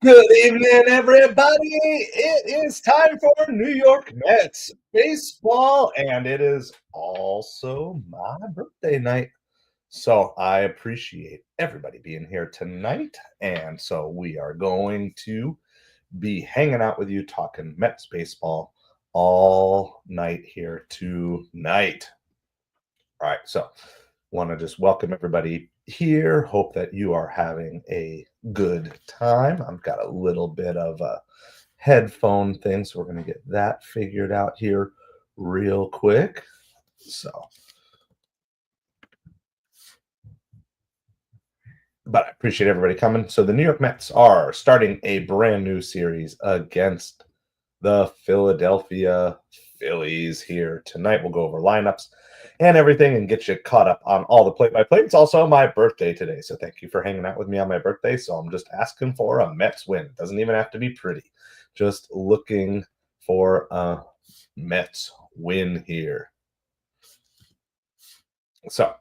Good evening, everybody. It is time for New York Mets baseball, and it is also my birthday night. So I appreciate everybody being here tonight. And so we are going to be hanging out with you talking Mets baseball all night here tonight. All right. So want to just welcome everybody here. Hope that you are having a good time. I've got a little bit of a headphone thing, so we're going to get that figured out here real quick. So, but I appreciate everybody coming. So, the New York Mets are starting a brand new series against the Philadelphia Phillies here tonight. We'll go over lineups and everything and get you caught up on all the play-by-play. It's also my birthday today, so thank you for hanging out with me on my birthday. So I'm just asking for a Mets win. It doesn't even have to be pretty. Just looking for a Mets win here. So,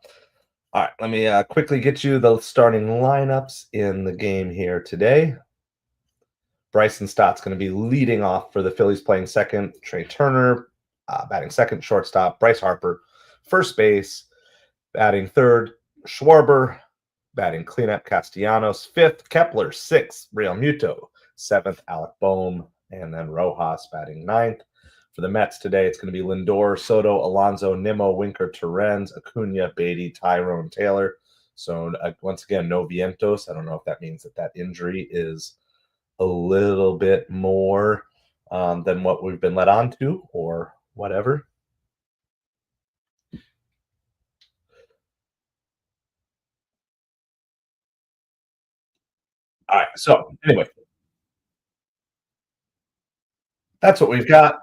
all right, let me quickly get you the starting lineups in the game here today. Bryson Stott's going to be leading off for the Phillies, playing second. Trey Turner batting second, shortstop. Bryce Harper, first base, batting third. Schwarber, batting cleanup. Castellanos, fifth. Kepler, sixth. Real Muto, seventh. Alec Boehm, and then Rojas batting ninth. For the Mets today, it's going to be Lindor, Soto, Alonso, Nimmo, Winker, Torrens, Acuna, Beatty, Tyrone Taylor. So once again, no Vientos. I don't know if that means that injury is a little bit more than what we've been led on to or whatever. All right. So anyway, that's what we've got.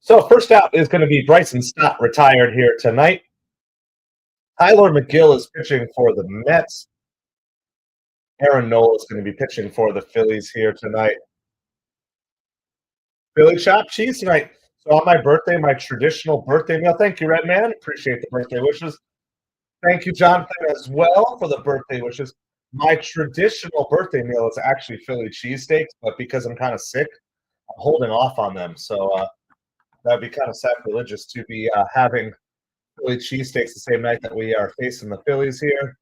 So first out is going to be Bryson Stott, retired here tonight. Tyler McGill is pitching for the Mets. Aaron Nola is going to be pitching for the Phillies here tonight. Philly chopped cheese tonight. So on my birthday, my traditional birthday meal. Thank you, Red Man. Appreciate the birthday wishes. Thank you, Jonathan, as well for the birthday wishes. My traditional birthday meal is actually Philly cheesesteaks, but because I'm kind of sick, I'm holding off on them. So that'd be kind of sacrilegious to be having Philly cheesesteaks the same night that we are facing the Phillies here.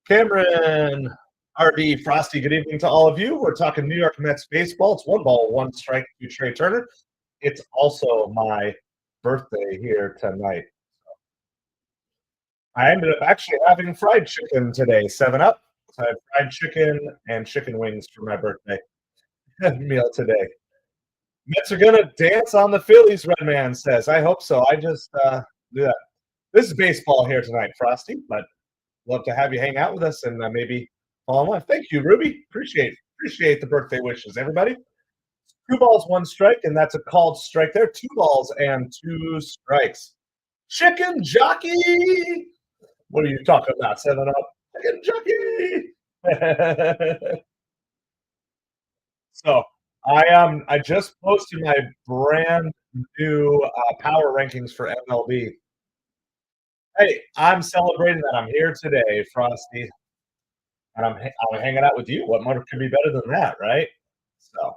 Cameron, RD, Frosty, good evening to all of you. We're talking New York Mets baseball. It's 1-1 to Trey Turner. It's also my birthday here tonight. I ended up actually having fried chicken today, 7 Up. So I had fried chicken and chicken wings for my birthday meal today. Mets are going to dance on the Phillies, Red Man says. I hope so. I just do that. This is baseball here tonight, Frosty, but love to have you hang out with us and maybe follow along. Thank you, Ruby. Appreciate the birthday wishes, everybody. 2 balls, 1 strike, and that's a called strike there. 2 balls and 2 strikes. Chicken jockey. What are you talking about? 7 Up. Chicken jockey. So I just posted my brand new power rankings for MLB. Hey, I'm celebrating that I'm here today, Frosty, and I'm hanging out with you. What more could be better than that, right? So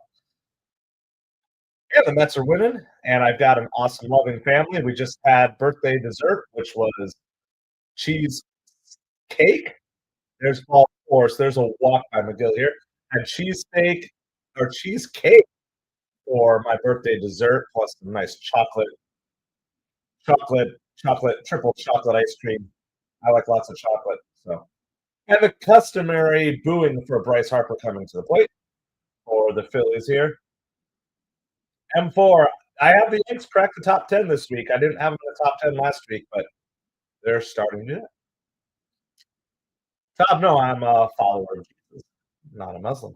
yeah, the Mets are winning, and I've got an awesome, loving family. We just had birthday dessert, which was cheese cake. There's Paul Force. There's a walk by McGill here. And cheesesteak or cheesecake for my birthday dessert, plus some nice chocolate, triple chocolate ice cream. I like lots of chocolate. So, and the customary booing for Bryce Harper coming to the plate for the Phillies here. M4. I have the Yanks crack the top 10 this week. I didn't have them in the top 10 last week, but they're starting to do it. Top, no, I'm a follower of Jesus, not a Muslim.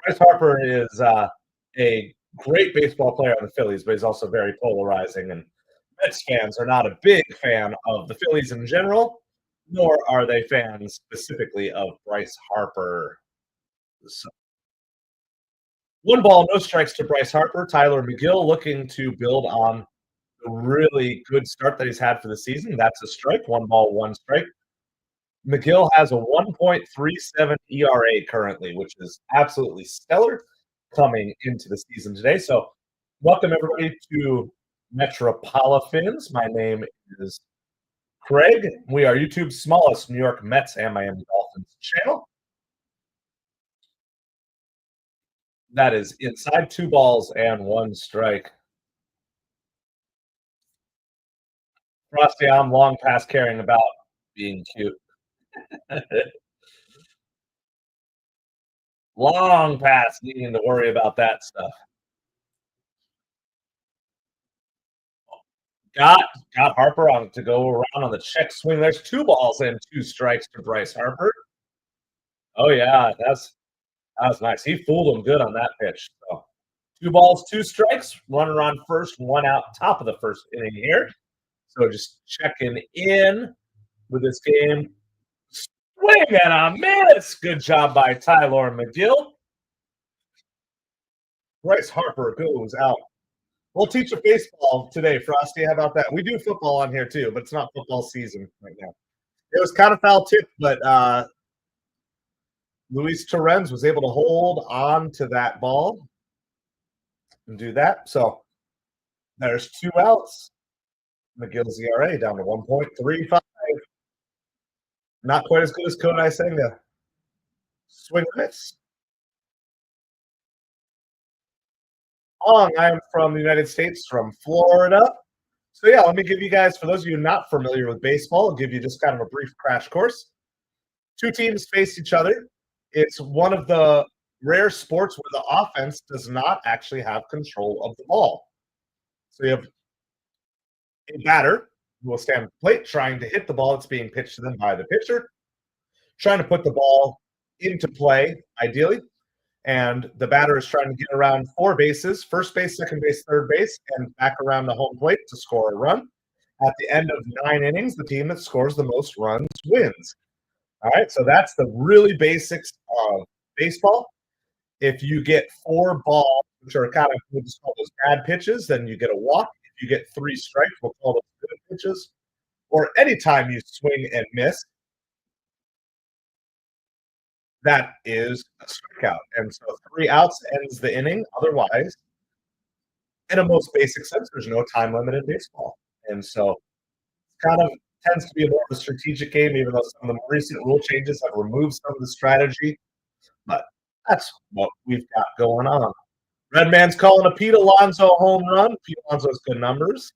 Bryce Harper is a great baseball player on the Phillies, but he's also very polarizing. And Mets fans are not a big fan of the Phillies in general, nor are they fans specifically of Bryce Harper. So, 1 ball, no strikes to Bryce Harper. Tyler McGill looking to build on the really good start that he's had for the season. That's a strike. 1 ball, 1 strike. McGill has a 1.37 ERA currently, which is absolutely stellar coming into the season today. So, welcome everybody to MetropoliFins. My name is Craig. We are YouTube's smallest New York Mets and Miami Dolphins channel. That is inside 2 balls and 1 strike. Frosty, I'm long past caring about being cute. Long past needing to worry about that stuff. Got got Harper on to go around on the check swing. There's 2 balls and 2 strikes to Bryce Harper. Oh yeah, that was nice. He fooled him good on that pitch. So 2 balls, 2 strikes, runner on first, 1 out, top of the first inning here. So just checking in with this game. Swing and a miss. Good job by Tyler McGill. Bryce Harper goes out. We'll teach a baseball today, Frosty. How about that? We do football on here too, but it's not football season right now. It was kind of foul tip, but Luis Torrens was able to hold on to that ball and do that. So there's 2 outs. McGill's ERA down to 1.35. Not quite as good as Kodai Senga. Swing miss. I am from the United States, from Florida. So yeah, let me give you guys, for those of you not familiar with baseball, I'll give you just kind of a brief crash course. 2 teams face each other. It's one of the rare sports where the offense does not actually have control of the ball. So you have a batter who will stand at the plate trying to hit the ball that's being pitched to them by the pitcher, trying to put the ball into play, ideally. And the batter is trying to get around 4 bases, first base, second base, third base, and back around the home plate to score a run. At the end of 9 innings, the team that scores the most runs wins. All right, so that's the really basics of baseball. If you get 4 balls, which are kind of, we'll just call those bad pitches, then you get a walk. If you get 3 strikes, we'll call those good pitches. Or anytime you swing and miss, that is a strikeout. And so 3 outs ends the inning. Otherwise, in a most basic sense, there's no time limit in baseball. And so it's kind of tends to be more of a strategic game, even though some of the recent rule changes have removed some of the strategy. But that's what we've got going on. Redman's calling a Pete Alonso home run. Pete Alonso's good numbers.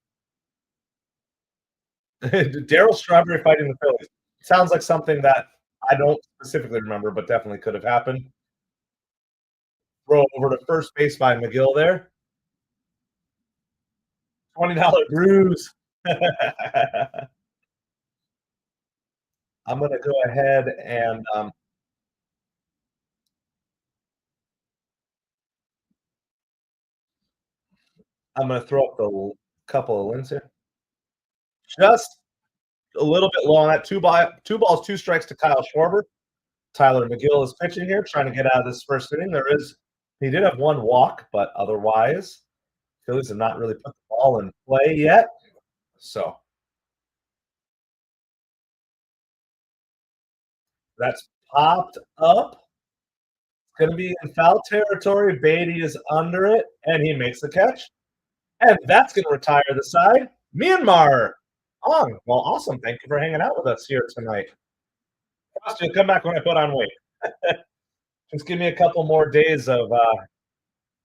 Darryl Strawberry fighting the Phillies. Sounds like something that I don't specifically remember, but definitely could have happened. Throw over to first base by McGill there. $20 bruise. I'm going to go ahead and I'm going to throw up the couple of links here. Just a little bit long. That 2 balls, 2 strikes to Kyle Schwarber. Tyler McGill is pitching here, trying to get out of this first inning. He did have 1 walk, but otherwise, Phillies have not really put the ball in play yet. So that's popped up. It's going to be in foul territory. Beatty is under it, and he makes the catch. And that's going to retire the side. Myanmar on. Well, awesome. Thank you for hanging out with us here tonight. You'll come back when I put on weight. Just give me a couple more days of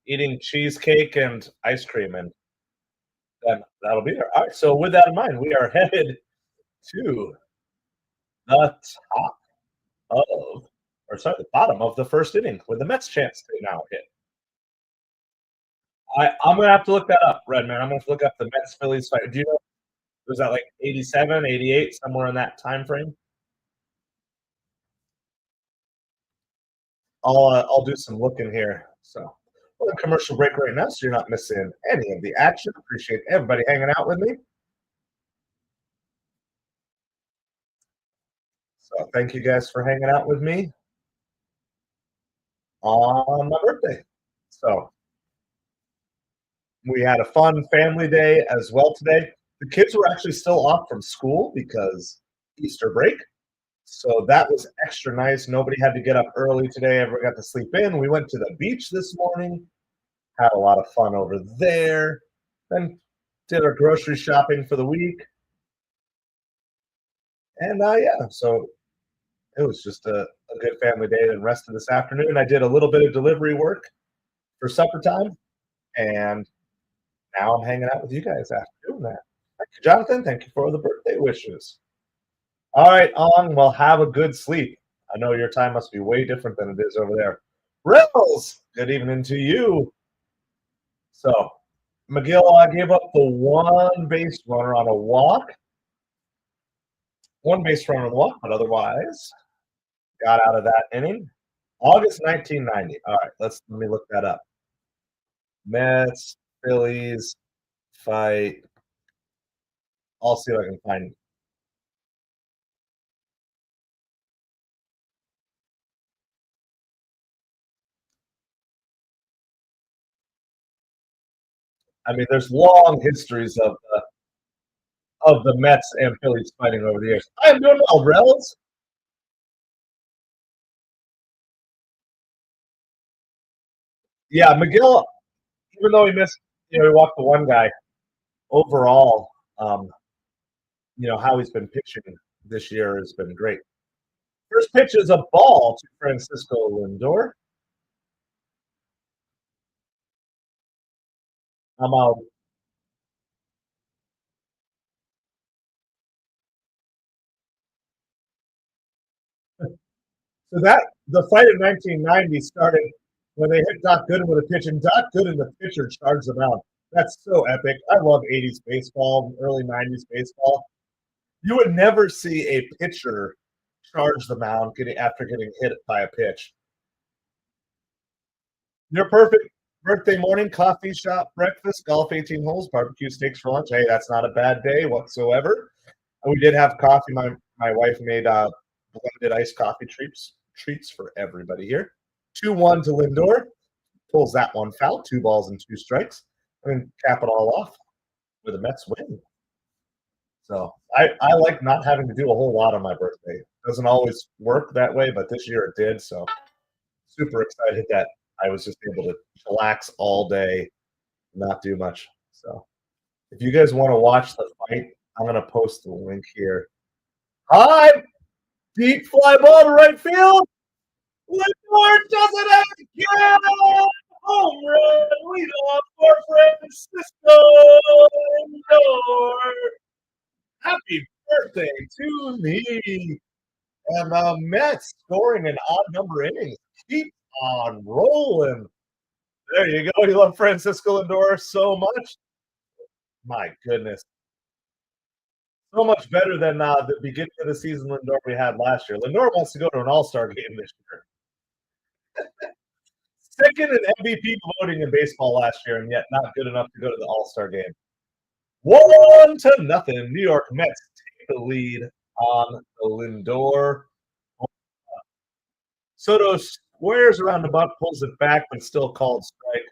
eating cheesecake and ice cream, and then that'll be there. All right. So with that in mind, we are headed to the top the bottom of the first inning with the Mets chance to now hit. I'm going to have to look that up, Redman. I'm going to have to look up the Mets Phillies fight. Do you know, was that like 87, 88, somewhere in that time frame? I'll do some looking here. So we're on a commercial break right now, so you're not missing any of the action. Appreciate everybody hanging out with me. So thank you guys for hanging out with me on my birthday. So we had a fun family day as well today. The kids were actually still off from school because Easter break. So that was extra nice. Nobody had to get up early today. Everyone got to sleep in. We went to the beach this morning, had a lot of fun over there. Then did our grocery shopping for the week. And yeah, so it was just a good family day. And rest of this afternoon, I did a little bit of delivery work for supper time. And now I'm hanging out with you guys after doing that. Thank you, Jonathan. Thank you for the birthday wishes. All right, On. Well, have a good sleep. I know your time must be way different than it is over there. Rills, good evening to you. So, McGill gave up the one base runner on a walk, one base runner on the walk, but otherwise got out of that inning. August 1990. All right, let me look that up. Mets, Phillies, fight. I'll see if I can find. I mean, there's long histories of the Mets and Phillies fighting over the years. I'm doing well, Rels. Yeah, McGill, even though he missed, he walked the one guy. Overall, um, how he's been pitching this year has been great. First pitch is a ball to Francisco Lindor. I'm out. So that the fight in 1990 started when they hit Doc Gooden with a pitch, and Doc Gooden, the pitcher, charged them out. That's so epic. I love 80s baseball, early 90s baseball. You would never see a pitcher charge the mound after getting hit by a pitch. Your perfect birthday morning, coffee shop, breakfast, golf 18 holes, barbecue steaks for lunch. Hey, that's not a bad day whatsoever. We did have coffee. My wife made blended iced coffee treats for everybody here. 2-1 to Lindor. Pulls that one foul. 2 balls and 2 strikes. And then cap it all off with a Mets win. So I like not having to do a whole lot on my birthday. Doesn't always work that way, but this year it did. So super excited that I was just able to relax all day, not do much. So if you guys want to watch the fight, I'm going to post the link here. Hi, deep fly ball to right field. Lindor does it again. Home run leadoff for Francisco Lindor. Happy birthday to me. And the Mets scoring an odd number of innings. Keep on rolling. There you go. You love Francisco Lindor so much. My goodness. So much better than the beginning of the season Lindor we had last year. Lindor wants to go to an all-star game this year. Second in MVP voting in baseball last year, and yet not good enough to go to the all-star game. 1-0. New York Mets take the lead on the Lindor. Soto squares around the butt, pulls it back, but still called strike.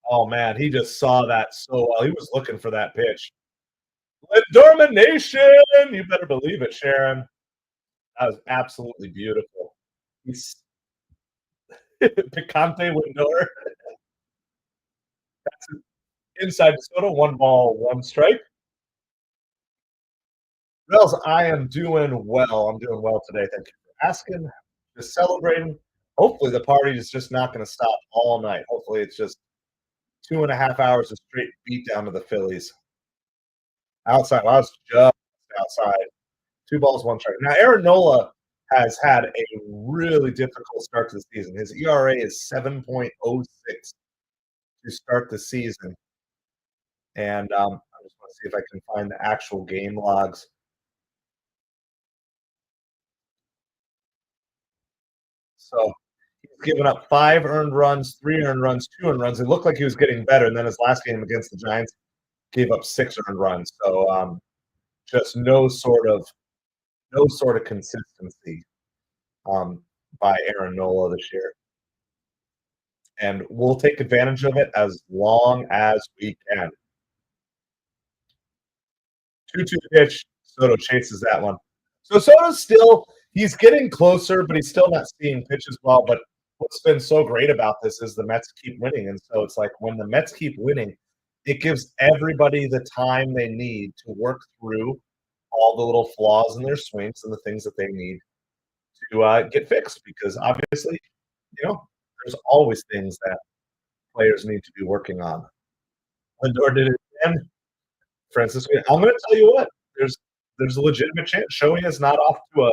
Oh, man, he just saw that so well. He was looking for that pitch. Lindormination! You better believe it, Sharon. That was absolutely beautiful. He's Picante Lindor. That's inside Soto. 1 ball, 1 strike. Wells, I am doing well. I'm doing well today. Thank you for asking. Just celebrating. Hopefully, the party is just not going to stop all night. Hopefully, it's just 2.5 hours of straight beat down to the Phillies. Outside, well, I was just outside. 2 balls, 1 strike. Now, Aaron Nola has had a really difficult start to the season. His ERA is 7.06 to start the season. And I just want to see if I can find the actual game logs. So he's given up 5 earned runs, 3 earned runs, 2 earned runs. It looked like he was getting better. And then his last game against the Giants gave up 6 earned runs. So just no sort of consistency by Aaron Nola this year. And we'll take advantage of it as long as we can. 2-2 pitch. Soto chases that one. So Soto's still he's getting closer, but he's still not seeing pitches well. But what's been so great about this is the Mets keep winning, and so it's like when the Mets keep winning, it gives everybody the time they need to work through all the little flaws in their swings and the things that they need to get fixed. Because obviously, there's always things that players need to be working on. Lindor did it again. Francisco, I'm going to tell you what. There's a legitimate chance. Shohei is not off to a.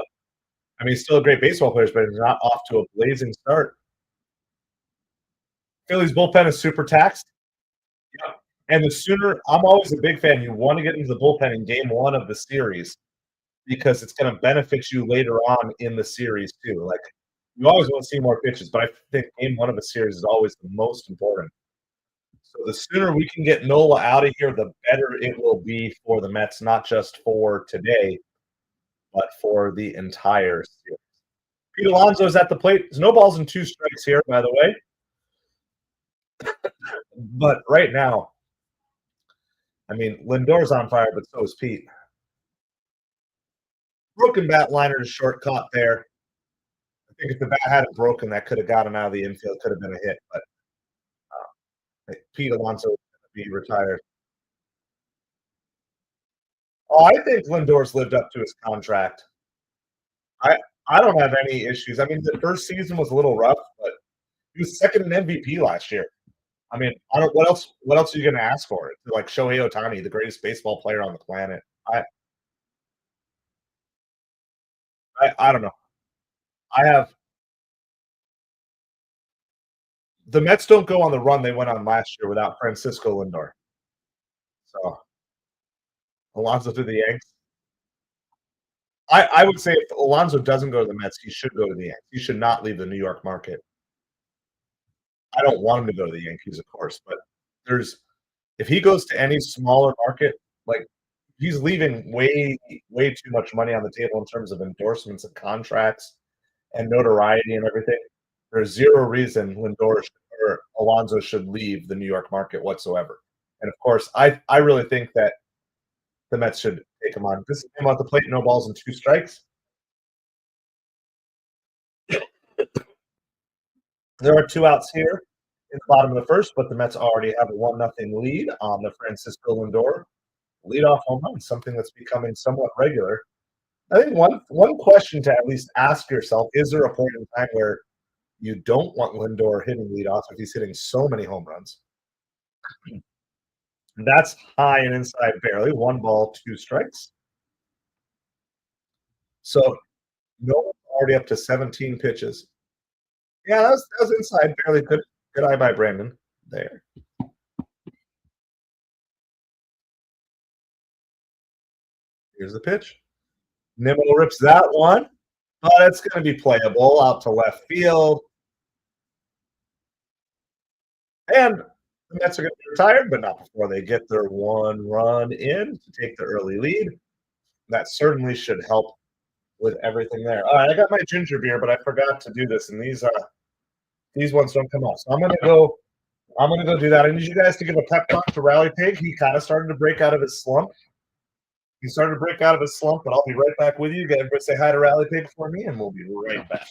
I mean, he's still a great baseball player, but he's not off to a blazing start. Phillies bullpen is super taxed. Yeah. And the sooner, I'm always a big fan. You want to get into the bullpen in game one of the series because it's going to benefit you later on in the series too. Like you always want to see more pitches, but I think game one of a series is always the most important. So the sooner we can get Nola out of here, the better it will be for the Mets, not just for today, but for the entire series. Pete Alonso's at the plate. There's no balls and two strikes here, by the way. But right now, I mean, Lindor's on fire, but so is Pete. Broken bat liner to short caught there. I think if the bat hadn't broken, that could have gotten out of the infield, could have been a hit. But Pete Alonso is going to be retired. Oh, I think Lindor's lived up to his contract. I I don't have any issues. I mean, the first season was a little rough, but he was second in MVP last year. I mean, I don't. What else? What else are you going to ask for? Like Shohei Ohtani, the greatest baseball player on the planet. I don't know. I have the Mets don't go on the run they went on last year without Francisco Lindor. So Alonso to the Yanks. I would say if Alonso doesn't go to the Mets, he should go to the Yankees. He should not leave the New York market. I don't want him to go to the Yankees, of course, but there's if he goes to any smaller market, like he's leaving way too much money on the table in terms of endorsements and contracts and notoriety and everything. There's zero reason Lindor or Alonso should leave the New York market whatsoever. And of course, I really think that the Mets should take him on. This is him off the plate, no balls and two strikes. There are two outs here in the bottom of the first, but the Mets already have a 1-0 lead on the Francisco Lindor leadoff home run, something that's becoming somewhat regular. I think one question to at least ask yourself: is there a point in time where you don't want Lindor hitting leadoff if he's hitting so many home runs? That's high and inside barely. 1 ball, 2 strikes. So no, already up to 17 pitches. Yeah, that was inside barely. Good eye by Brandon there. Here's the pitch. Nimmo rips that one, but it's going to be playable out to left field. And the Mets are going to be retired, but not before they get their one run in to take the early lead. That certainly should help with everything there. All right, I got my ginger beer, but I forgot to do this, and these ones don't come off. So I'm gonna go. I'm gonna go do that. I need you guys to give a pep talk to Rally Pig. He kind of started to break out of his slump. He started to break out of his slump, but I'll be right back with you. Get everybody say hi to Rally Pig for me, and we'll be right back.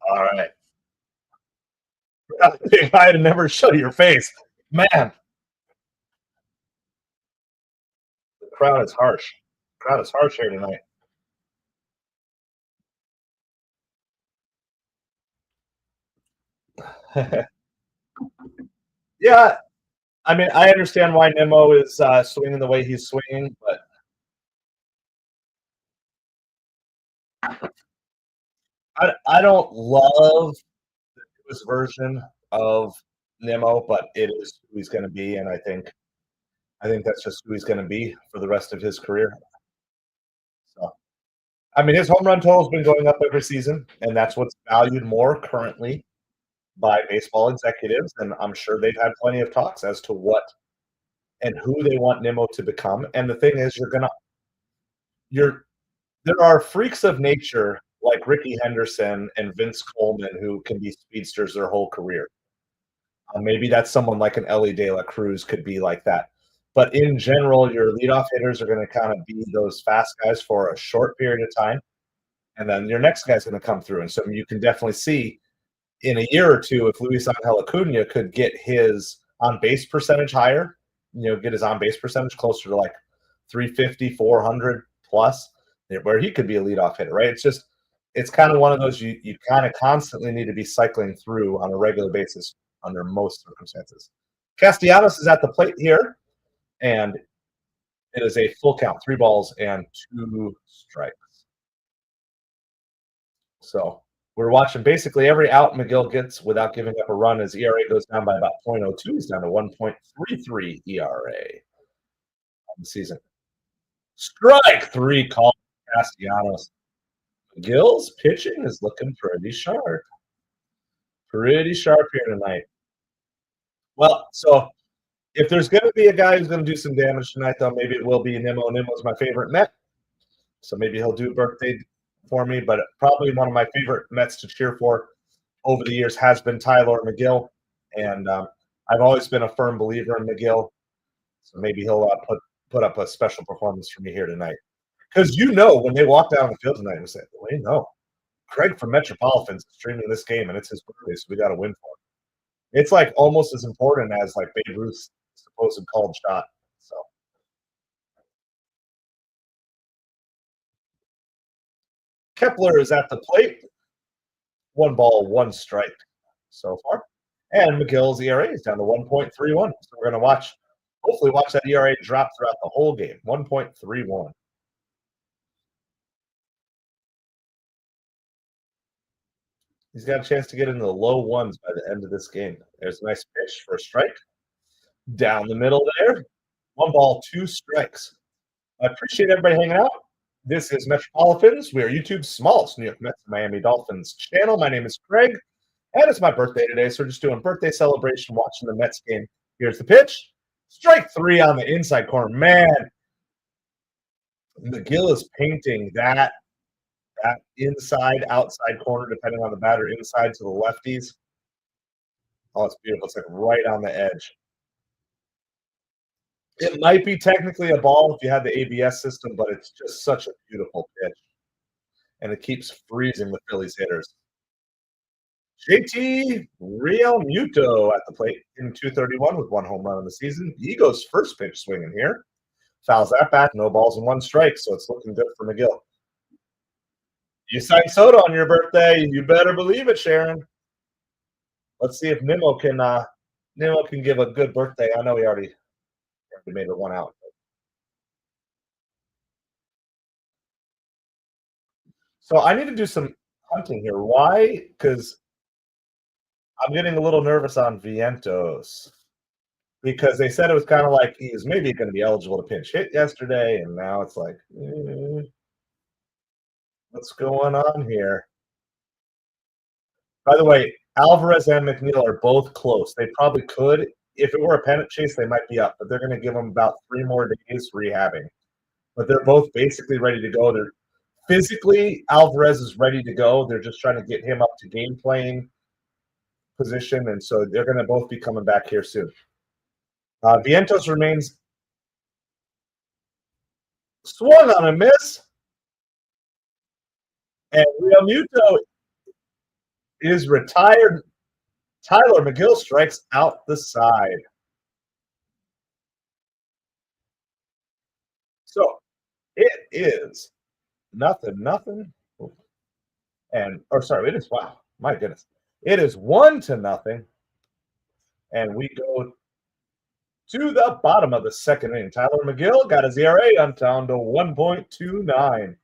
All right. I'd never show your face. Man, the crowd is harsh. Crowd is harsh here tonight. Yeah, I mean, I understand why Nemo is swinging the way he's swinging, but I don't love this version of Nemo, but it is who he's going to be, and I think that's just who he's going to be for the rest of his career. So, I mean, his home run total has been going up every season, and that's what's valued more currently by baseball executives. And I'm sure they've had plenty of talks as to what and who they want Nemo to become. And the thing is, you're there are freaks of nature like Ricky Henderson and Vince Coleman who can be speedsters their whole career. Maybe that's someone like an Ellie De La Cruz could be like that. But in general, your leadoff hitters are going to kind of be those fast guys for a short period of time, and then your next guy's going to come through. And so you can definitely see in a year or two if Luis Angel Acuna could get his on base percentage higher, get his on base percentage closer to like 350, 400 plus, where he could be a leadoff hitter, right? It's kind of one of those you kind of constantly need to be cycling through on a regular basis under most circumstances. Castellanos is at the plate here, and it is a full count, 3 balls and 2 strikes. So we're watching basically every out McGill gets without giving up a run. His ERA goes down by about 0.02. He's down to 1.33 ERA on the season. Strike 3 call Castellanos. McGill's pitching is looking pretty sharp. Pretty sharp here tonight. Well, so if there's going to be a guy who's going to do some damage tonight, though, maybe it will be Nimmo. Nimmo's my favorite Met, so maybe he'll do a birthday for me. But probably one of my favorite Mets to cheer for over the years has been Tyler McGill, and I've always been a firm believer in McGill. So maybe he'll put up a special performance for me here tonight. Because when they walk down the field tonight, we say, "Wait, no, Craig from MetropoliFins is streaming this game, and it's his birthday, so we got to win for him." It's like almost as important as like Babe Ruth's supposed called shot. So Kepler is at the plate. 1 ball, 1 strike so far. And McGill's ERA is down to 1.31. So we're going to hopefully watch that ERA drop throughout the whole game. 1.31. He's got a chance to get into the low ones by the end of this game. There's a nice pitch for a strike. Down the middle there. 1 ball, 2 strikes. I appreciate everybody hanging out. This is MetropoliFins. We are YouTube's smallest New York Mets and Miami Dolphins channel. My name is Craig, and it's my birthday today, so we're just doing birthday celebration, watching the Mets game. Here's the pitch. Strike 3 on the inside corner. Man, McGill is painting that inside, outside corner, depending on the batter, inside to the lefties. Oh, it's beautiful. It's like right on the edge. It might be technically a ball if you had the ABS system, but it's just such a beautiful pitch. And it keeps freezing the Phillies hitters. JT Realmuto at the plate in 231 with 1 home run in the season. Ego's first pitch swinging here. Fouls that back, no balls and 1 strike, so it's looking good for McGill. You signed Soto on your birthday. You better believe it, Sharon. Let's see if Nimmo can give a good birthday. I know he already made it 1 out. So I need to do some hunting here. Why? Because I'm getting a little nervous on Vientos because they said it was kind of like he was maybe going to be eligible to pinch hit yesterday, and now it's like, what's going on here? By the way, Alvarez and McNeil are both close. They probably could. If it were a pennant chase, they might be up, but they're going to give them about 3 more days rehabbing. But they're both basically ready to go. They're physically, Alvarez is ready to go. They're just trying to get him up to game playing position, and so they're going to both be coming back here soon. Vientos remains swung on a miss, and Realmuto is retired. Tyler McGill strikes out the side. So it is nothing, nothing. And or sorry, it is wow, my goodness. It is 1-0. And we go to the bottom of the second inning. Tyler McGill got his ERA on down to 1.29.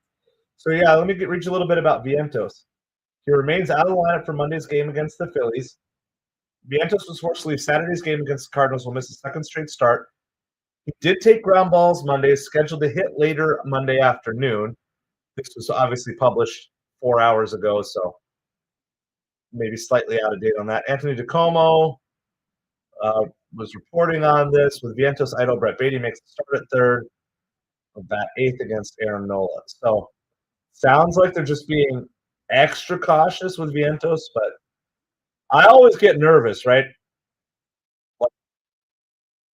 So yeah, let me read you a little bit about Vientos. He remains out of the lineup for Monday's game against the Phillies. Vientos was forced to leave Saturday's game against the Cardinals. Will miss a second straight start. He did take ground balls Monday, scheduled to hit later Monday afternoon. This was obviously published 4 hours ago, so maybe slightly out of date on that. Anthony DiComo was reporting on this. With Vientos idle, Brett Beatty makes the start at third, bat eighth against Aaron Nola. So sounds like they're just being extra cautious with Vientos, but I always get nervous, right?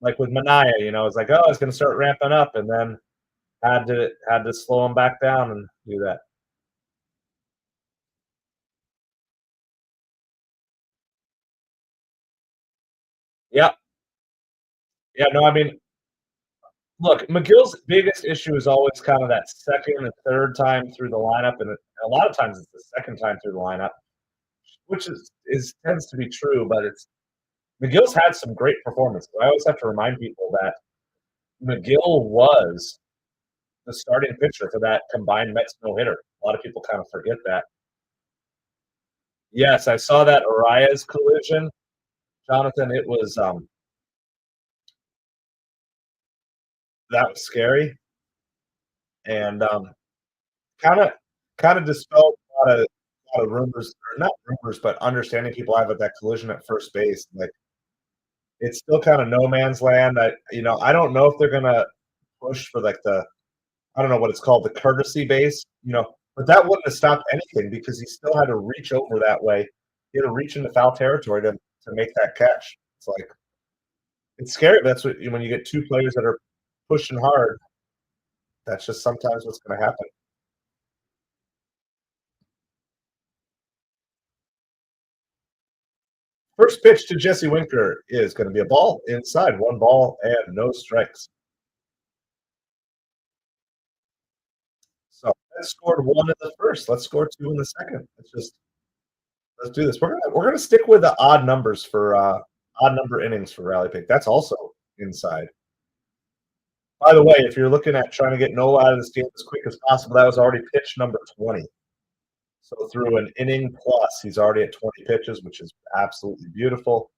Like with Mania, it's like, oh, it's going to start ramping up, and then had to slow him back down and do that. Yeah, yeah. No, I mean, look, McGill's biggest issue is always kind of that second and third time through the lineup, and a lot of times it's the second time through the lineup, which is tends to be true. But it's McGill's had some great performances. I always have to remind people that McGill was the starting pitcher for that combined Mets no hitter. A lot of people kind of forget that. Yes, I saw that Arias collision, Jonathan. It was that was scary, and kind of kind of dispelled a lot of rumors, or not rumors, but understanding people have at that collision at first base. Like it's still kind of no man's land. I don't know if they're gonna push for like the I don't know what it's called, the courtesy base, but that wouldn't have stopped anything because he still had to reach over that way. He had to reach into foul territory to make that catch. It's like it's scary. That's what when you get two players that are pushing hard. That's just sometimes what's going to happen. First pitch to Jesse Winker is going to be a ball inside, 1 ball and no strikes. So that scored 1 in the first. Let's score 2 in the second. Let's do this. We're gonna stick with the odd numbers for odd number innings for Rally Pick. That's also inside. By the way, if you're looking at trying to get Nola out of this game as quick as possible, that was already pitch number 20. So through an inning plus, he's already at 20 pitches, which is absolutely beautiful.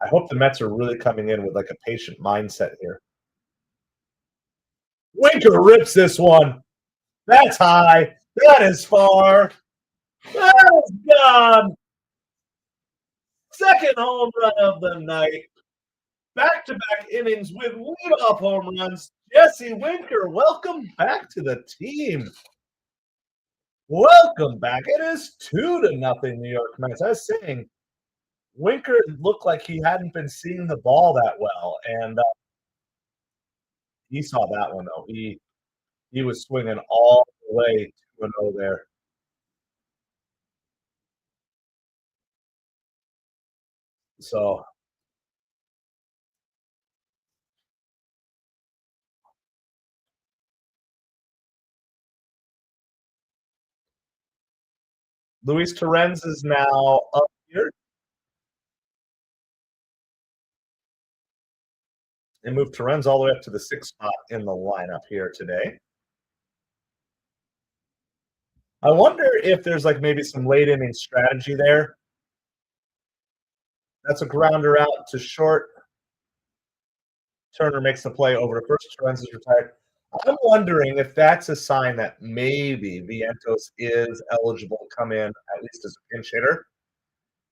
I hope the Mets are really coming in with like a patient mindset here. Winker rips this one. That's high. That is far. That is gone. Second home run of the night. Back-to-back innings with leadoff home runs. Jesse Winker, welcome back to the team. Welcome back. It is 2-0 New York Mets. I was saying, Winker looked like he hadn't been seeing the ball that well, and he saw that one though. He was swinging all the way 2-0 there. So Luis Torrens is now up here and moved Torrens all the way up to the 6th spot in the lineup here today. I wonder if there's like maybe some late inning strategy there. That's a grounder out to short. Turner makes the play over to first. Torrens is retired. I'm wondering if that's a sign that maybe Vientos is eligible to come in at least as a pinch hitter.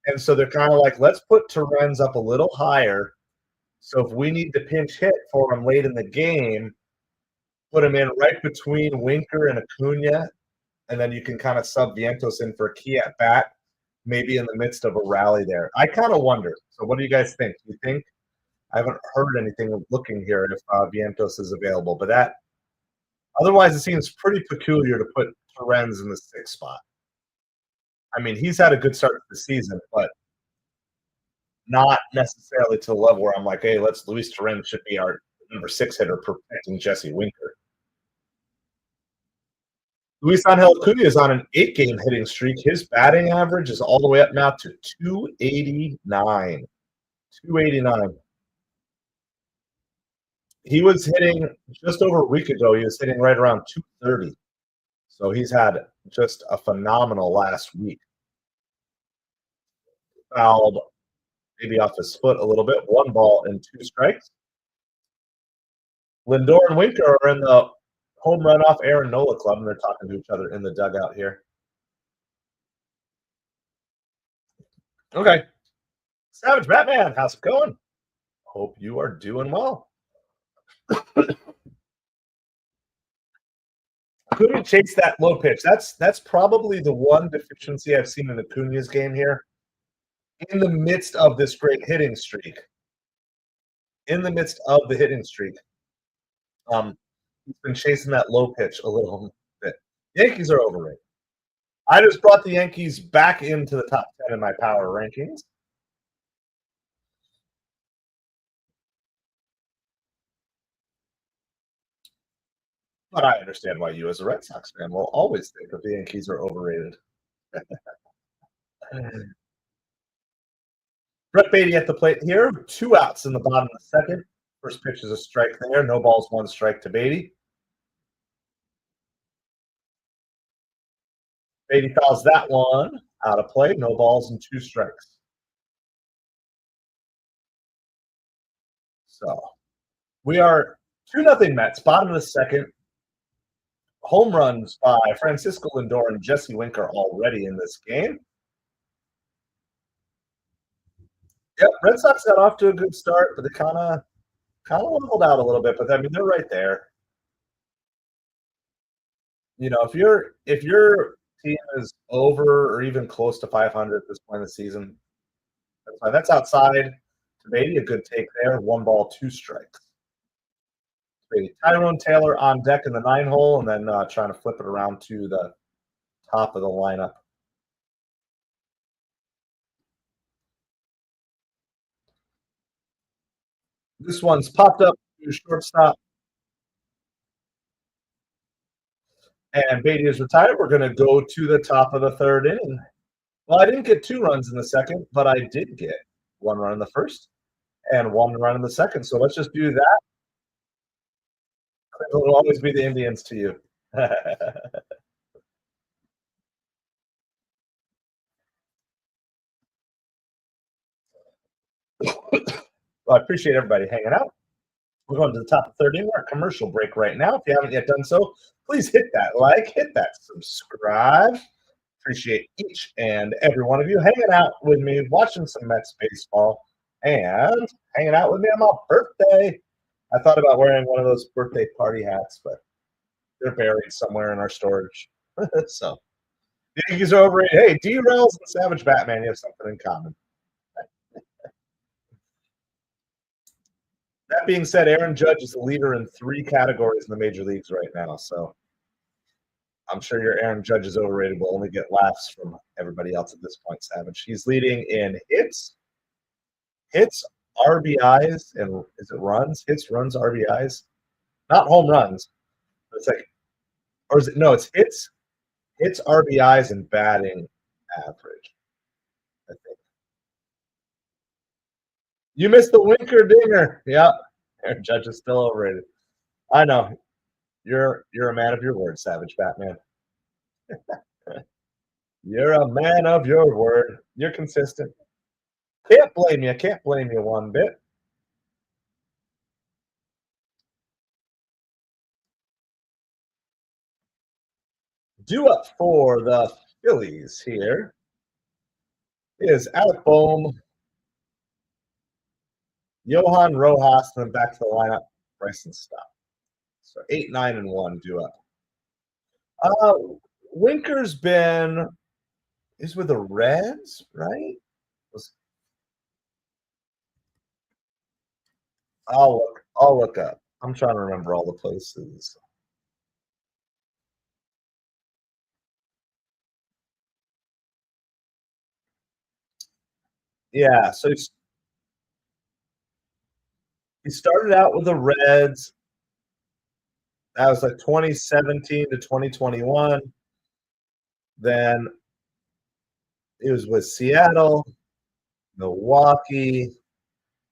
And so they're kind of like, let's put Torrens up a little higher. So if we need to pinch hit for him late in the game, put him in right between Winker and Acuna, and then you can kind of sub Vientos in for a key at bat, maybe in the midst of a rally there. I kind of wonder. So what do you guys think? Do you think? I haven't heard anything looking here if Vientos is available, but that otherwise it seems pretty peculiar to put Torrens in the 6th spot. I mean, he's had a good start to the season, but not necessarily to the level where I'm like, hey, let's Luis Torrens should be our number 6 hitter protecting Jesse Winker. Luis Angel Acuna is on an 8-game hitting streak. His batting average is all the way up now to 289. 289. He was hitting just over a week ago. He was hitting right around 230. So he's had just a phenomenal last week. Fouled maybe off his foot a little bit. 1 ball and 2 strikes. Lindor and Winker are in the home run off Aaron Nola club, and they're talking to each other in the dugout here. Okay. Savage Batman, how's it going? Hope you are doing well. Couldn't chase that low pitch. That's probably the one deficiency I've seen in Acuna's game here. In the midst of this great hitting streak. In the midst of the hitting streak. He's been chasing that low pitch a little bit. Yankees are overrated. I just brought the Yankees back into the top 10 in my power rankings. But I understand why you, as a Red Sox fan, will always think that the Yankees are overrated. Brett Beatty at the plate here. 2 outs in the bottom of the second. First pitch is a strike there. No balls, 1 strike to Beatty. Beatty fouls that one out of play. No balls and 2 strikes. So we are 2-0 Mets. Bottom of the second. Home runs by Francisco Lindor and Jesse Winker already in this game. Yep, Red Sox got off to a good start, but they kind of leveled out a little bit. But I mean, they're right there. You know, if your team is over or even close to 500 at this point in the season, that's fine. That's outside. Maybe a good take there. 1 ball, 2 strikes. Tyrone Taylor on deck in the 9-hole, and then trying to flip it around to the top of the lineup. This one's popped up to shortstop. And Beatty is retired. We're going to go to the top of the 3rd inning. Well, I didn't get 2 runs in the second, but I did get 1 run in the first and 1 run in the second. So let's just do that. It'll always be the Indians to you. Well, I appreciate everybody hanging out. We're going to the top of the 3rd inning. We're at commercial break right now. If you haven't yet done so, please hit that like, hit that subscribe. Appreciate each and every one of you hanging out with me, watching some Mets baseball, and hanging out with me on my birthday. I thought about wearing one of those birthday party hats, but they're buried somewhere in our storage. So, the Yankees are overrated. Hey, D-Rails and Savage Batman, you have something in common. That being said, Aaron Judge is the leader in 3 categories in the major leagues right now. So I'm sure your Aaron Judge is overrated. Will only get laughs from everybody else at this point, Savage. He's leading in hits, RBIs, and is it runs? Hits, runs, RBIs? Not home runs. It's like, or is it, no, it's hits, RBIs, and batting average, I think. You missed the Winker dinger. Yeah, Aaron Judge is still overrated. I know. You're a man of your word, Savage Batman. You're a man of your word. You're consistent. Can't blame you. Can't blame you one bit. Due up for the Phillies here is Alec Bohm, Johan Rojas, and then back to the lineup, Bryson Stott. So 8, 9, and 1 due up. Winker's been is with the Reds, right? I'll look up. I'm trying to remember all the places. Yeah, so he started out with the Reds. That was like 2017 to 2021. Then it was with Seattle, Milwaukee,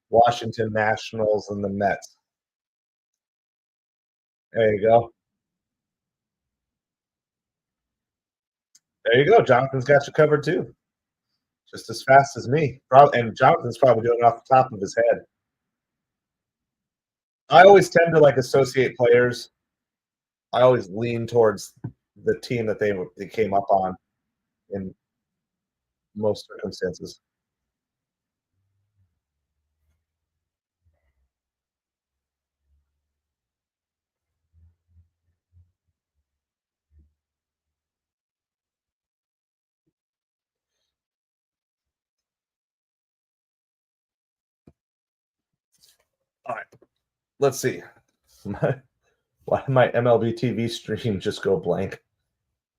Washington Nationals, and the Mets. There you go. There you go. Jonathan's got you covered too, just as fast as me. And Jonathan's probably doing it off the top of his head. I always tend to like associate players. I always lean towards the team that they came up on in most circumstances. All right, let's see. Why did my MLB TV stream just go blank?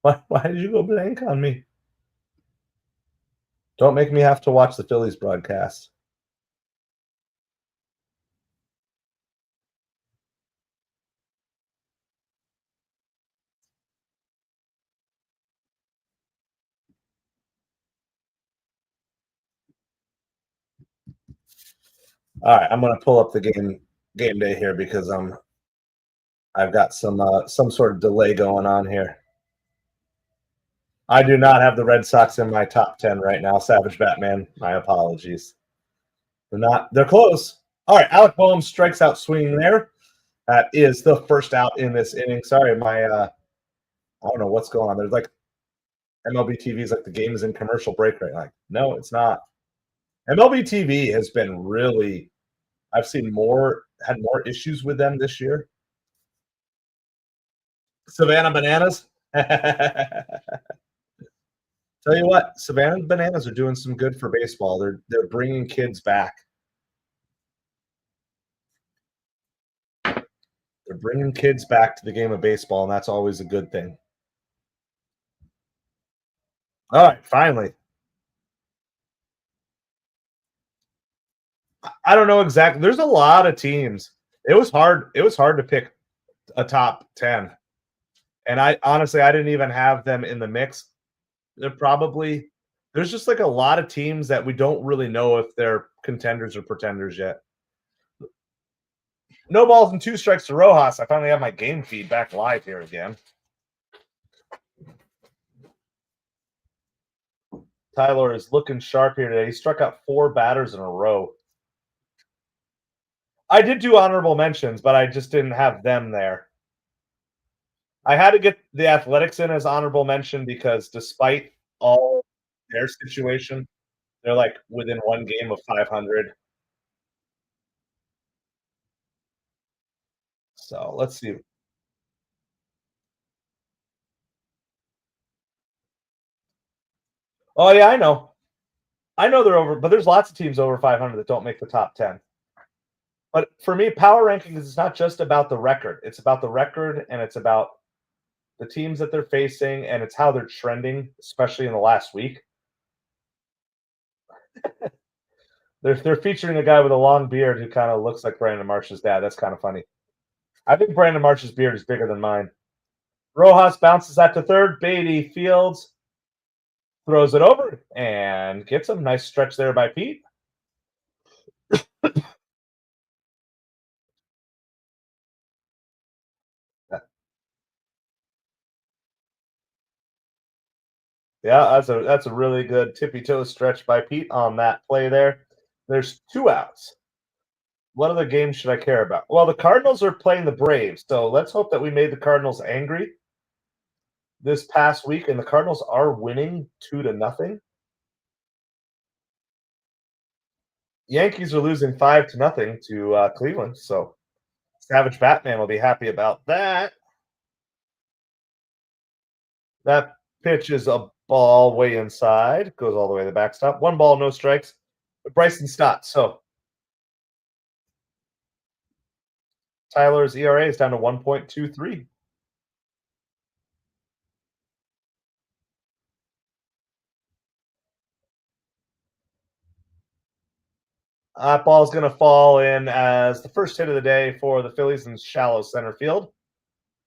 Why did you go blank on me? Don't make me have to watch the Phillies broadcast. All right, I'm gonna pull up the game day here because I've got some sort of delay going on here. I do not have the Red Sox in my top 10 right now. Savage Batman, my apologies. They're not. They're close. All right, Alec Boehm strikes out swinging there. That is the first out in this inning. Sorry, my I don't know what's going on. There's like MLB TV is like the game is in commercial break right now. Like, no, it's not. MLB TV has been really. I've seen had more issues with them this year. Savannah Bananas. Tell you what, Savannah Bananas are doing some good for baseball. They're bringing kids back. They're bringing kids back to the game of baseball, and that's always a good thing. All right, finally. I don't know exactly. There's a lot of teams. It was hard. It was hard to pick a top 10. And I honestly I didn't even have them in the mix. They're probably there's just like a lot of teams that we don't really know if they're contenders or pretenders yet. No balls and two strikes to Rojas. I finally have my game feed back live here again. Tyler is looking sharp here today. He struck out 4 batters in a row. I did do honorable mentions, but I just didn't have them there. I had to get the Athletics in as honorable mention because despite all their situation, they're like within one game of 500. So let's see. Oh yeah, I know. I know they're over, but there's lots of teams over 500 that don't make the top 10. But for me, power rankings is not just about the record. It's about the record and it's about the teams that they're facing and it's how they're trending, especially in the last week. They're featuring a guy with a long beard who kind of looks like Brandon Marsh's dad. That's kind of funny. I think Brandon Marsh's beard is bigger than mine. Rojas bounces that to third. Beatty Fields throws it over and gets him. Nice stretch there by Pete. Yeah, that's a really good tippy toe stretch by Pete on that play there. There's 2 outs. What other games should I care about? Well, the Cardinals are playing the Braves, so let's hope that we made the Cardinals angry this past week, and the Cardinals are winning 2-0. Yankees are losing 5-0 to Cleveland, so Savage Batman will be happy about that. That pitch is a ball way inside, goes all the way to the backstop. 1 ball, no strikes. But Bryson Stott. So Tyler's ERA is down to 1.23. That ball's going to fall in as the first hit of the day for the Phillies in shallow center field.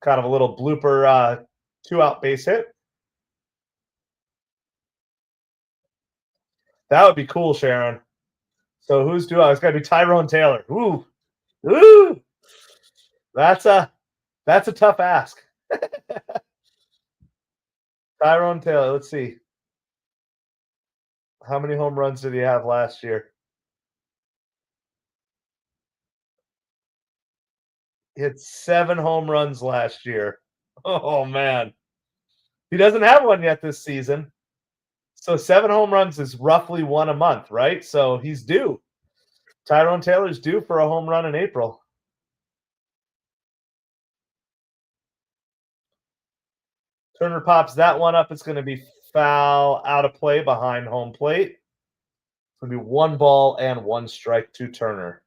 Kind of a little blooper 2-out base hit. That would be cool, Sharon. So who's due out? It's got to be Tyrone Taylor. Ooh, ooh, that's a tough ask. Tyrone Taylor. Let's see. How many home runs did he have last year? He had 7 home runs last year. Oh man, he doesn't have one yet this season. So 7 home runs is roughly one a month, right? So he's due. Tyrone Taylor's due for a home run in April. Turner pops that one up. It's going to be foul out of play behind home plate. It's going to be 1 ball and 1 strike to Turner.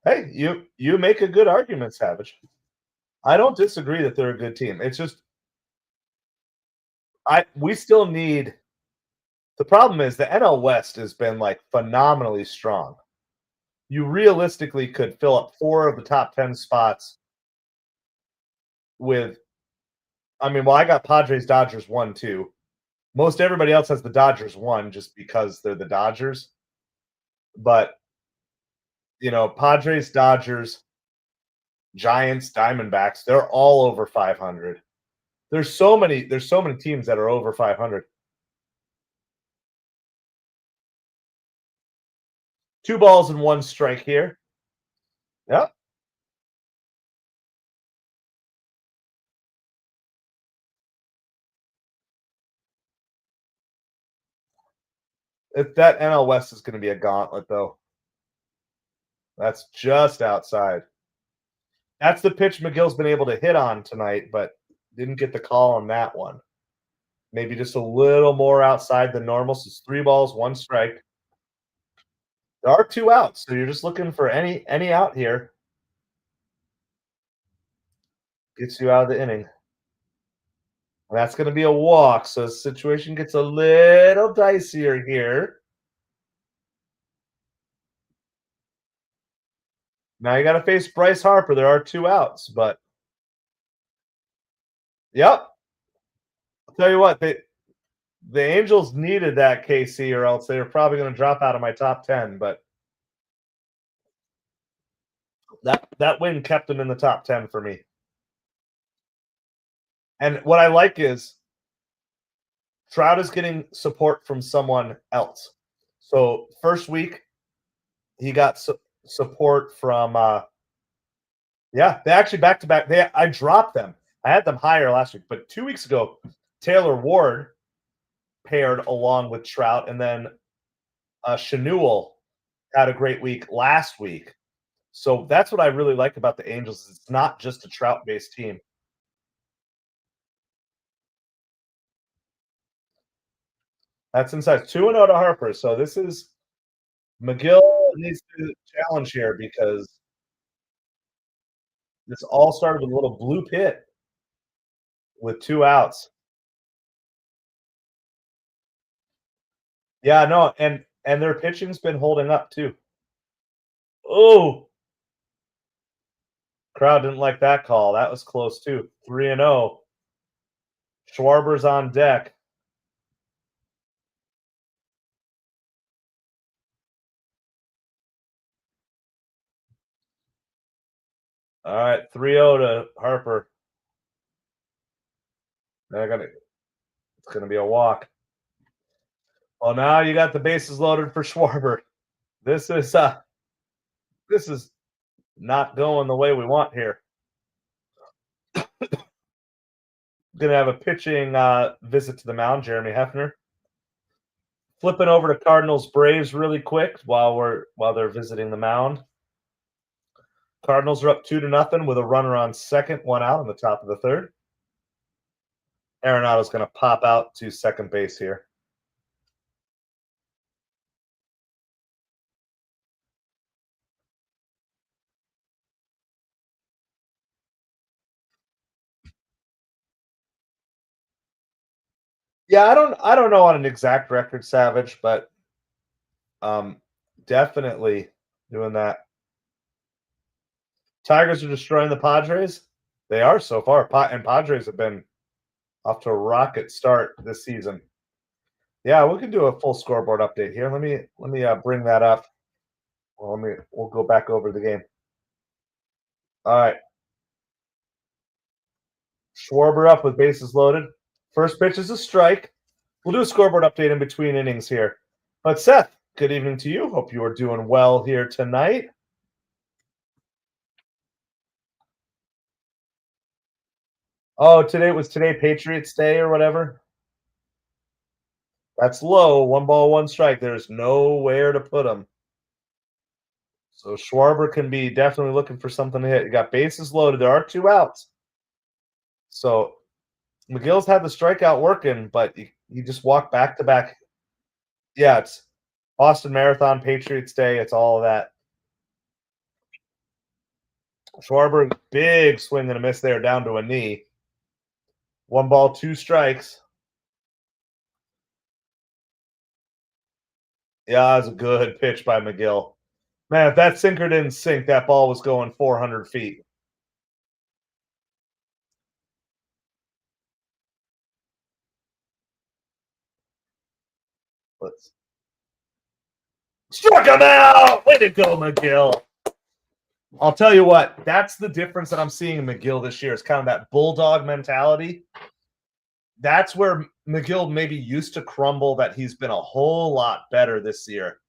Hey, you make a good argument, Savage. I don't disagree that they're a good team. It's just we still need. The problem is the NL West has been like phenomenally strong. You realistically could fill up 4 of the top 10 spots with. I mean, well, I got Padres, Dodgers 1, 2. Most everybody else has the Dodgers 1 just because they're the Dodgers. But Padres, Dodgers, Giants, Diamondbacks, they're all over 500. There's so many teams that are over 500. 2 balls and 1 strike here. Yep. If that NL West is going to be a gauntlet, though. That's just outside. That's the pitch McGill's been able to hit on tonight, but didn't get the call on that one. Maybe just a little more outside than normal. So it's 3 balls, 1 strike. There are 2 outs, so you're just looking for any out here. Gets you out of the inning. And that's going to be a walk, so the situation gets a little dicier here. Now you got to face Bryce Harper. There are 2 outs, but yep. I'll tell you what, the Angels needed that KC, or else they were probably going to drop out of my top 10. But that win kept them in the top 10 for me. And what I like is Trout is getting support from someone else. So first week he got support from yeah, they actually back to back. I dropped them. I had them higher last week, but 2 weeks ago Taylor Ward paired along with Trout, and then Shanuel had a great week last week. So that's what I really like about the Angels. It's not just a Trout-based team. That's inside 2-0 to Harper. So this is McGill needs to challenge here because this all started with a little blue pit with 2 outs. Yeah, no, and their pitching's been holding up too. Oh, crowd didn't like that call. That was close too. 3-0. Schwarber's on deck. All right, 3-0 to Harper. It's gonna be a walk. Well, now you got the bases loaded for Schwarber. This is this is not going the way we want here. Gonna have a pitching visit to the mound, Jeremy Hefner. Flipping over to Cardinals Braves really quick while they're visiting the mound. Cardinals are up 2-0 with a runner on second, 1 out on the top of the third. Arenado's going to pop out to second base here. Yeah, I don't know on an exact record, Savage, but um, definitely doing that. Tigers are destroying the Padres. They are so far, and Padres have been off to a rocket start this season. Yeah, we can do a full scoreboard update here. Let me bring that up. Well, we'll go back over the game. All right, Schwarber up with bases loaded. First pitch is a strike. We'll do a scoreboard update in between innings here. But Seth, good evening to you. Hope you are doing well here tonight. Oh, today Patriots Day or whatever. That's low. One ball, one strike. There's nowhere to put them. So Schwarber can be definitely looking for something to hit. You got bases loaded. There are two outs. So McGill's had the strikeout working, but you just walk back to back. Yeah, it's Boston Marathon, Patriots Day. It's all of that. Schwarber, big swing and a miss there down to a knee. One ball, two strikes. Yeah, that was a good pitch by McGill. Man, if that sinker didn't sink, that ball was going 400 feet. Let's struck him out. Way to go, McGill. I'll tell you what, that's the difference that I'm seeing in McGill this year. It's kind of that bulldog mentality. That's where McGill maybe used to crumble, that he's been a whole lot better this year.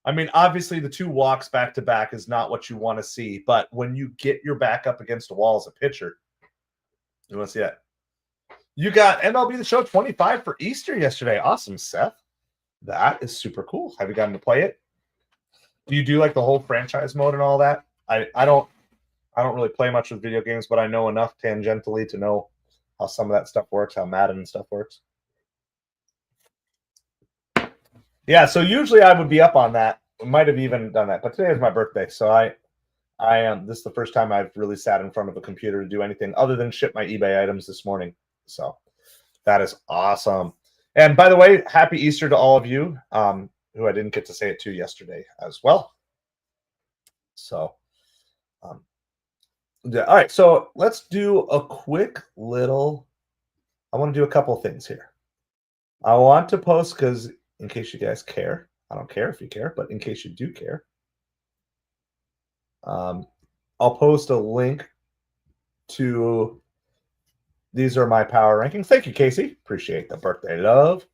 I mean, obviously, the two walks back to back is not what you want to see, but when you get your back up against a wall as a pitcher, you want to see that. You got MLB The Show 25 for Easter yesterday. Awesome, Seth. That is super cool. Have you gotten to play it? Do you do like the whole franchise mode and all that? I don't really play much with video games, but I know enough tangentially to know how some of that stuff works, how Madden and stuff works. Yeah, so usually I would be up on that. I might have even done that, but today is my birthday, so I am. This is the first time I've really sat in front of a computer to do anything other than ship my eBay items this morning. So that is awesome. And by the way, happy Easter to all of you who I didn't get to say it to yesterday as well. So, yeah. All right. So let's do a quick little. I want to do a couple things here. I want to post because, in case you guys care, I don't care if you care, but in case you do care, I'll post a link to. These are my power rankings. Thank you, Casey. Appreciate the birthday love.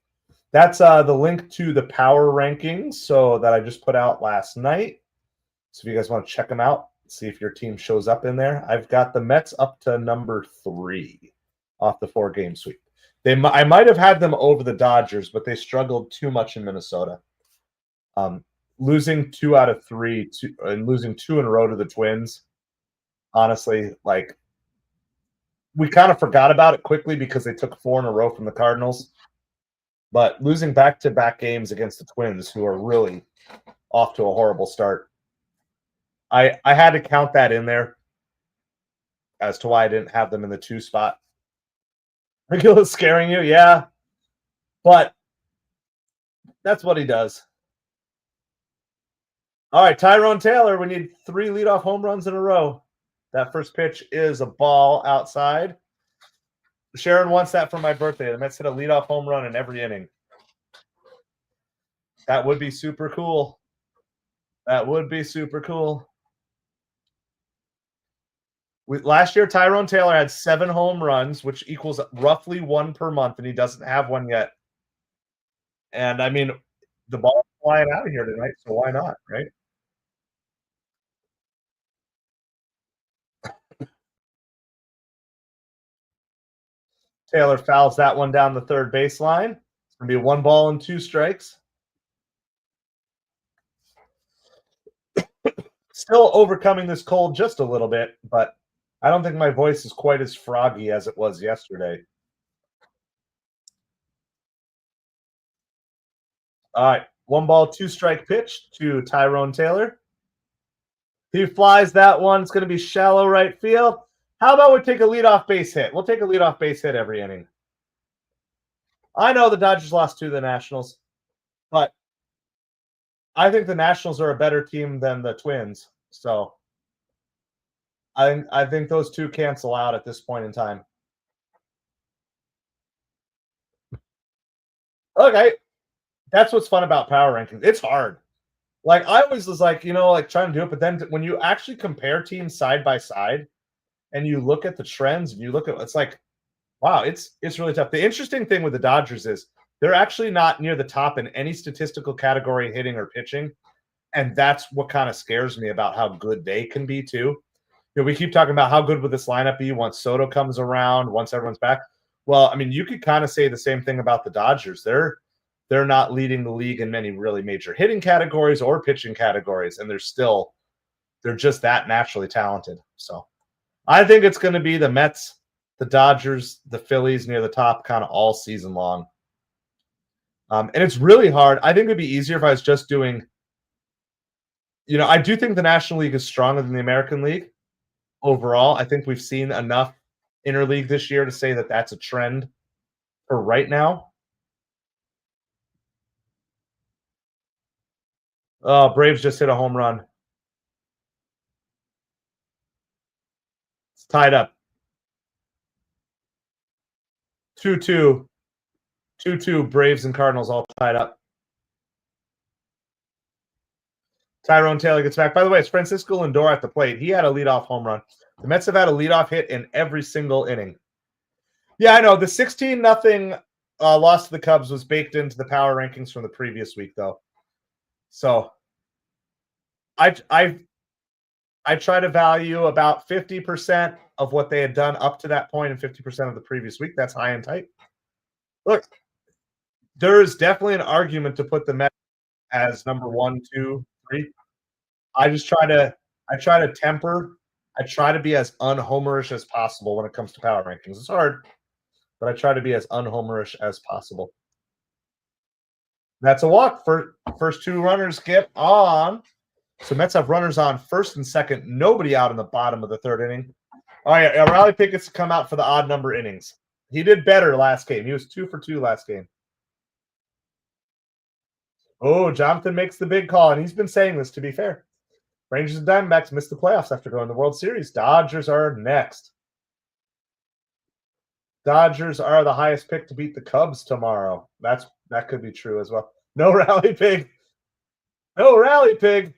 That's the link to the power rankings so that I just put out last night. So if you guys want to check them out, see if your team shows up in there. I've got the Mets up to number 3 off the 4-game sweep. I might have had them over the Dodgers, but they struggled too much in Minnesota. Losing 2 out of 3 and losing 2 in a row to the Twins, honestly, like, we kind of forgot about it quickly because they took 4 in a row from the Cardinals. But losing back-to-back games against the Twins, who are really off to a horrible start, I had to count that in there as to why I didn't have them in the 2 spot. McGill is scaring you, yeah, but that's what he does. All right, Tyrone Taylor, we need 3 leadoff home runs in a row. That first pitch is a ball outside. Sharon wants that for my birthday. The Mets hit a leadoff home run in every inning. That would be super cool. That would be super cool. Last year, Tyrone Taylor had 7 home runs, which equals roughly 1 per month, and he doesn't have one yet. And, I mean, the ball's flying out of here tonight, so why not, right? Taylor fouls that one down the third baseline. It's going to be 1 ball and 2 strikes. Still overcoming this cold just a little bit, but I don't think my voice is quite as froggy as it was yesterday. All right, 1 ball, 2 strike pitch to Tyrone Taylor. He flies that one. It's going to be shallow right field. How about we take a leadoff base hit? We'll take a leadoff base hit every inning. I know the Dodgers lost to the Nationals, but I think the Nationals are a better team than the Twins. So I think those two cancel out at this point in time. Okay, that's what's fun about power rankings. It's hard. Like I always was like, like trying to do it, but then when you actually compare teams side by side and you look at the trends and you look at it's like, wow, it's really tough. The interesting thing with the Dodgers is they're actually not near the top in any statistical category, hitting or pitching, and that's what kind of scares me about how good they can be too. We keep talking about how good would this lineup be once Soto comes around, once everyone's back. Well, I mean, you could kind of say the same thing about the Dodgers. They're not leading the league in many really major hitting categories or pitching categories, and they're just that naturally talented. So I think it's going to be the Mets, the Dodgers, the Phillies near the top kind of all season long. And it's really hard. I think it'd be easier if I was just doing, I do think the National League is stronger than the American League overall. I think we've seen enough interleague this year to say that that's a trend for right now. Braves just hit a home run. It's tied up. 2-2. 2-2. Braves and Cardinals all tied up. Tyrone Taylor gets back. By the way, it's Francisco Lindor at the plate. He had a leadoff home run. The Mets have had a leadoff hit in every single inning. Yeah, I know. The 16-0 loss to the Cubs was baked into the power rankings from the previous week, though. So I try to value about 50% of what they had done up to that point and 50% of the previous week. That's high and tight. Look, there is definitely an argument to put the Mets as number 1, 2, 3. I try to temper. I try to be as unhomerish as possible when it comes to power rankings. It's hard, but I try to be as unhomerish as possible. That's a walk. First two runners get on. So Mets have runners on first and second. Nobody out in the bottom of the third inning. All right, Riley Pickett's come out for the odd number innings. He did better last game. He was 2 for 2 last game. Oh, Jonathan makes the big call, and he's been saying this, to be fair. Rangers and Diamondbacks missed the playoffs after going to the World Series. Dodgers are next. Dodgers are the highest pick to beat the Cubs tomorrow. That could be true as well. No Rally Pig. No Rally Pig.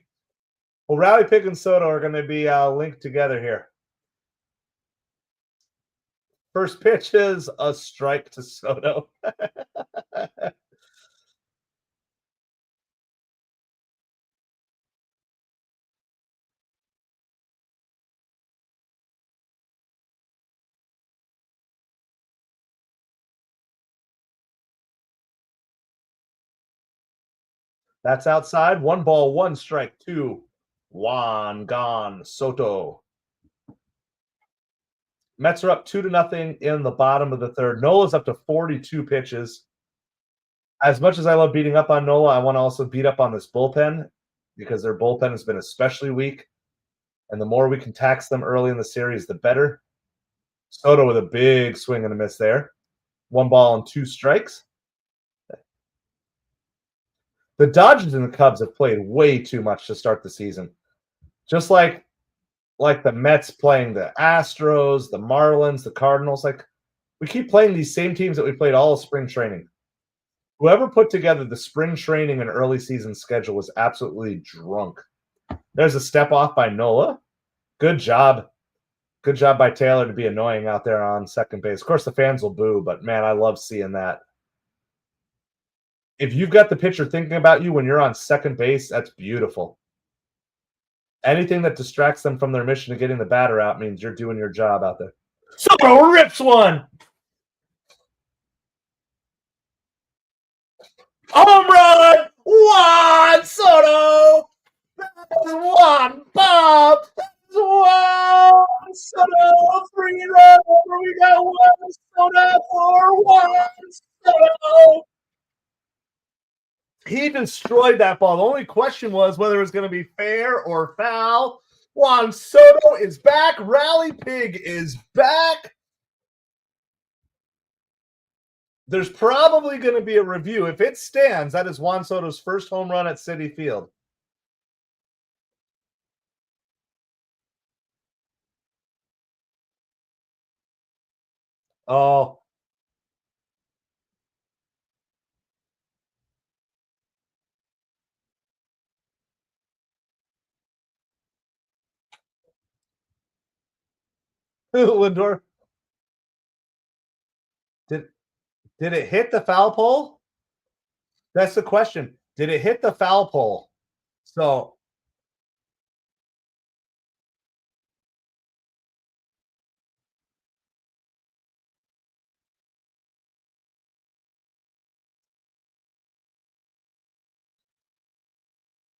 Well, Rally Pig and Soto are going to be linked together here. First pitch is a strike to Soto. That's outside. 1 ball, 1 strike, 2. Juan gone. Soto. Mets are up 2-0 in the bottom of the third. Nola's up to 42 pitches. As much as I love beating up on Nola, I want to also beat up on this bullpen because their bullpen has been especially weak. And the more we can tax them early in the series, the better. Soto with a big swing and a miss there. 1 ball and 2 strikes. The Dodgers and the Cubs have played way too much to start the season. Just like the Mets playing the Astros, the Marlins, the Cardinals. Like, we keep playing these same teams that we played all of spring training. Whoever put together the spring training and early season schedule was absolutely drunk. There's a step off by Nola. Good job. Good job by Taylor to be annoying out there on second base. Of course, the fans will boo, but man, I love seeing that. If you've got the pitcher thinking about you when you're on second base, that's beautiful. Anything that distracts them from their mission of getting the batter out means you're doing your job out there. Soto rips one. Home run! Juan Soto! Juan Bob! Juan Soto! 3 runs! We got Juan Soto for Juan Soto! He destroyed that ball. The only question was whether it was going to be fair or foul. Juan Soto is back. Rally Pig is back. There's probably going to be a review. If it stands, that is Juan Soto's first home run at Citi Field. Oh, Lindor. Did did it hit the foul pole? That's the question. Did it hit the foul pole? So,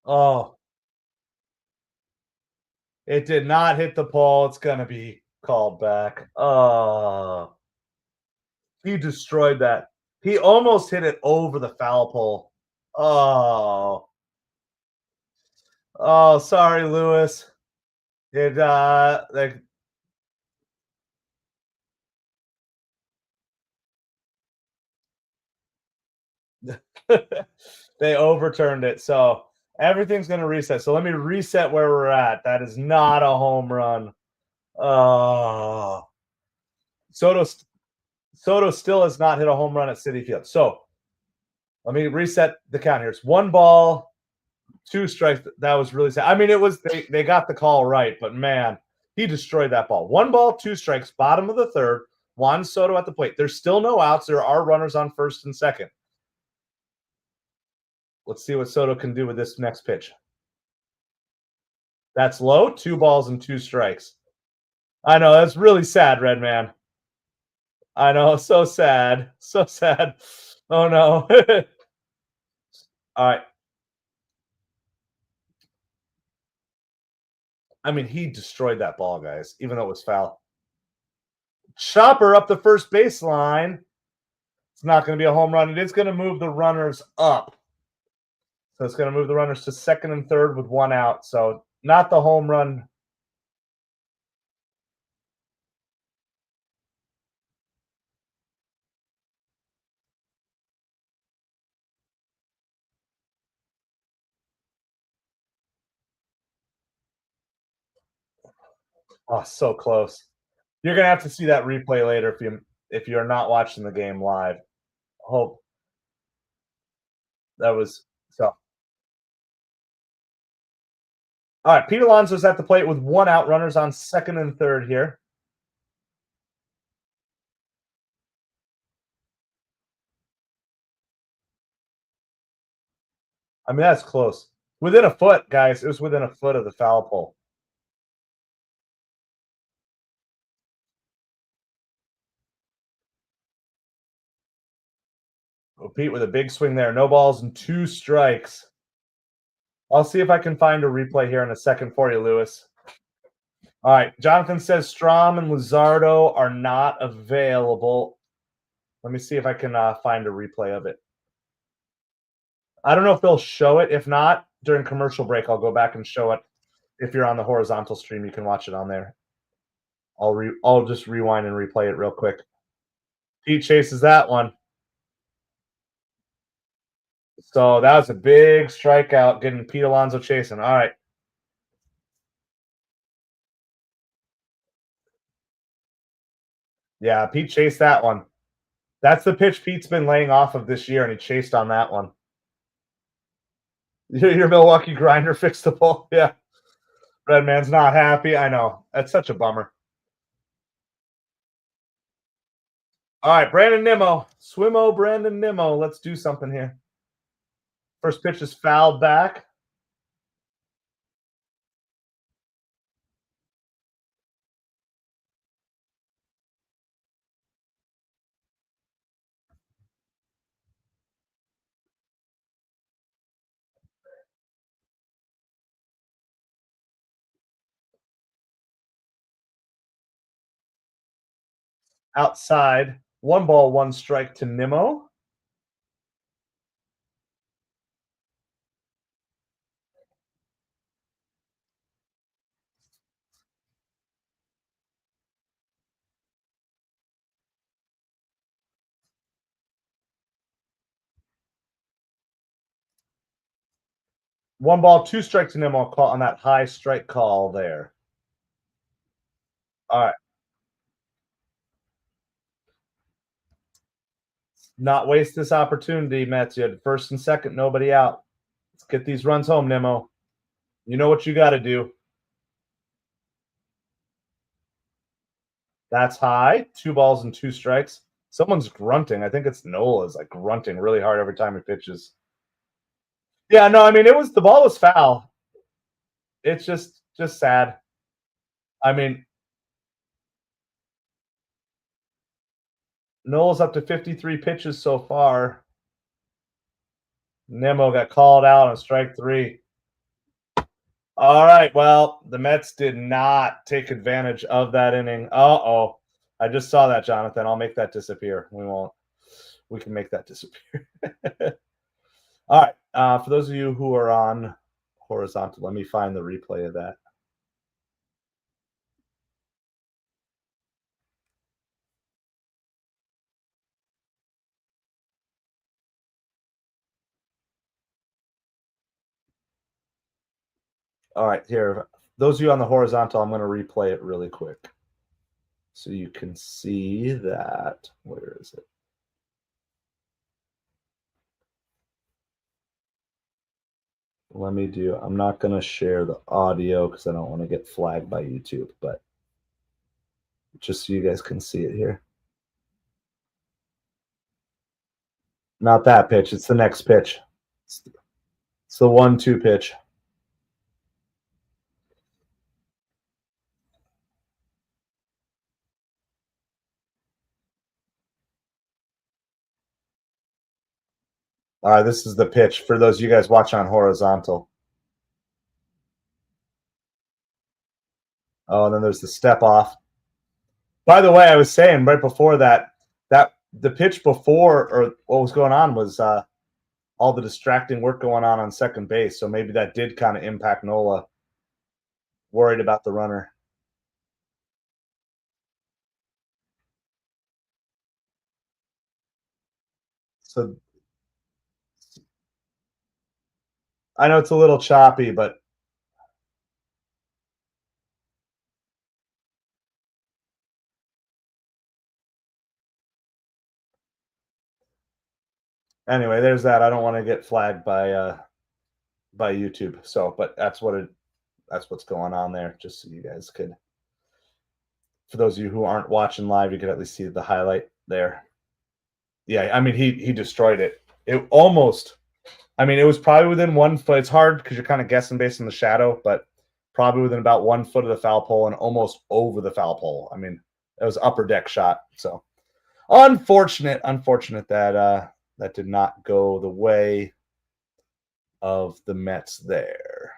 oh, it did not hit the pole. It's gonna be called back. Oh, he destroyed that. He almost hit it over the foul pole. Oh, oh, sorry, Lewis. It like they overturned it. So everything's gonna reset. So let me reset where we're at. That is not a home run. Oh, Soto Soto still has not hit a home run at Citi Field. So let me reset the count here. It's one ball, two strikes. That was really sad. I mean, it was they got the call right, but man, he destroyed that ball. One ball, two strikes, bottom of the third. Juan Soto at the plate. There's still no outs. There are runners on first and second. Let's see what Soto can do with this next pitch. That's low. Two balls and two strikes. I know that's really sad, Red Man. I know, so sad, so sad. Oh no. All right. I mean, he destroyed that ball, guys, even though it was foul. Chopper up the first baseline. It's not going to be a home run. It is going to move the runners up. So it's going to move the runners to second and third with one out. So not the home run. Oh, so close. You're going to have to see that replay later if you're not watching the game live. Hope that was so. All right, Pete Alonso's at the plate with one out, runners on second and third here. I mean, that's close. Within a foot, guys. It was within a foot of the foul pole. Oh, Pete with a big swing there. No balls and two strikes. I'll see if I can find a replay here in a second for you, Lewis. All right. Jonathan says Strom and Luzardo are not available. Let me see if I can find a replay of it. I don't know if they'll show it. If not, during commercial break, I'll go back and show it. If you're on the horizontal stream, you can watch it on there. I'll just rewind and replay it real quick. Pete chases that one. So that was a big strikeout, getting Pete Alonso chasing. All right. Yeah, Pete chased that one. That's the pitch Pete's been laying off of this year, and he chased on that one. Your Milwaukee grinder fixed the ball. Yeah. Redman's not happy. I know. That's such a bummer. All right, Brandon Nimmo. Swimmo, Brandon Nimmo. Let's do something here. First pitch is fouled back. Outside. One ball, one strike to Nimmo. One ball, two strikes, and then I'll call on that high strike call there. All right. Not waste this opportunity, Mets. You had first and second, nobody out. Let's get these runs home, Nemo. You know what you got to do. That's high. Two balls and two strikes. Someone's grunting. I think it's Nola's like grunting really hard every time he pitches. Yeah, no, I mean it was the ball was foul. It's just sad. I mean, Nola's up to 53 pitches so far. Nemo got called out on strike three. All right. Well, the Mets did not take advantage of that inning. Uh-oh. I just saw that, Jonathan. I'll make that disappear. We won't. We can make that disappear. All right. For those of you who are on horizontal, let me find the replay of that. All right, here. Those of you on the horizontal, I'm going to replay it really quick so you can see that. Where is it? I'm not going to share the audio because I don't want to get flagged by YouTube, but just so you guys can see it here. Not that pitch. It's the next pitch. It's the 1-2 pitch. All right, this is the pitch for those of you guys watching on horizontal. Oh, and then there's the step off. By the way, I was saying right before that the pitch before or what was going on was all the distracting work going on second base. So maybe that did kind of impact Nola. Worried about the runner. So I know it's a little choppy, but anyway, there's that. I don't want to get flagged by YouTube. So, but that's what's going on there. Just so you guys could, for those of you who aren't watching live, you could at least see the highlight there. Yeah, I mean he destroyed it. It almost. I mean, it was probably within 1 foot. It's hard because you're kind of guessing based on the shadow, but probably within about 1 foot of the foul pole and almost over the foul pole. I mean, it was upper deck shot. So unfortunate that that did not go the way of the Mets there.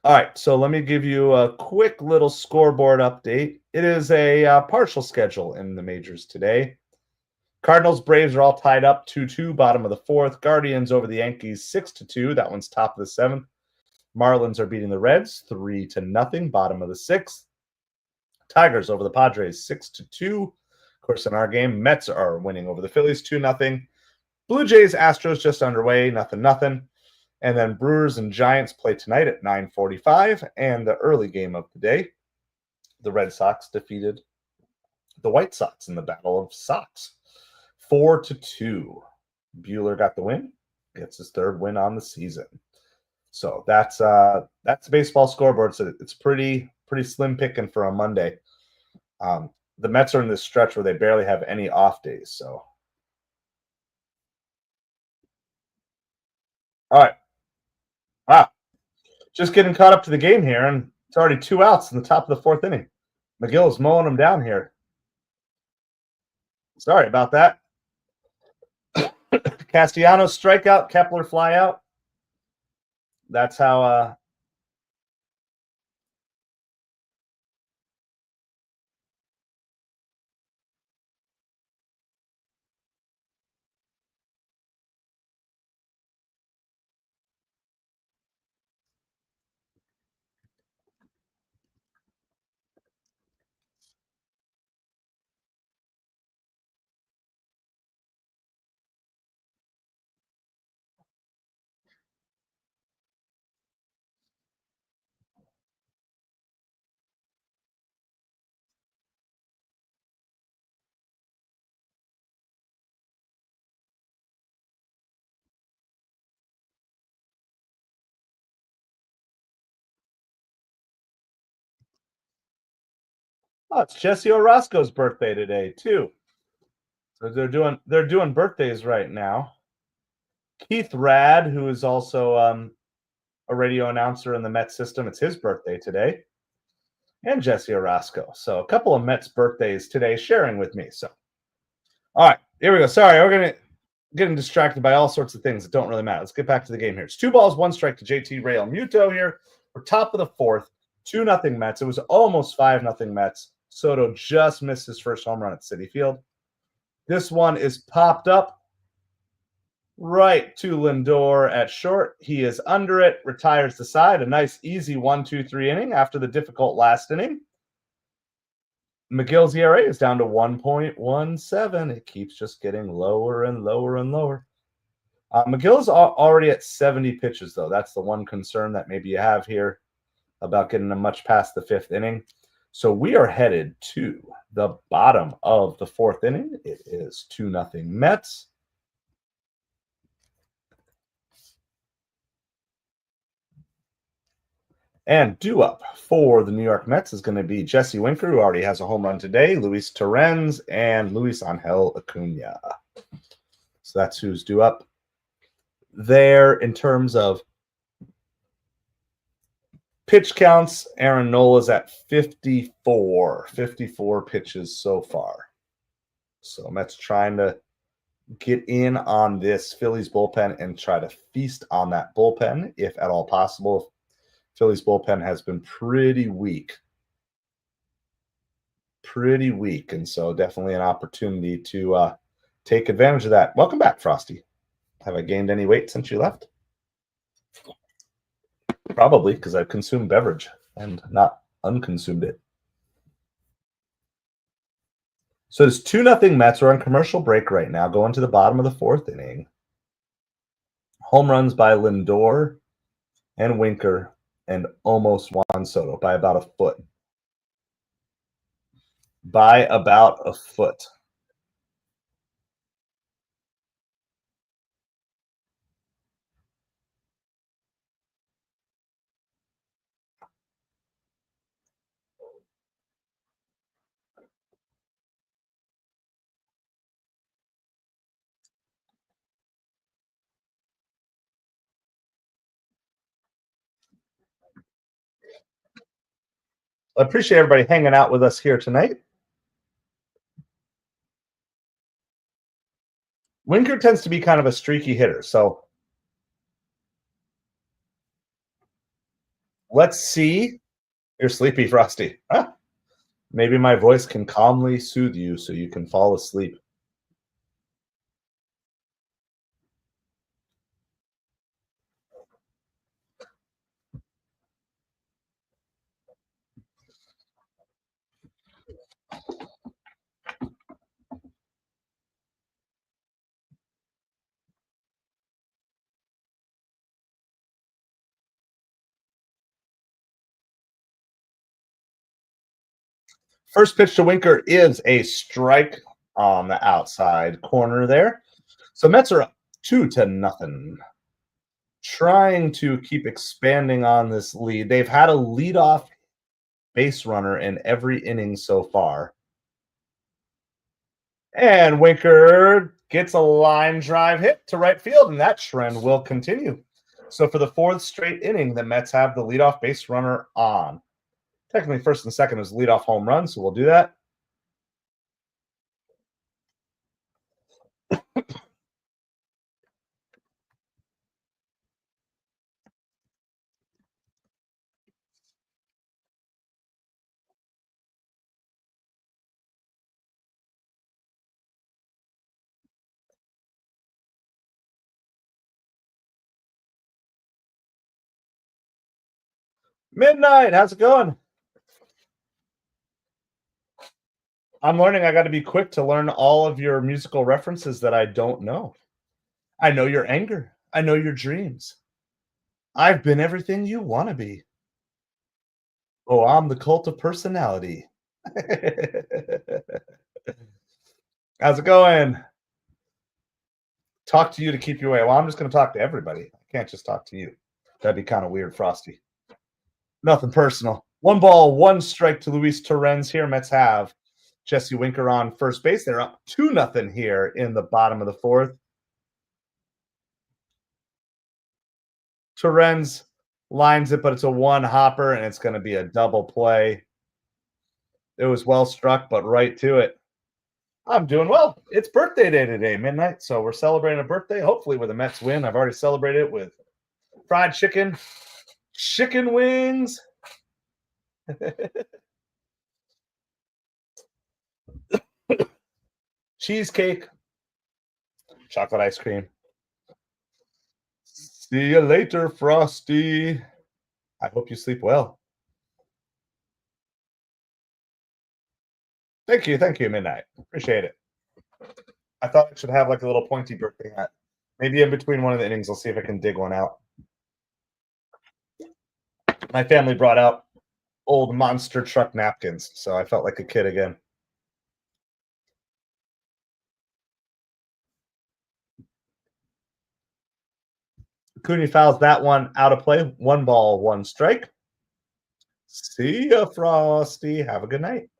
All right, so let me give you a quick little scoreboard update. It is a partial schedule in the majors today. Cardinals, Braves are all tied up 2-2, bottom of the fourth. Guardians over the Yankees 6-2. That one's top of the seventh. Marlins are beating the Reds 3-0, bottom of the sixth. Tigers over the Padres 6-2. Of course, in our game, Mets are winning over the Phillies 2-0. Blue Jays, Astros just underway, 0-0. And then Brewers and Giants play tonight at 9:45. And the early game of the day, the Red Sox defeated the White Sox in the Battle of Sox 4-2. Bueller got the win, gets his third win on the season. So that's baseball scoreboard. So it's pretty slim picking for a Monday. The Mets are in this stretch where they barely have any off days. So all right. Wow. Just getting caught up to the game here, and it's already 2 outs in the top of the fourth inning. McGill is mowing them down here. Sorry about that. Castellanos strikeout, Kepler fly out. That's how Oh, it's Jesse Orozco's birthday today too. So they're doing birthdays right now. Keith Rad, who is also a radio announcer in the Mets system, it's his birthday today, and Jesse Orozco. So a couple of Mets birthdays today sharing with me. So all right, here we go. Sorry, we're gonna getting distracted by all sorts of things that don't really matter. Let's get back to the game here. It's 2 balls, 1 strike to JT Real Muto here. We're top of the fourth, 2-0 Mets. It was almost 5-0 Mets. Soto just missed his first home run at Citi Field. This one is popped up right to Lindor at short. He is under it, retires the side. A nice, easy 1-2-3 inning after the difficult last inning. McGill's ERA is down to 1.17. It keeps just getting lower and lower and lower. McGill's already at 70 pitches, though. That's the one concern that maybe you have here about getting them much past the fifth inning. So we are headed to the bottom of the fourth inning. It is 2-0 Mets. And due up for the New York Mets is going to be Jesse Winker, who already has a home run today, Luis Torrens, and Luis Angel Acuna. So that's who's due up there. In terms of pitch counts, Aaron Nola's at 54 pitches so far. So Mets trying to get in on this Phillies bullpen and try to feast on that bullpen if at all possible. Phillies bullpen has been pretty weak. And so definitely an opportunity to take advantage of that. Welcome back, Frosty. Have I gained any weight since you left? Probably, because I've consumed beverage and not unconsumed it. So it's 2-0 Mets. We're on commercial break right now, going to the bottom of the fourth inning. Home runs by Lindor and Winker and almost Juan Soto by about a foot. By about a foot. I appreciate everybody hanging out with us here tonight. Winker tends to be kind of a streaky hitter, so let's see. You're sleepy, Frosty. Huh? Maybe my voice can calmly soothe you so you can fall asleep. First pitch to Winker is a strike on the outside corner there. So Mets are up 2-0. Trying to keep expanding on this lead. They've had a leadoff base runner in every inning so far. And Winker gets a line drive hit to right field, and that trend will continue. So for the fourth straight inning, the Mets have the leadoff base runner on. Technically, first and second is leadoff home run, so we'll do that. Midnight, how's it going? I'm learning I got to be quick to learn all of your musical references that I don't know. I know your anger. I know your dreams. I've been everything you want to be. Oh, I'm the cult of personality. How's it going? Talk to you to keep you away. Well, I'm just going to talk to everybody. I can't just talk to you. That'd be kind of weird, Frosty. Nothing personal. One ball, one strike to Luis Torrens here. Mets have Jesse Winker on first base. They're up 2-0 here in the bottom of the fourth. Torrens lines it, but it's a one hopper, and it's going to be a double play. It was well struck, but right to it. I'm doing well. It's birthday day today, midnight. So we're celebrating a birthday, hopefully with a Mets win. I've already celebrated it with fried chicken, chicken wings. Cheesecake, chocolate ice cream. See you later, Frosty. I hope you sleep well. Thank you, Midnight. Appreciate it. I thought I should have like a little pointy birthday hat. Maybe in between one of the innings, I'll see if I can dig one out. My family brought out old monster truck napkins, so I felt like a kid again. Cooney fouls that one out of play. One ball, one strike. See ya, Frosty. Have a good night.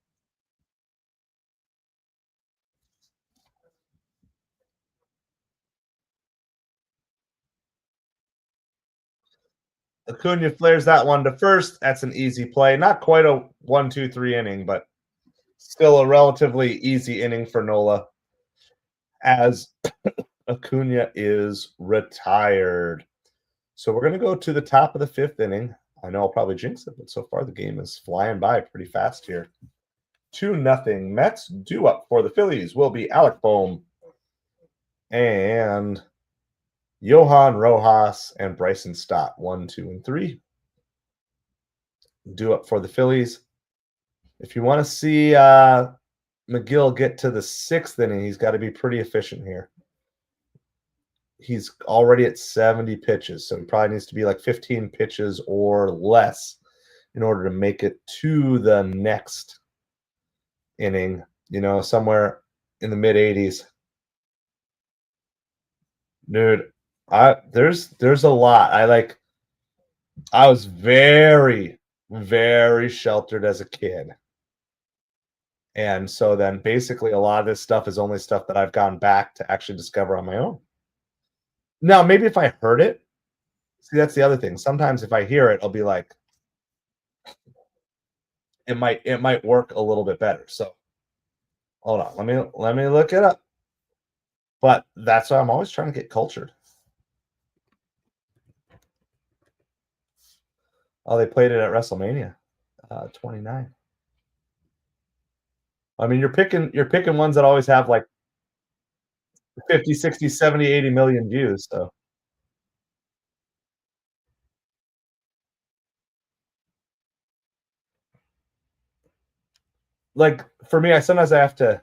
Acuna flares that one to first. That's an easy play. Not quite a 1-2-3 inning, but still a relatively easy inning for Nola as Acuna is retired. So we're going to go to the top of the fifth inning. I know I'll probably jinx it, but so far the game is flying by pretty fast here. 2-0 Mets. Due up for the Phillies will be Alec Bohm and Johan Rojas and Bryson Stott. 1, 2, and 3. Due up for the Phillies. If you want to see McGill get to the sixth inning, he's got to be pretty efficient here. He's already at 70 pitches, so he probably needs to be like 15 pitches or less in order to make it to the next inning, somewhere in the mid 80s. Dude, there's a lot. I was very, very sheltered as a kid. And so then basically a lot of this stuff is only stuff that I've gone back to actually discover on my own. Now, maybe if I heard it, see, that's the other thing. Sometimes if I hear it, I'll be like, it might work a little bit better. So hold on, let me look it up. But that's why I'm always trying to get cultured. Oh, they played it at WrestleMania 29. I mean, you're picking ones that always have like 50, 60, 70, 80 million views. So like for me, sometimes I have to.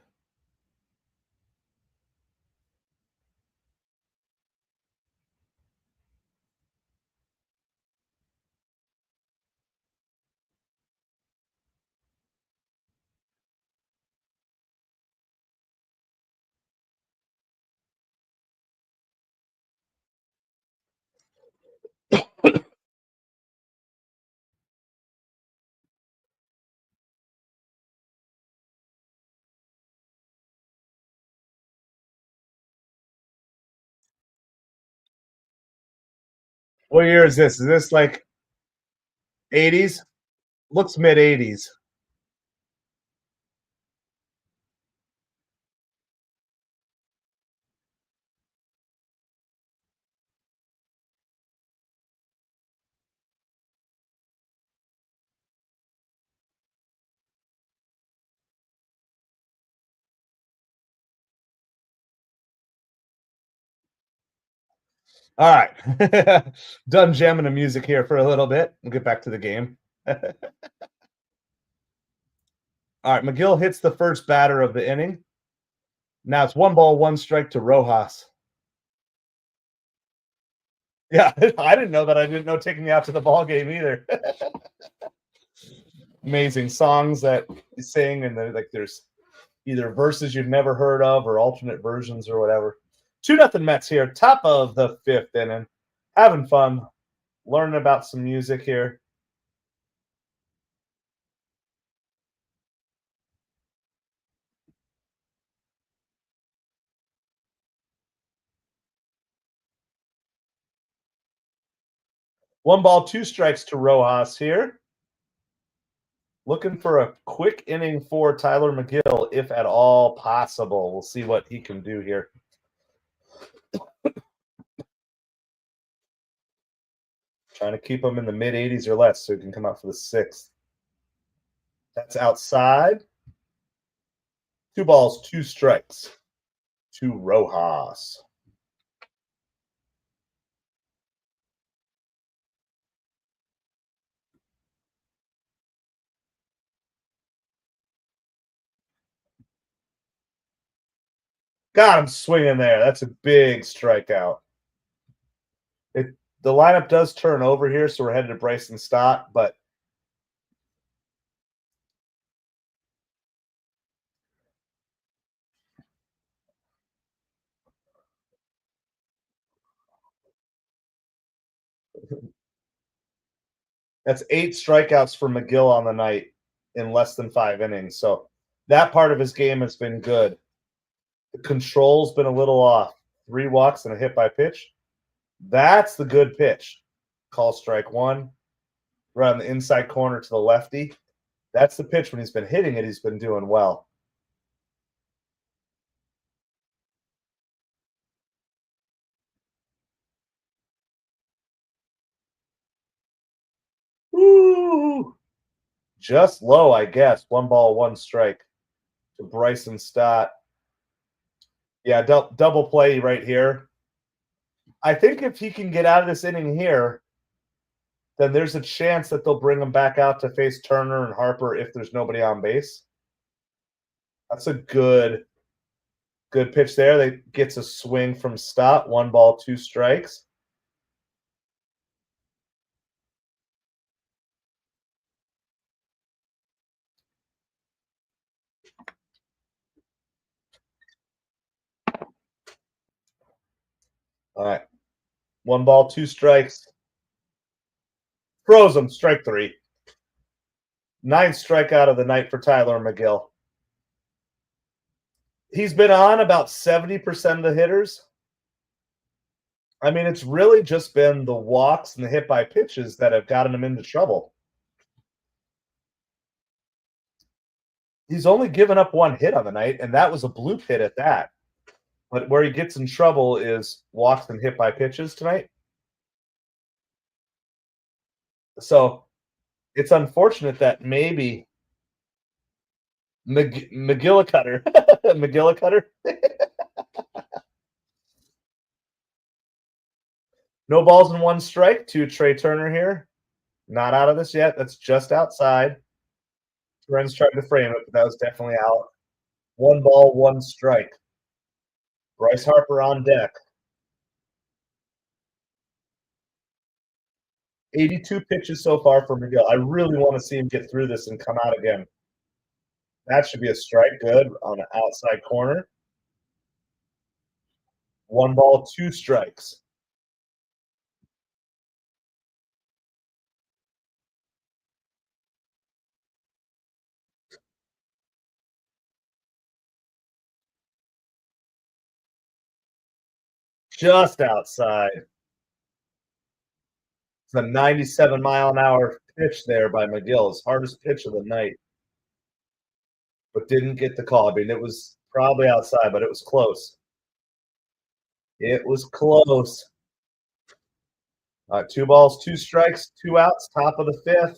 What year is this? Is this like 80s? Looks mid 80s. All right. Done jamming the music here for a little bit. We'll get back to the game. All right. McGill hits the first batter of the inning. Now it's one ball, one strike to Rojas. Yeah, I didn't know that. I didn't know taking me out to the ball game either. Amazing songs that you sing, and like there's either verses you've never heard of or alternate versions or whatever. 2-0 Mets here, top of the fifth inning. Having fun, learning about some music here. 1 ball, 2 strikes to Rojas here. Looking for a quick inning for Tyler McGill, if at all possible. We'll see what he can do here. Trying to keep him in the mid-80s or less so he can come out for the 6th. That's outside. 2 balls, 2 strikes to Rojas. Got him swinging there. That's a big strikeout. The lineup does turn over here, so we're headed to Bryson Stott, but that's 8 strikeouts for McGill on the night in less than 5 innings. So that part of his game has been good. The control's been a little off. 3 walks and a hit by pitch. That's the good pitch. Call strike 1. Right on the inside corner to the lefty. That's the pitch. When he's been hitting it, he's been doing well. Woo! Just low, I guess. 1 ball, 1 strike to Bryson Stott. Yeah, double play right here. I think if he can get out of this inning here, then there's a chance that they'll bring him back out to face Turner and Harper if there's nobody on base. That's a good pitch there. That gets a swing from Stott. 1 ball, 2 strikes. All right. 1 ball, 2 strikes. Throws him. Strike 3. 9th strikeout of the night for Tyler McGill. He's been on about 70% of the hitters. I mean, it's really just been the walks and the hit by pitches that have gotten him into trouble. He's only given up 1 hit on the night, and that was a bloop hit at that. But where he gets in trouble is walks and hit by pitches tonight. So it's unfortunate that maybe McGillicutter, McGillicutter. No balls and 1 strike to Trey Turner here. Not out of this yet. That's just outside. Ren's tried to frame it, but that was definitely out. 1 ball, 1 strike. Bryce Harper on deck. 82 pitches so far for McGill. I really want to see him get through this and come out again. That should be a strike. Good on the outside corner. 1 ball, 2 strikes. Just outside. It's a 97-mile-an-hour pitch there by McGill. His hardest pitch of the night. But didn't get the call. I mean, it was probably outside, but it was close. It was close. 2 balls, 2 strikes, 2 outs, top of the 5th.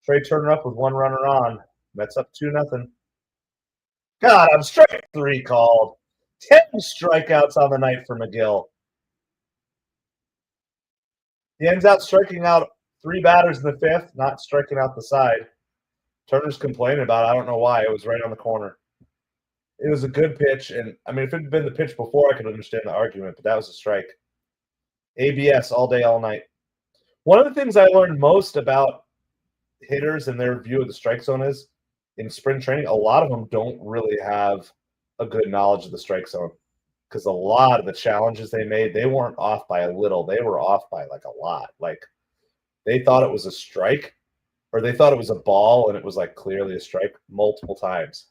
Trey Turner up with 1 runner on. Mets up 2-0. God, I'm strike 3 called. 10 strikeouts on the night for McGill. He ends up striking out 3 batters in the 5th, not striking out the side. Turner's complaining about it. I don't know why. It was right on the corner. It was a good pitch, and I mean, if it had been the pitch before, I could understand the argument, but that was a strike. ABS all day, all night. One of the things I learned most about hitters and their view of the strike zone is in spring training, a lot of them don't really have a good knowledge of the strike zone because a lot of the challenges they made, they weren't off by a little. They were off by like a lot. Like they thought it was a strike or they thought it was a ball and it was like clearly a strike multiple times.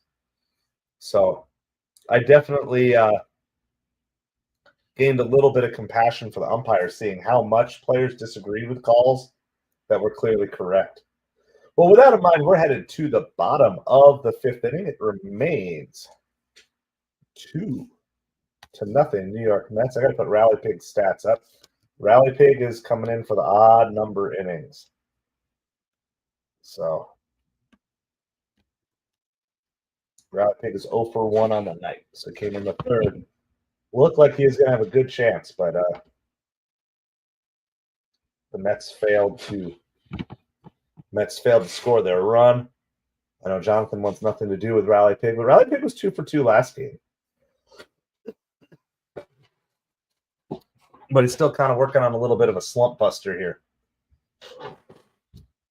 So I definitely gained a little bit of compassion for the umpires, seeing how much players disagreed with calls that were clearly correct. Well, with that in mind, we're headed to the bottom of the fifth inning. It remains 2-0 New York Mets. I got to put Rally Pig's stats up. Rally Pig is coming in for the odd number innings. So Rally Pig is 0 for 1 on the night. So he came in the third. Looked like he was going to have a good chance, but the Mets failed to score their run. I know Jonathan wants nothing to do with Rally Pig, but Rally Pig was 2 for 2 last game. But he's still kind of working on a little bit of a slump buster here.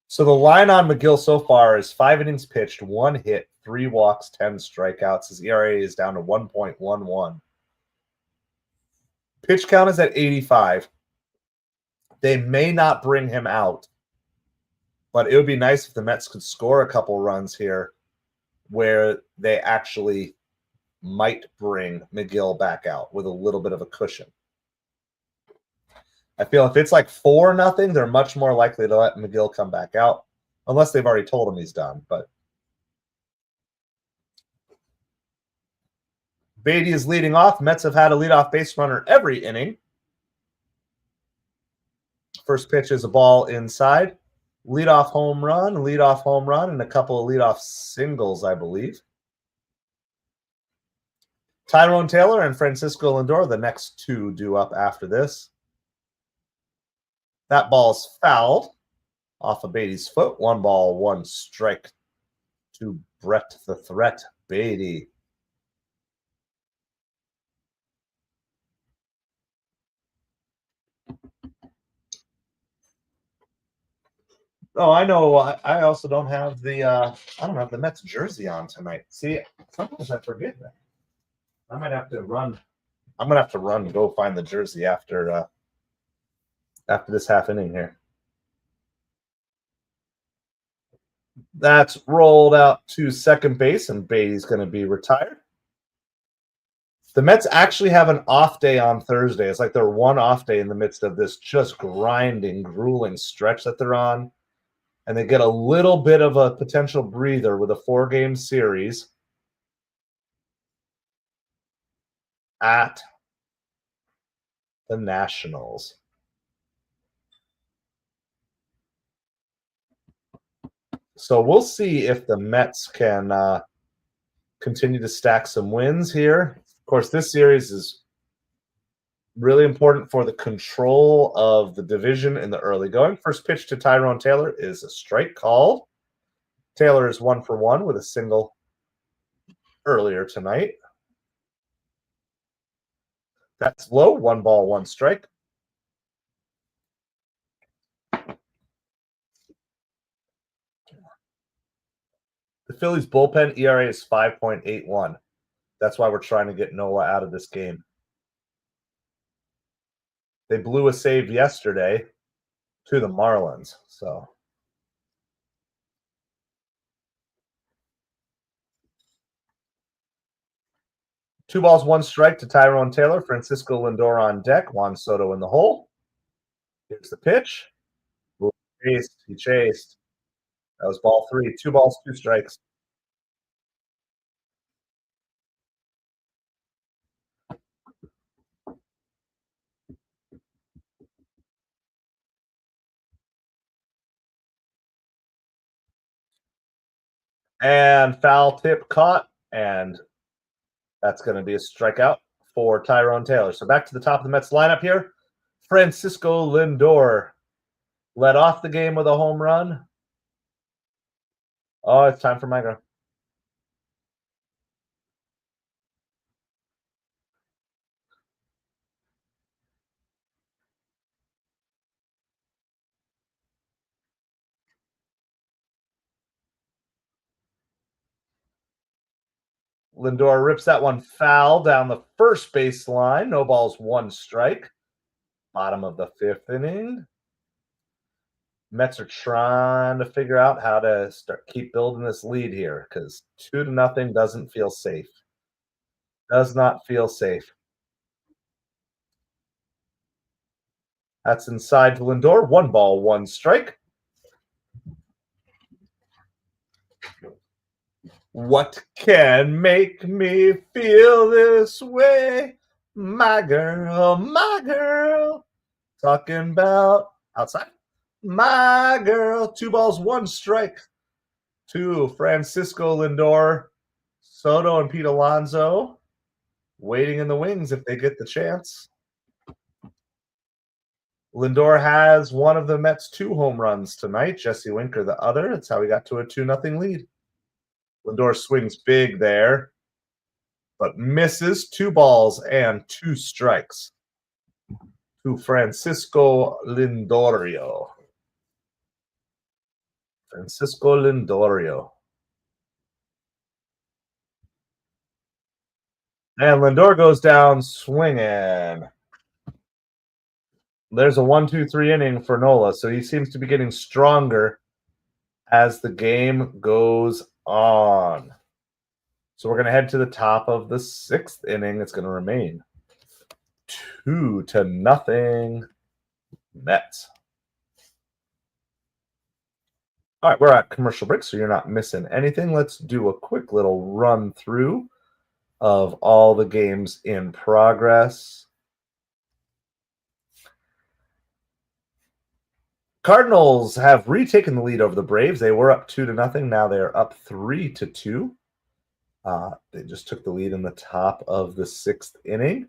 So the line on McGill so far is 5 innings pitched, 1 hit, 3 walks, 10 strikeouts. His ERA is down to 1.11. Pitch count is at 85. They may not bring him out, but it would be nice if the Mets could score a couple runs here where they actually might bring McGill back out with a little bit of a cushion. I feel if it's like 4-0, they're much more likely to let McGill come back out, unless they've already told him he's done. But Beatty is leading off. Mets have had a leadoff base runner every inning. First pitch is a ball inside. Leadoff home run, and a couple of leadoff singles, I believe. Tyrone Taylor and Francisco Lindor, the next two due up after this. That ball's fouled off of Beatty's foot. 1 ball, 1 strike to Brett the Threat Beatty. Oh, I know. I also don't have the I don't have the Mets jersey on tonight. See, sometimes I forget that. I might have to run. I'm gonna have to run and go find the jersey after this half inning here. That's rolled out to second base, and Beatty's going to be retired. The Mets actually have an off day on Thursday. It's like their one off day in the midst of this just grinding, grueling stretch that they're on. And they get a little bit of a potential breather with a 4-game series at the Nationals. So we'll see if the Mets can continue to stack some wins here. Of course, this series is really important for the control of the division in the early going. First pitch to Tyrone Taylor is a strike called. Taylor is 1 for 1 with a single earlier tonight. That's low. 1 ball, 1 strike. The Phillies bullpen ERA is 5.81. That's why we're trying to get Nola out of this game. They blew a save yesterday to the Marlins. So 2 balls, 1 strike to Tyrone Taylor. Francisco Lindor on deck. Juan Soto in the hole. Here's the pitch. He chased. That was ball 3. 2 balls, 2 strikes. And foul tip caught, and that's going to be a strikeout for Tyrone Taylor. So back to the top of the Mets lineup here. Francisco Lindor led off the game with a home run. Oh, it's time for Micro. Lindor rips that one foul down the first base line. No balls, 1 strike. Bottom of the 5th inning. Mets are trying to figure out how to keep building this lead here because 2-0 doesn't feel safe. Does not feel safe. That's inside to Lindor. 1 ball, 1 strike. What can make me feel this way? My girl, my girl. Talking about outside. My girl. 2 balls, 1 strike to Francisco Lindor. Soto and Pete Alonso waiting in the wings if they get the chance. Lindor has one of the Mets' 2 home runs tonight. Jesse Winker the other. That's how we got to a 2-0 lead. Lindor swings big there, but misses. 2 balls and 2 strikes to Francisco Lindor. Francisco Lindor. And Lindor goes down swinging. There's a 1-2-3 inning for Nola, so he seems to be getting stronger as the game goes on. So we're going to head to the top of the 6th inning. It's going to remain 2-0 Mets. All right, we're at commercial break, so you're not missing anything. Let's do a quick little run through of all the games in progress. Cardinals have retaken the lead over the Braves. They were up 2-0. Now they are up 3-2. They just took the lead in the top of the 6th inning.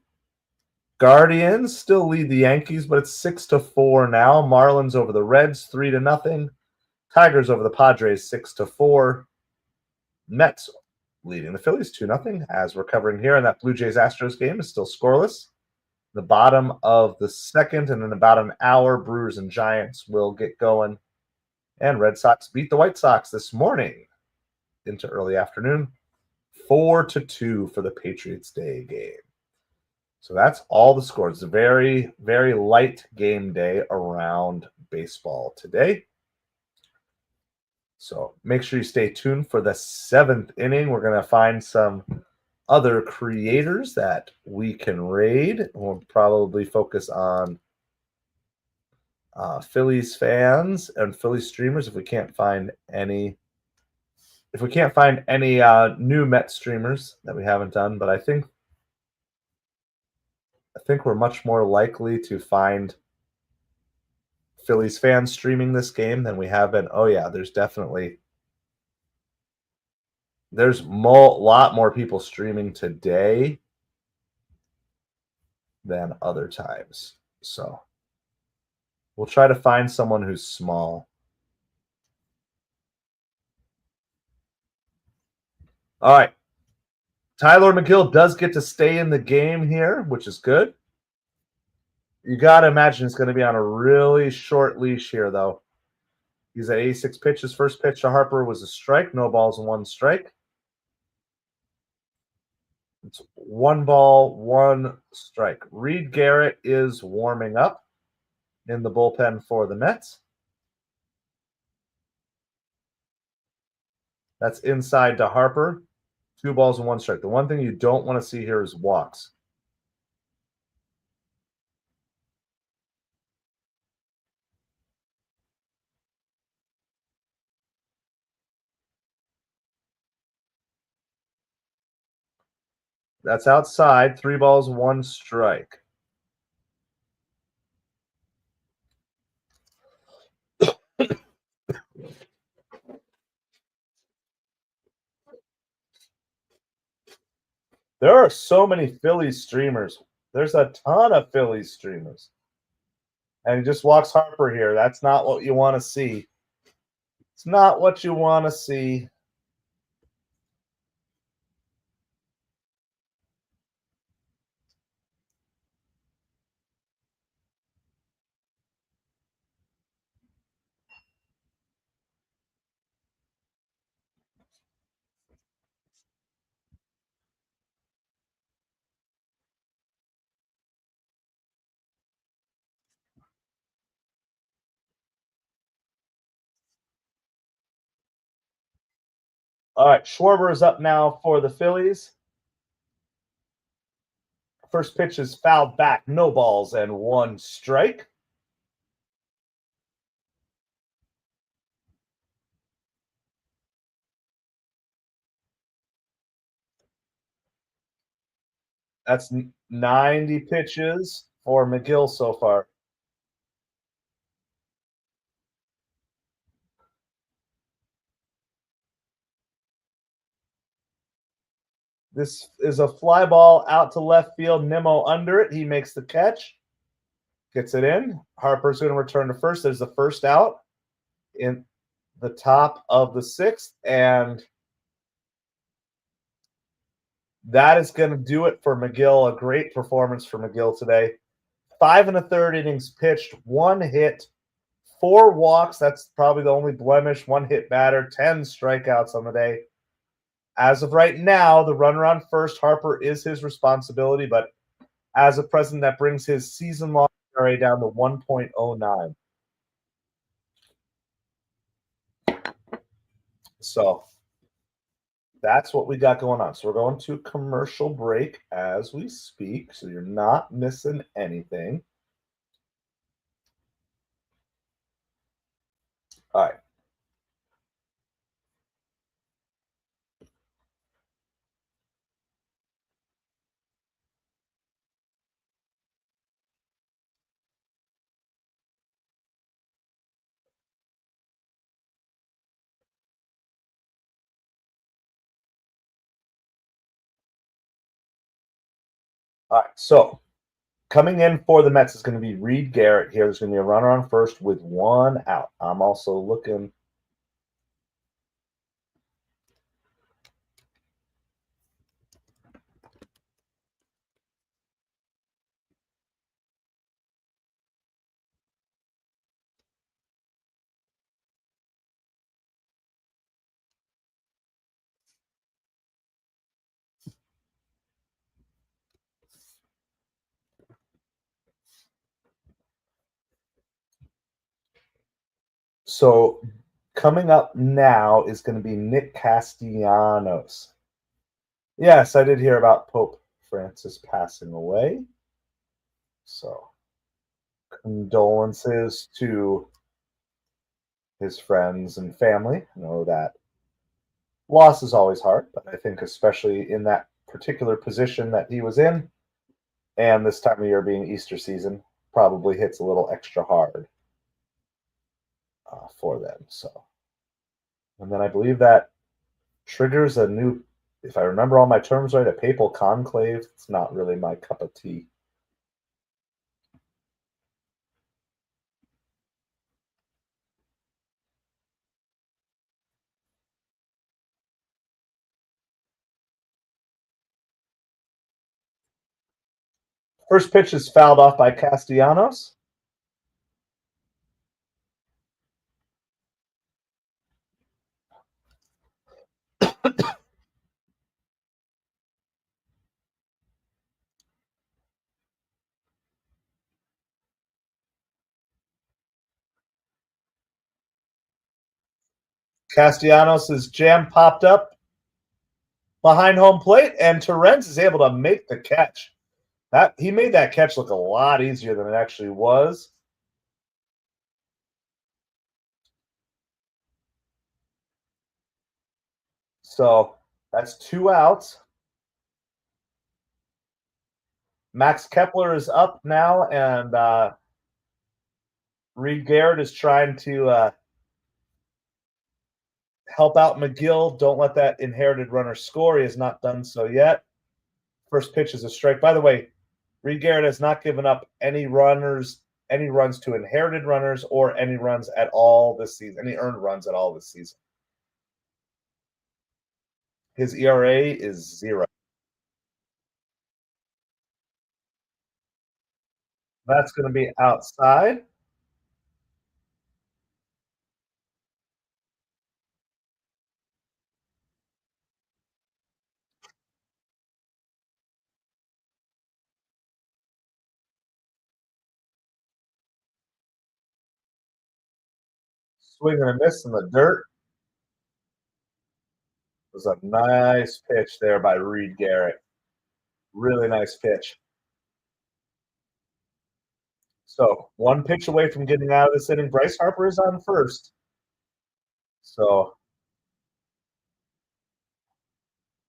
Guardians still lead the Yankees, but it's 6-4 now. Marlins over the Reds, 3-0. Tigers over the Padres, 6-4. Mets leading the Phillies, 2-0. As we're covering here, and that Blue Jays-Astros game is still scoreless. The bottom of the 2nd, and in about an hour, Brewers and Giants will get going. And Red Sox beat the White Sox this morning into early afternoon, 4-2 for the Patriots Day game. So that's all the scores. It's a very, very light game day around baseball today. So make sure you stay tuned for the 7th inning. We're going to find some other creators that we can raid. We'll probably focus on Phillies fans and Phillies streamers if we can't find any. If we can't find any new Met streamers that we haven't done, but I think we're much more likely to find Phillies fans streaming this game than we have been. Oh yeah, there's a lot more people streaming today than other times. So we'll try to find someone who's small. All right. Tyler McGill does get to stay in the game here, which is good. You got to imagine it's going to be on a really short leash here, though. He's at 86 pitches. First pitch to Harper was a strike. No balls and 1 strike. It's 1 ball, 1 strike. Reed Garrett is warming up in the bullpen for the Mets. That's inside to Harper. 2 balls and 1 strike. The one thing you don't want to see here is walks. That's outside. 3 balls, 1 strike. There are so many Phillies streamers. There's a ton of Phillies streamers. And he just walks Harper here. That's not what you want to see. It's not what you want to see. All right, Schwarber is up now for the Phillies. First pitch is fouled back, no balls and 1 strike. That's 90 pitches for McGill so far. This is a fly ball out to left field. Nimmo under it. He makes the catch, gets it in. Harper's going to return to first. There's the first out in the top of the sixth, and that is going to do it for McGill. A great performance for McGill today. 5 1/3 innings pitched, 1 hit, 4 walks. That's probably the only blemish. 1 hit batter, 10 strikeouts on the day. As of right now, the runner on first, Harper, is his responsibility, but as of present, that brings his season-long ERA down to 1.09. So that's what we got going on. So we're going to commercial break as we speak, so you're not missing anything. All right. All right. So coming in for the Mets is going to be Reed Garrett here. There's going to be a runner on first with 1 out. I'm also looking. So coming up now is going to be Nick Castellanos. Yes, I did hear about Pope Francis passing away. So condolences to his friends and family. I know that loss is always hard, but I think especially in that particular position that he was in, and this time of year being Easter season, probably hits a little extra hard for them. So, and then I believe that triggers a new, if I remember all my terms right, a papal conclave. It's not really my cup of tea. First pitch is fouled off by Castellanos. Castellanos' jam popped up behind home plate, and Torrens is able to make the catch. That he made that catch look a lot easier than it actually was. So that's 2 outs. Max Kepler is up now, and Reed Garrett is trying to help out McGill. Don't let that inherited runner score. He has not done so yet. First pitch is a strike. By the way, Reed Garrett has not given up any runs to inherited runners, or any runs at all this season, any earned runs at all this season. His ERA is 0. That's going to be outside. Swing and a miss in the dirt. It was a nice pitch there by Reed Garrett. Really nice pitch. So 1 pitch away from getting out of this inning. Bryce Harper is on first. So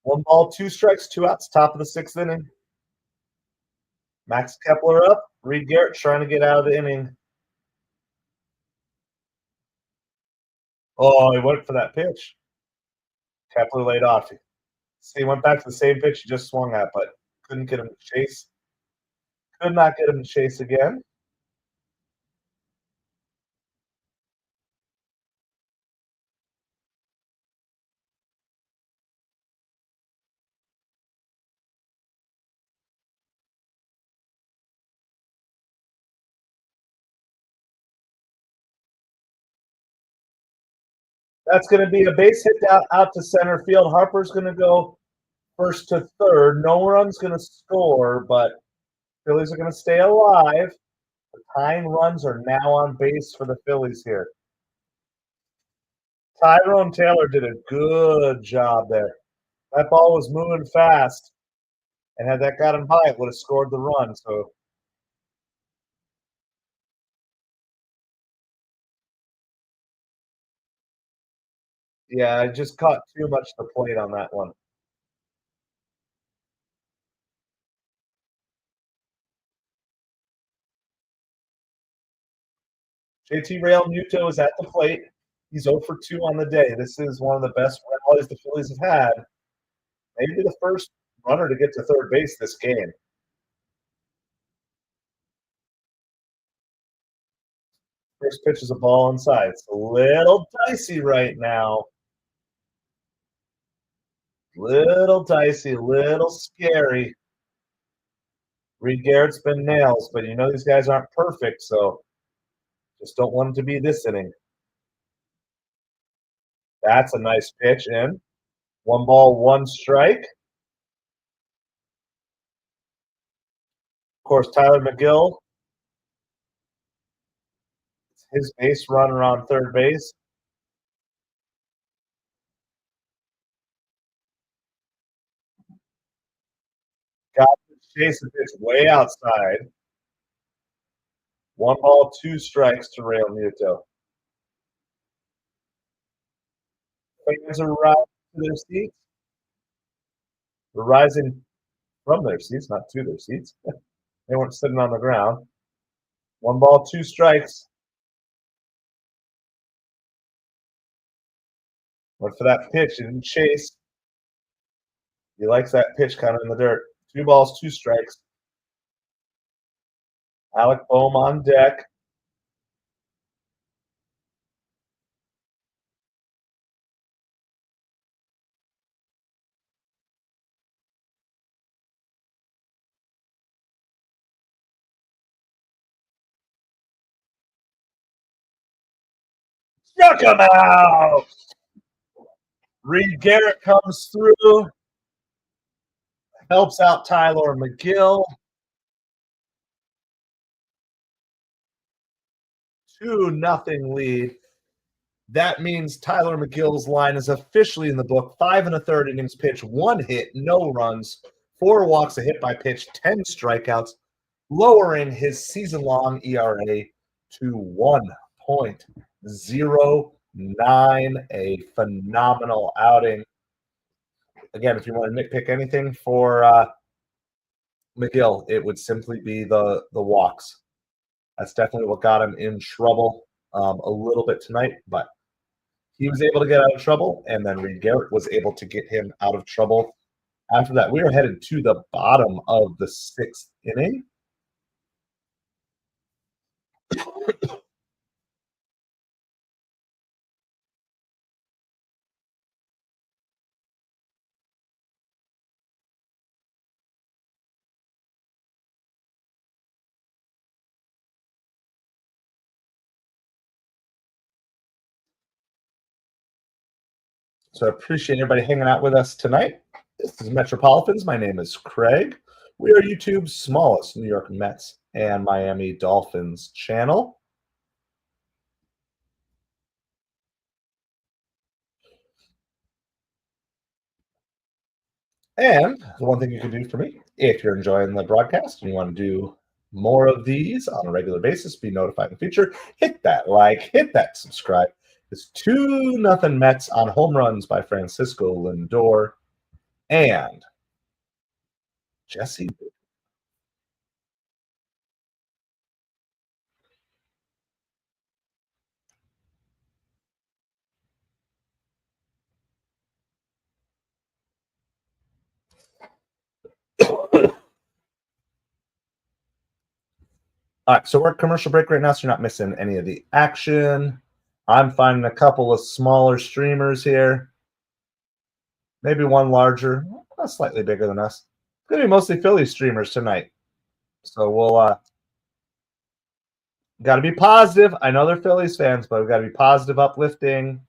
1 ball, 2 strikes, 2 outs, top of the 6th inning. Max Kepler up. Reed Garrett trying to get out of the inning. Oh, he went for that pitch. Kepler laid off. See, he went back to the same pitch he just swung at, but couldn't get him to chase. Could not get him to chase again. That's going to be a base hit out to center field. Harper's going to go first to third. No run's going to score, but Phillies are going to stay alive. The tying runs are now on base for the Phillies here. Tyrone Taylor did a good job there. That ball was moving fast, and had that got him by, it would have scored the run. So, yeah, I just caught too much to plate on that one. JT Realmuto is at the plate. He's 0 for 2 on the day. This is one of the best rallies the Phillies have had. Maybe the first runner to get to third base this game. First pitch is a ball inside. It's a little dicey right now. Little dicey, little scary. Reed Garrett's been nails, but you know these guys aren't perfect, so just don't want them to be this inning. That's a nice pitch in. 1-1 strike. Of course, Tyler McGill, his base runner on third base. Got to chase the pitch way outside. 1-2 strikes to Realmuto. Fans are rising to their seats. They're rising from their seats, not to their seats. They weren't sitting on the ground. 1-2 strikes. Went for that pitch, didn't chase. He likes that pitch kind of in the dirt. 2-2 strikes. Alec Bohm on deck. Struck him out. Reed Garrett comes through, helps out Tyler McGill. 2-0 lead. That means Tyler McGill's line is officially in the book. 5 1/3 innings pitch, 1 hit, no runs, 4 walks, a hit by pitch, 10 strikeouts, lowering his season-long ERA to 1.09. A phenomenal outing. Again, if you want to nitpick anything for McGill, it would simply be the walks. That's definitely what got him in trouble a little bit tonight, but he was able to get out of trouble, and then Reed Garrett was able to get him out of trouble. After that, we are headed to the bottom of the 6th inning. So I appreciate everybody hanging out with us tonight. This is MetropoliFins. My name is Craig. We are YouTube's smallest New York Mets and Miami Dolphins channel. And the one thing you can do for me, if you're enjoying the broadcast and you want to do more of these on a regular basis, be notified in the future, hit that like, hit that subscribe. It's 2-0 Mets on home runs by Francisco Lindor and Jesse All right, so we're at commercial break right now, so you're not missing any of the action. I'm finding a couple of smaller streamers here. Maybe one larger, slightly bigger than us. It's going to be mostly Phillies streamers tonight. So we'll got to be positive. I know they're Phillies fans, but we've got to be positive, uplifting.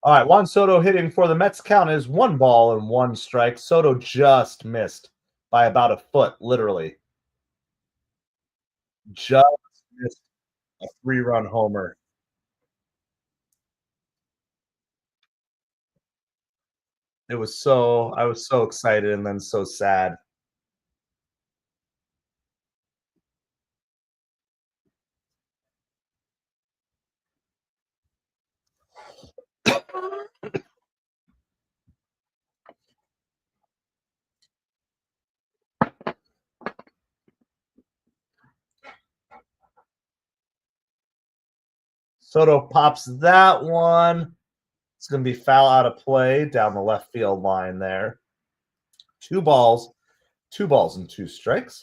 All right, Juan Soto hitting for the Mets. Count is 1-1. Soto just missed by about a foot, literally. Just missed a 3-run homer. I was so excited and then so sad. Soto pops that one. It's going to be foul out of play down the left field line there. 2 balls and 2 strikes.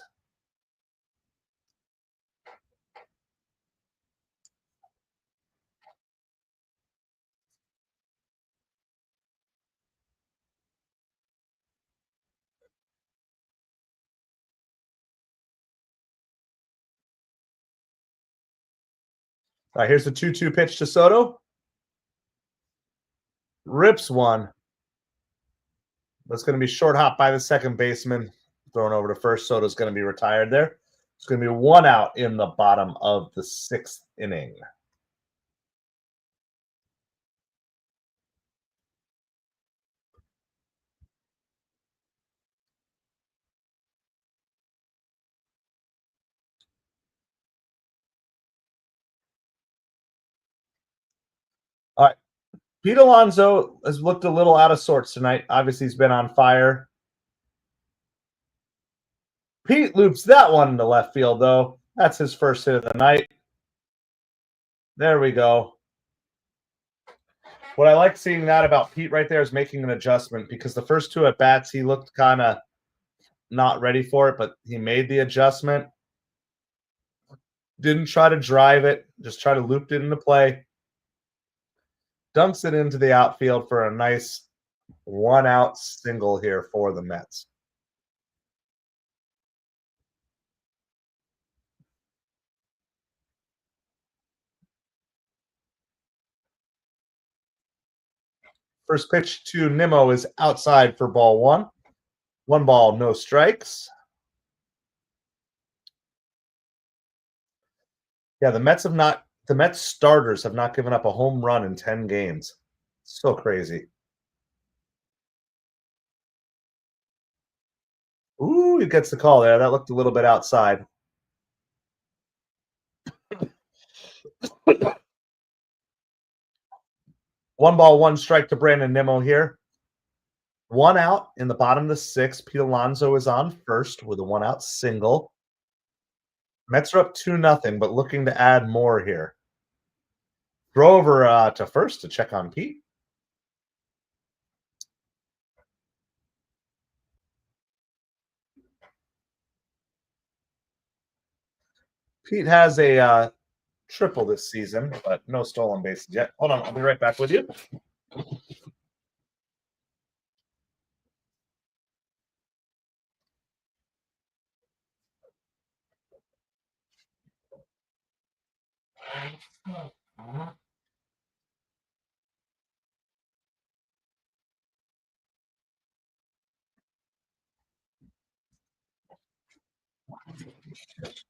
All right, here's the 2-2 pitch to Soto. Rips one. That's going to be short hop by the second baseman. Thrown over to first. Soto's going to be retired there. It's going to be 1 out in the bottom of the 6th inning. All right. Pete Alonso has looked a little out of sorts tonight. Obviously, he's been on fire. Pete loops that one into left field, though. That's his first hit of the night. There we go. What I like seeing that about Pete right there is making an adjustment, because the first 2 at bats, he looked kind of not ready for it, but he made the adjustment. Didn't try to drive it, just try to loop it into play. Dumps it into the outfield for a nice 1-out single here for the Mets. First pitch to Nimmo is outside for ball 1. 1 ball, no strikes. Yeah, the Mets starters have not given up a home run in 10 games. So crazy. Ooh, he gets the call there. That looked a little bit outside. One ball, one strike to Brandon Nimmo here. 1 out in the bottom of the 6th. Pete Alonso is on first with a 1-out single. Mets are up 2-0, but looking to add more here. Throw over to first to check on Pete. Pete has a triple this season, but no stolen bases yet. Hold on, I'll be right back with you.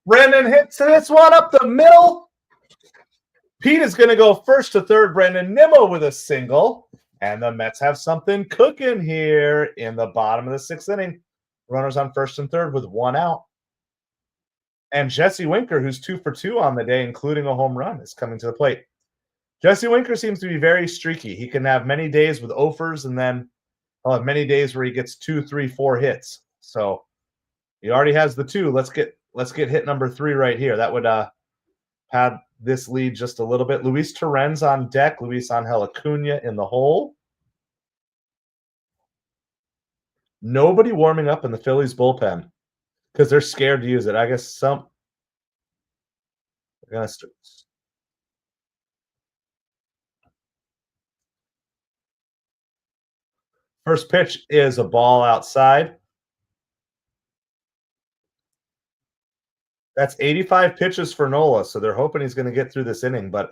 Brandon hits this one up the middle. Pete is going to go first to third. Brandon Nimmo with a single. And the Mets have something cooking here in the bottom of the sixth inning. Runners on first and third with one out. And Jesse Winker, who's 2 for 2 on the day, including a home run, is coming to the plate. Jesse Winker seems to be very streaky. He can have many days with offers, and then he'll have many days where he gets 2, 3, 4 hits. So he already has the 2. Let's get hit number 3 right here. That would pad this lead just a little bit. Luis Torrens on deck. Luis Angel Acuna in the hole. Nobody warming up in the Phillies bullpen because they're scared to use it. I guess some. They're gonna First pitch is a ball outside. That's 85 pitches for Nola, so they're hoping he's going to get through this inning. But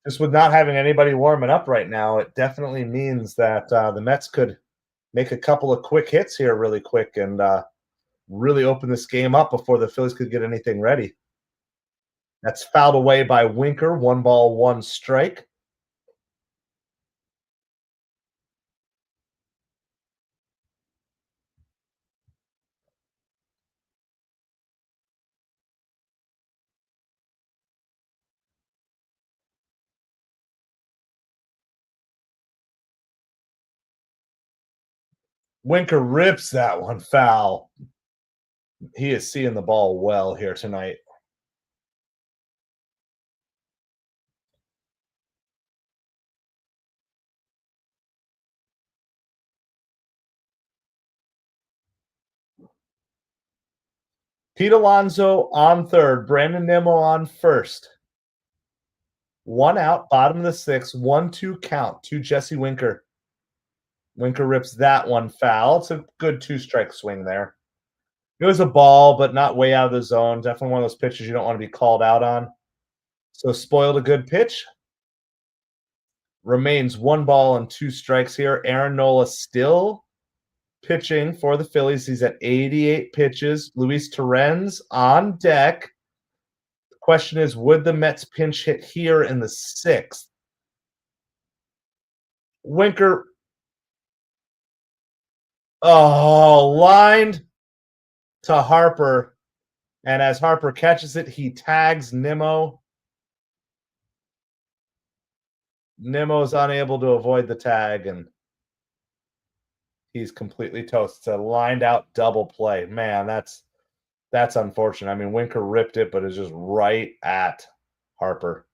just with not having anybody warming up right now, it definitely means that the Mets could make a couple of quick hits here really quick and really open this game up before the Phillies could get anything ready. That's fouled away by Winker. 1 ball, 1 strike. Winker rips that one foul. He is seeing the ball well here tonight. Pete Alonso on third. Brandon Nimmo on first. 1 out, bottom of the sixth. 1-2 count to Jesse Winker. Winker rips that one foul. It's a good 2-strike swing there. It was a ball, but not way out of the zone. Definitely one of those pitches you don't want to be called out on. So spoiled a good pitch. Remains 1 ball and 2 strikes here. Aaron Nola still pitching for the Phillies. He's at 88 pitches. Luis Torrens on deck. The question is, would the Mets pinch hit here in the 6th? Winker. Oh, lined to Harper. And as Harper catches it, he tags Nimmo. Nimmo's unable to avoid the tag, and he's completely toast. It's a lined out double play. Man, that's unfortunate. I mean, Winker ripped it, but it's just right at Harper.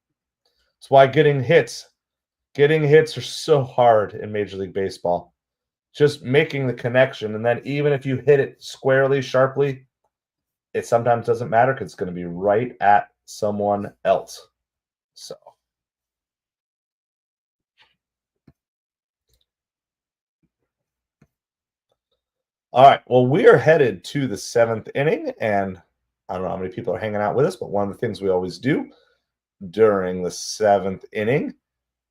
That's why getting hits are so hard in Major League Baseball. Just making the connection, and then even if you hit it squarely, sharply, it sometimes doesn't matter because it's going to be right at someone else. So. All right. Well, we are headed to the 7th inning, and I don't know how many people are hanging out with us, but one of the things we always do during the 7th inning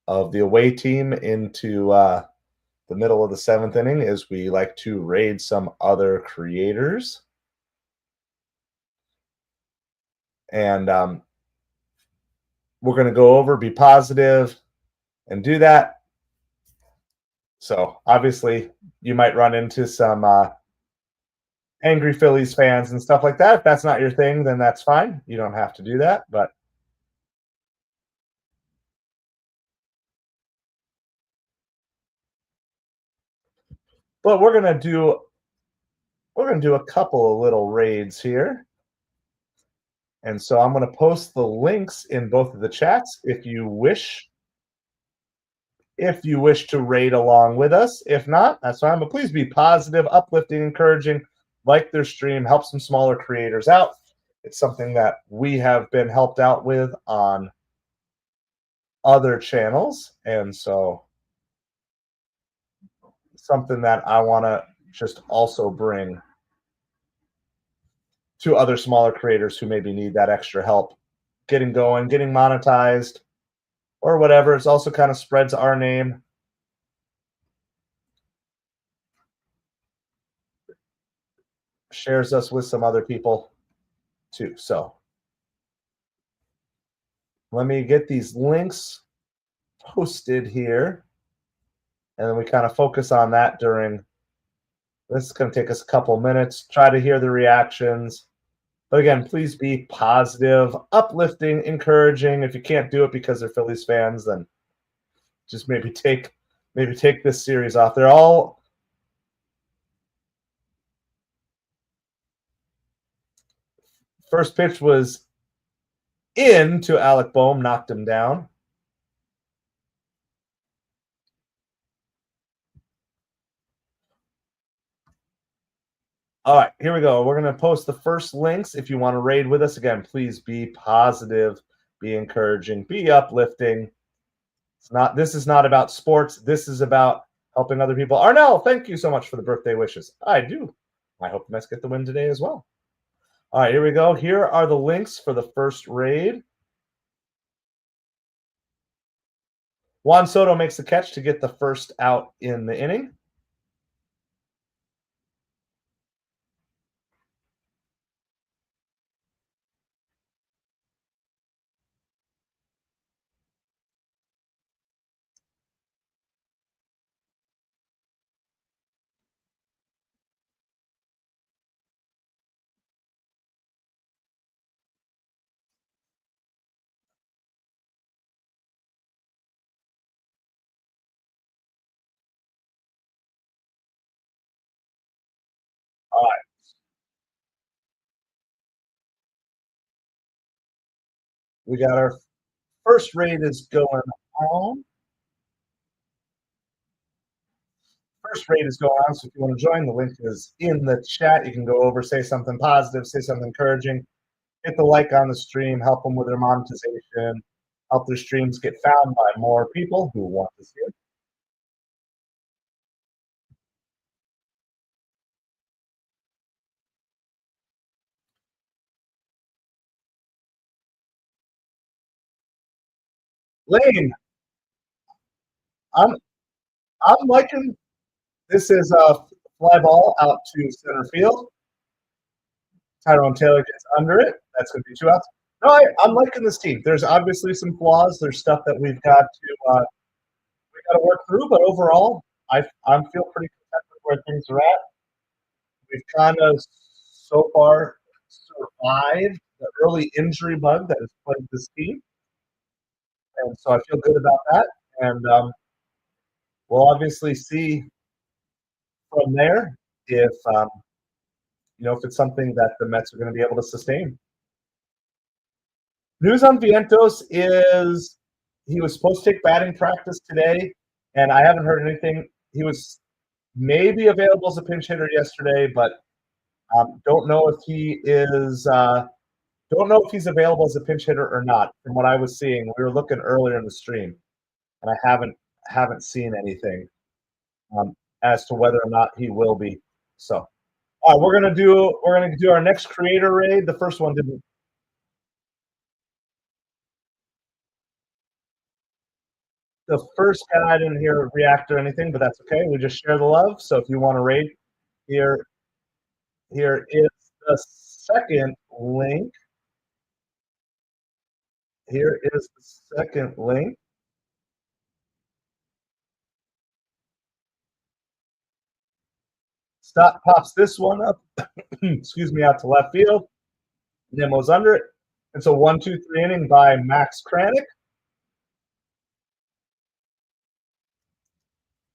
of the away team into the middle of the 7th inning is we like to raid some other creators. And we're going to go over, be positive, and do that. So obviously, you might run into some angry Phillies fans and stuff like that. If that's not your thing, then that's fine. You don't have to do that. But we're gonna do a couple of little raids here. And so I'm going to post the links in both of the chats if you wish to raid along with us. If not, that's fine. But please be positive, uplifting, encouraging, like their stream, help some smaller creators out. It's something that we have been helped out with on other channels. And so something that I want to just also bring to other smaller creators who maybe need that extra help getting going, getting monetized, or whatever. It also kind of spreads our name. Shares us with some other people too. So Let me get these links posted here, and then we kind of focus on that during. This is going to take us a couple minutes. Try to hear the reactions. But again, please be positive, uplifting, encouraging. If you can't do it because they're Phillies fans, then just maybe take this series off. They're all first pitch was in to Alec Boehm, knocked him down. All right, here we go. We're going to post the first links. If you want to raid with us, again, please be positive, be encouraging, be uplifting. This is not about sports. This is about helping other people. Arnell, thank you so much for the birthday wishes. I do. I hope the Mets get the win today as well. All right, here we go. Here are the links for the first raid. Juan Soto makes the catch to get the first out in the inning. All right, we got our first raid is going on. First raid is going on, so if you want to join, the link is in the chat. You can go over, say something positive, say something encouraging. Hit the like on the stream, help them with their monetization, help their streams get found by more people who want to see it. Lane, I'm I'm liking this is a fly ball out to center field. Tyrone Taylor gets under it. That's going to be 2 outs. No, I'm liking this team. There's obviously some flaws. There's stuff that we got to work through, but overall, I feel pretty content with where things are at. We've kind of so far survived the early injury bug that has plagued this team, and so I feel good about that. And we'll obviously see from there if it's something that the Mets are going to be able to sustain. News on Vientos is he was supposed to take batting practice today, and I haven't heard anything. He was maybe available as a pinch hitter yesterday, but don't know if he is. Don't know if he's available as a pinch hitter or not. From what I was seeing, we were looking earlier in the stream, and I haven't seen anything as to whether or not he will be. So, all right, we're gonna do our next creator raid. The first one didn't. The first guy I didn't hear react or anything, but that's okay. We just share the love. So if you want to raid, here is the second link. Here is the second link. Stop pops this one up. Excuse me, out to left field. Nemo's under it. It's a 1-2-3 inning by Max Kranick.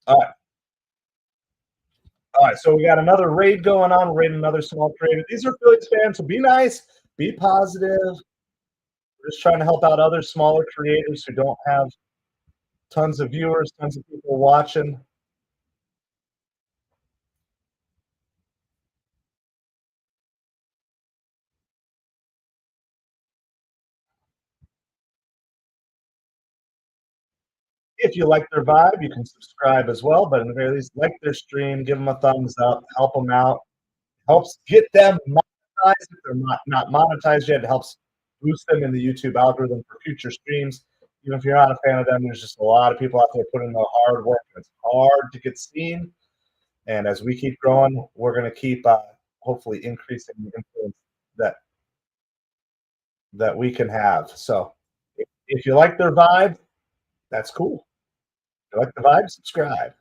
All right. All right, so we got another raid going on. Raid another small creator. These are Phillies fans, so be nice, be positive. We're just trying to help out other smaller creators who don't have tons of viewers, tons of people watching. If you like their vibe, you can subscribe as well. But in the very least, like their stream, give them a thumbs up, help them out. Helps get them monetized if they're not monetized yet. It helps boost them in the YouTube algorithm for future streams. Even if you're not a fan of them, there's just a lot of people out there putting in the hard work. It's hard to get seen. And as we keep growing, we're going to keep hopefully increasing the influence that we can have. So If you like their vibe, that's cool. If you like the vibe, subscribe.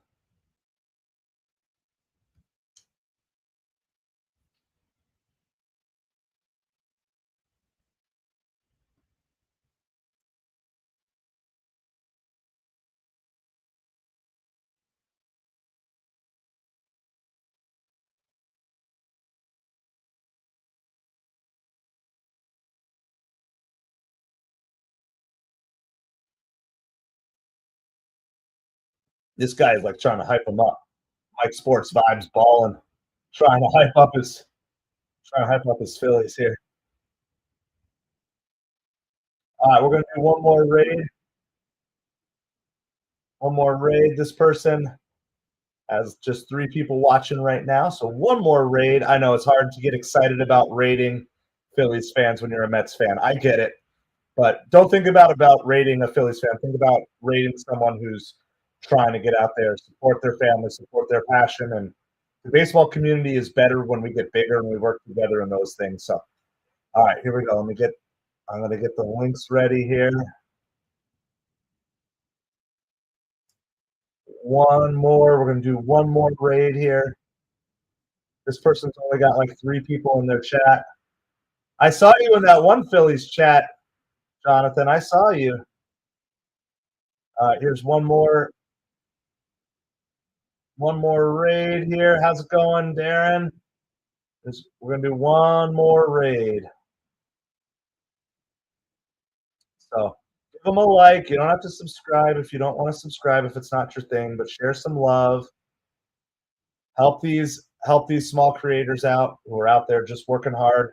This guy is like trying to hype him up. Mike Sports vibes balling, trying to hype up his Phillies here. All right, we're gonna do one more raid. One more raid. This person has just 3 people watching right now, so one more raid. I know it's hard to get excited about raiding Phillies fans when you're a Mets fan. I get it, but don't think about raiding a Phillies fan. Think about raiding someone who's trying to get out there, support their family, support their passion, and the baseball community is better when we get bigger and we work together in those things. So, all right, here we go. I'm going to get the links ready here. One more. We're going to do one more raid here. This person's only got like 3 people in their chat. I saw you in that one Phillies chat, Jonathan. I saw you. Here's one more raid here. How's it going, Darren? We're going to do one more raid. So give them a like. You don't have to subscribe if you don't want to subscribe if it's not your thing, but share some love. Help these small creators out who are out there just working hard.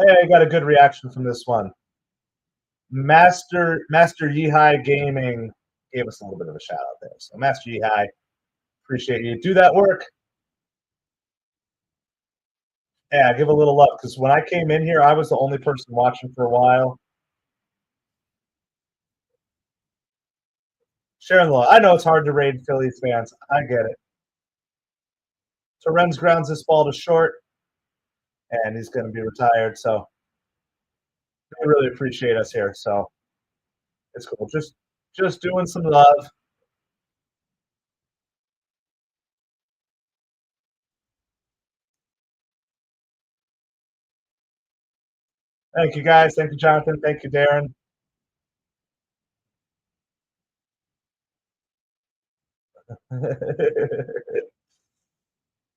Hey, I got a good reaction from this one. Master Yehai Gaming gave us a little bit of a shout out there. So Master Yehai, appreciate you. Do that work. Yeah, give a little love because when I came in here, I was the only person watching for a while. Sharing the love. I know it's hard to raid Phillies fans. I get it. Torrens grounds this ball to short, and he's going to be retired. So they really appreciate us here. So it's cool. Just doing some love. Thank you, guys. Thank you, Jonathan. Thank you, Darren.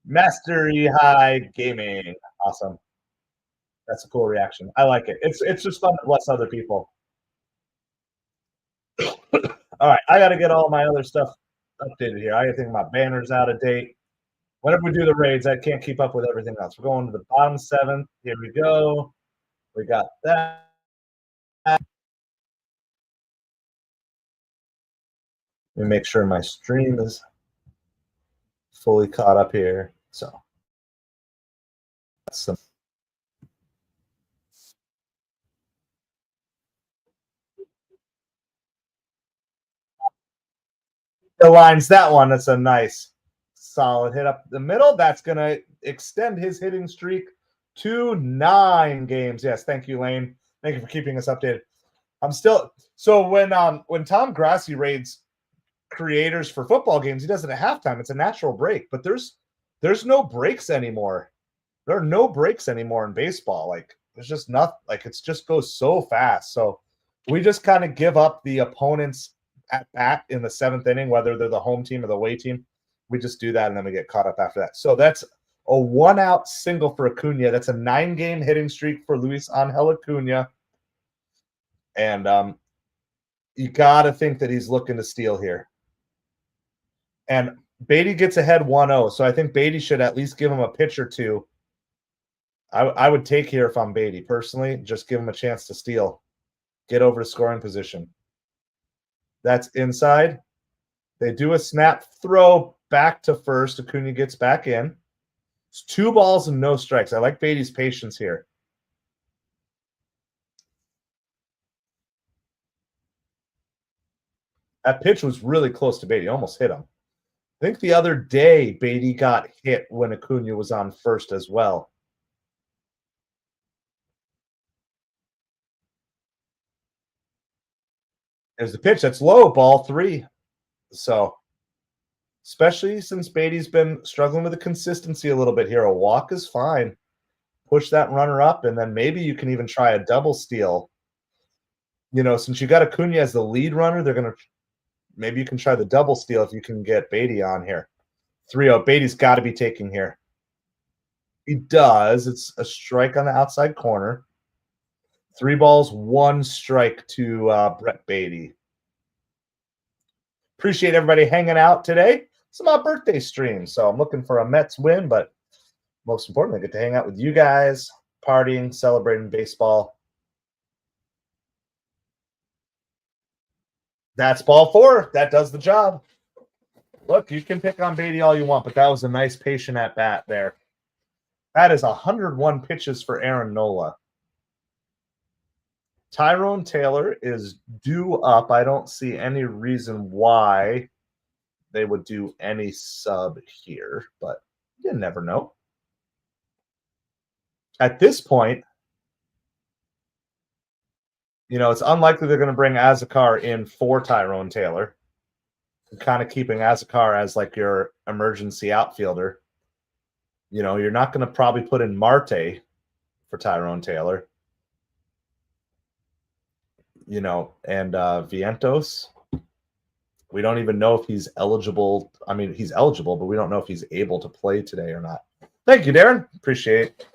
Mastery High Gaming. Awesome. That's a cool reaction. I like it. It's just fun to bless other people. All right, I got to get all my other stuff updated here. I think my banner's out of date. Whenever we do the raids, I can't keep up with everything else. We're going to the bottom 7th. Here we go. We got that. Let me make sure my stream is fully caught up here. So that's some. The lines that one. That's a nice solid hit up the middle. That's going to extend his hitting streak to 9 games. Yes, thank you, Lane. Thank you for keeping us updated. I'm still so when Tom Grassi raids creators for football games, he does it at halftime. It's a natural break, but there's no breaks anymore. There are no breaks anymore in baseball. Like there's just not like it's just goes so fast. So we just kind of give up the opponents at bat in the 7th inning, whether they're the home team or the away team. We just do that and then we get caught up after that. So that's a 1-out single for Acuna. That's a 9-game hitting streak for Luis Angel Acuna. And you got to think that he's looking to steal here. And Beatty gets ahead 1-0, so I think Beatty should at least give him a pitch or two. I would take here if I'm Beatty. Personally, just give him a chance to steal. Get over to scoring position. That's inside. They do a snap throw back to first. Acuna gets back in. It's 2 balls and no strikes. I like Beatty's patience here. That pitch was really close to Beatty. Almost hit him. I think the other day Beatty got hit when Acuna was on first as well. There's the pitch. That's low, ball 3. So, especially since Beatty's been struggling with the consistency a little bit here, a walk is fine. Push that runner up, and then maybe you can even try a double steal. Since you got Acuna as the lead runner, they're gonna maybe you can try the double steal if you can get Beatty on here. 3-0. Beatty's got to be taking here. He does. It's a strike on the outside corner. 3 balls, 1 strike to Brett Beatty. Appreciate everybody hanging out today. It's my birthday stream, so I'm looking for a Mets win, but most importantly, I get to hang out with you guys, partying, celebrating baseball. That's ball 4. That does the job. Look, you can pick on Beatty all you want, but that was a nice patient at bat there. That is 101 pitches for Aaron Nola. Tyrone Taylor is due up. I don't see any reason why they would do any sub here, but you never know. At this point, it's unlikely they're going to bring Azakar in for Tyrone Taylor. Kind of keeping Azakar as like your emergency outfielder. You're not going to probably put in Marte for Tyrone Taylor. And Vientos. We don't even know if he's eligible. I mean, he's eligible, but we don't know if he's able to play today or not. Thank you, Darren. Appreciate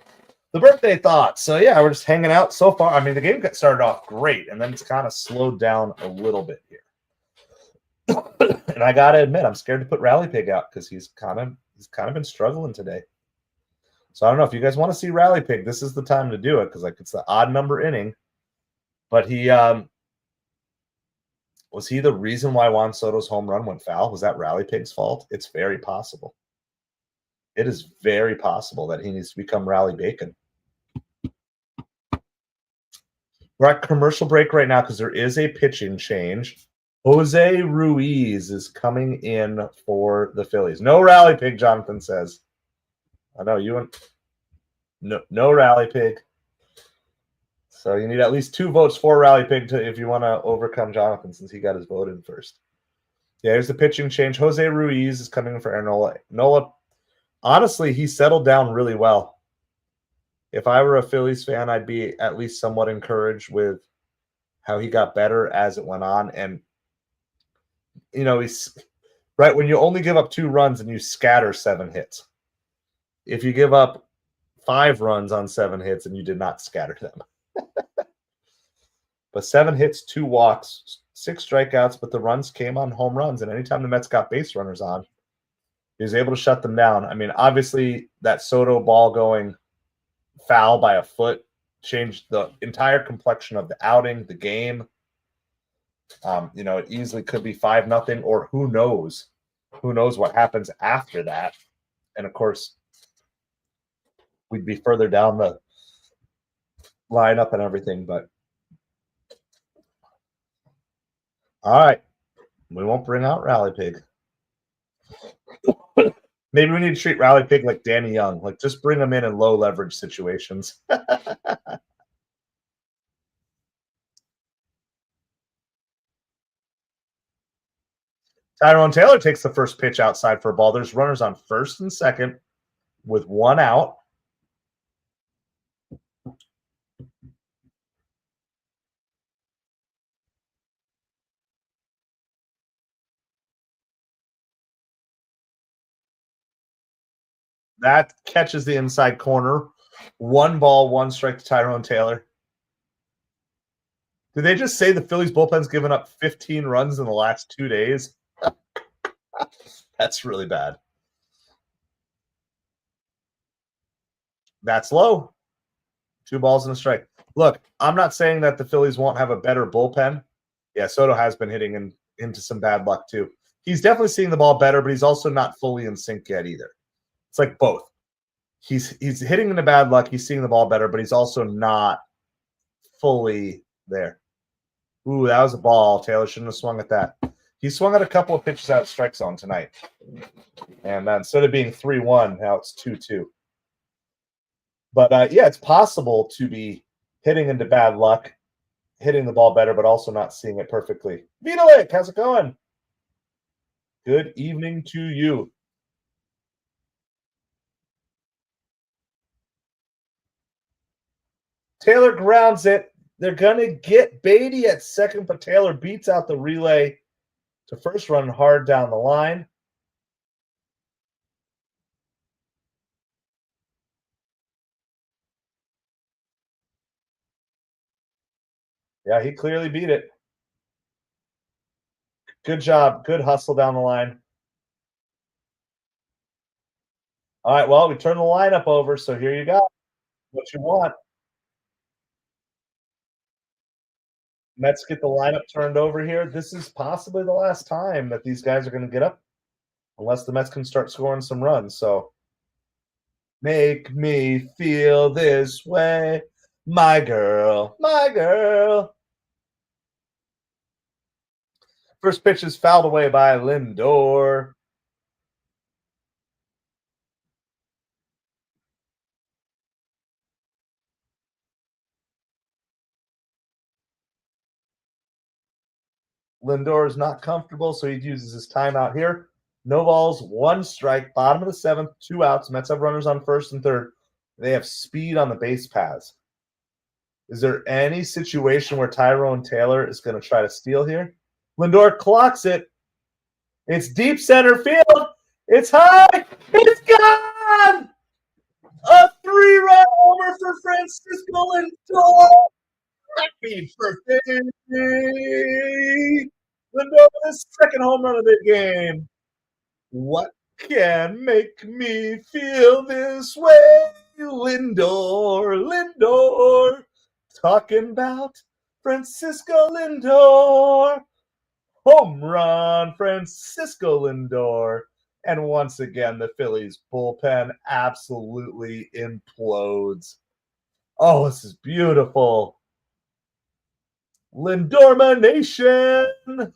the birthday thoughts. So, yeah, we're just hanging out so far. I mean, the game got started off great, and then it's kind of slowed down a little bit here. And I got to admit, I'm scared to put Rally Pig out because he's kind of been struggling today. So I don't know if you guys want to see Rally Pig. This is the time to do it because it's the odd number inning. But he was he the reason why Juan Soto's home run went foul? Was that Rally Pig's fault? It's very possible. It is very possible that he needs to become Rally Bacon. We're at commercial break right now because there is a pitching change. Jose Ruiz is coming in for the Phillies. No Rally Pig, Jonathan says. I know you and no Rally Pig. So you need at least 2 votes for Rally Pig if you want to overcome Jonathan since he got his vote in first. Yeah, here's the pitching change. Jose Ruiz is coming in for Aaron Nola. Nola, honestly, he settled down really well. If I were a Phillies fan, I'd be at least somewhat encouraged with how he got better as it went on. And, he's right when you only give up 2 runs and you scatter 7 hits. If you give up 5 runs on 7 hits and you did not scatter them. But 7 hits, 2 walks, 6 strikeouts, but the runs came on home runs. And anytime the Mets got base runners on, he was able to shut them down. I mean, obviously, that Soto ball going foul by a foot changed the entire complexion of the outing, the game. It easily could be 5-0, or who knows? Who knows what happens after that? And, of course, we'd be further down the lineup and everything, but all right, we won't bring out Rally Pig. Maybe we need to treat Rally Pig like Danny Young, like just bring him in low leverage situations. Tyrone Taylor takes the first pitch outside for a ball. There's runners on first and second with 1 out. That catches the inside corner. 1 ball, 1 strike to Tyrone Taylor. Did they just say the Phillies bullpen's given up 15 runs in the last 2 days? That's really bad. That's low. 2 balls and a strike. Look, I'm not saying that the Phillies won't have a better bullpen. Yeah, Soto has been hitting into some bad luck too. He's definitely seeing the ball better, but he's also not fully in sync yet either. It's like both. He's hitting into bad luck. He's seeing the ball better, but he's also not fully there. Ooh, that was a ball. Taylor shouldn't have swung at that. He swung at a couple of pitches out of strike zone tonight. And instead of being 3-1, now it's 2-2. But yeah, it's possible to be hitting into bad luck, hitting the ball better, but also not seeing it perfectly. Vitalik, how's it going? Good evening to you. Taylor grounds it. They're going to get Beatty at second, but Taylor beats out the relay to first, run hard down the line. Yeah, he clearly beat it. Good job. Good hustle down the line. All right, well, we turn the lineup over, so here you go. What you want. Mets get the lineup turned over here. This is possibly the last time that these guys are going to get up, unless the Mets can start scoring some runs. So, make me feel this way, my girl, my girl. First pitch is fouled away by Lindor. Lindor is not comfortable, so he uses his timeout here. No balls, one strike, bottom of the seventh, 2 outs. Mets have runners on first and third. They have speed on the base paths. Is there any situation where Tyrone Taylor is going to try to steal here? Lindor clocks it. It's deep center field. It's high. It's gone. A 3-run homer for Francisco Lindor. Happy birthday. Lindor with his second home run of the game. What can make me feel this way? Lindor, Lindor. Talking about Francisco Lindor. Home run, Francisco Lindor. And once again, the Phillies bullpen absolutely implodes. Oh, this is beautiful. Lindormination.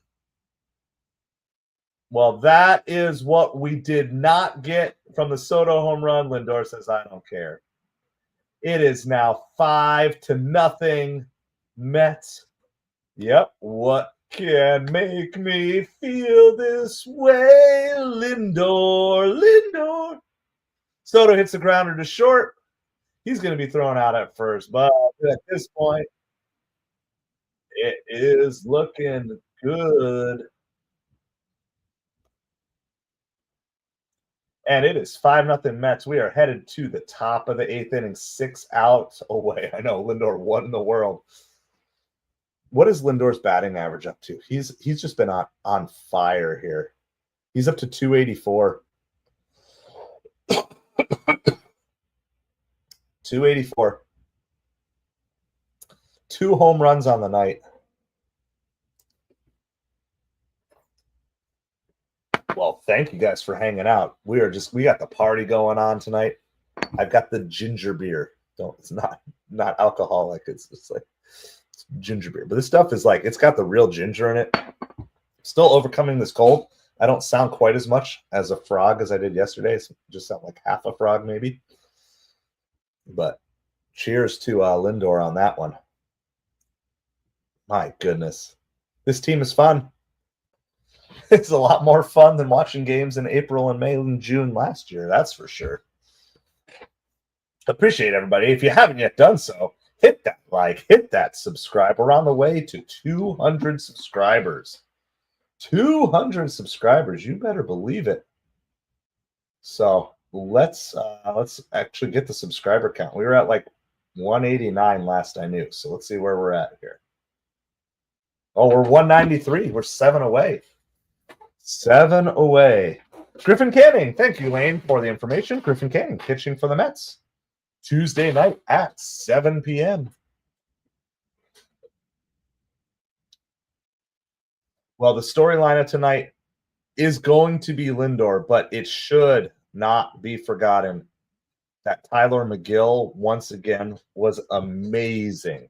Well, that is what we did not get from the Soto home run. Lindor says, I don't care. It is now 5-0 Mets. Yep. What can make me feel this way? Lindor, Lindor. Soto hits the grounder to short. He's going to be thrown out at first, but at this point, it is looking good. And it is 5-0 Mets. We are headed to the top of the 8th inning, 6 outs away. I know Lindor, what in the world? What is Lindor's batting average up to? He's just been on fire here. He's up to 284. 284. 2 home runs on the night. Well, thank you guys for hanging out. We got the party going on tonight. I've got the ginger beer. It's not alcoholic. It's just like it's ginger beer. But this stuff is like, it's got the real ginger in it. Still overcoming this cold. I don't sound quite as much as a frog as I did yesterday. So just sound like half a frog maybe. But cheers to Lindor on that one. My goodness. This team is fun. It's a lot more fun than watching games in April and May and June last year. That's for sure. Appreciate everybody. If you haven't yet done so, hit that like, hit that subscribe. We're on the way to 200 subscribers. 200 subscribers. You better believe it. So let's actually get the subscriber count. We were at like 189 last I knew. So let's see where we're at here. Oh, we're 193. We're 7 away. 7 away. Griffin Canning. Thank you, Lane, for the information. Griffin Canning pitching for the Mets. Tuesday night at 7 p.m. Well, the storyline of tonight is going to be Lindor, but it should not be forgotten that Tyler McGill, once again, was amazing.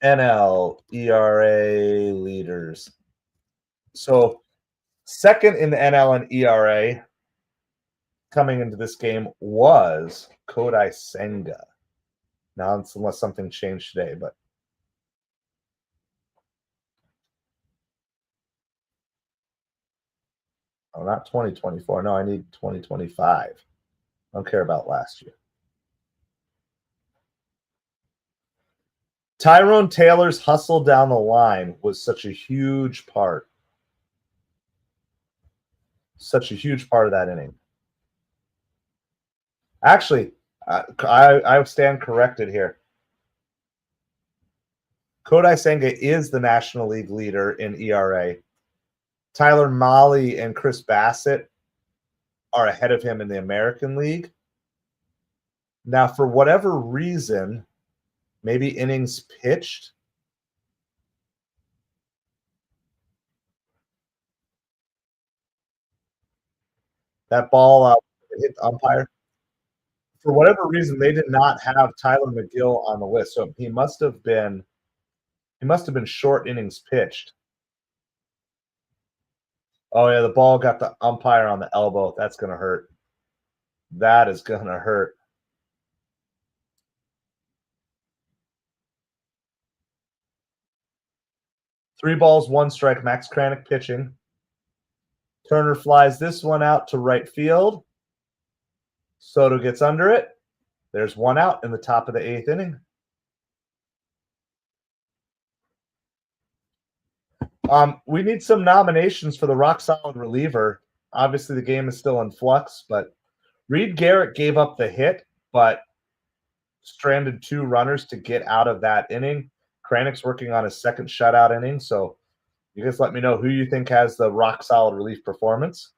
NL ERA leaders. So second in the NL and ERA coming into this game was Kodai Senga. Now, unless something changed today, but oh, not 2024. No, I need 2025. I don't care about last year. Tyrone Taylor's hustle down the line was such a huge part. Such a huge part of that inning. Actually, I stand corrected here. Kodai Senga is the National League leader in ERA. Tyler Mahle and Chris Bassett are ahead of him in the American League. Now, for whatever reason, maybe innings pitched. That ball hit the umpire. For whatever reason, they did not have Tyler McGill on the list, so he must have been short innings pitched. Oh yeah, the ball got the umpire on the elbow. That's gonna hurt. That is gonna hurt. Three balls, one strike. Max Kranick pitching. Turner flies this one out to right field. Soto gets under it. There's one out in the top of the eighth inning. We need some nominations for the rock solid reliever. Obviously, the game is still in flux, but Reed Garrett gave up the hit, but stranded two runners to get out of that inning. Kranick's working on his second shutout inning, so you guys let me know who you think has the rock solid relief performance.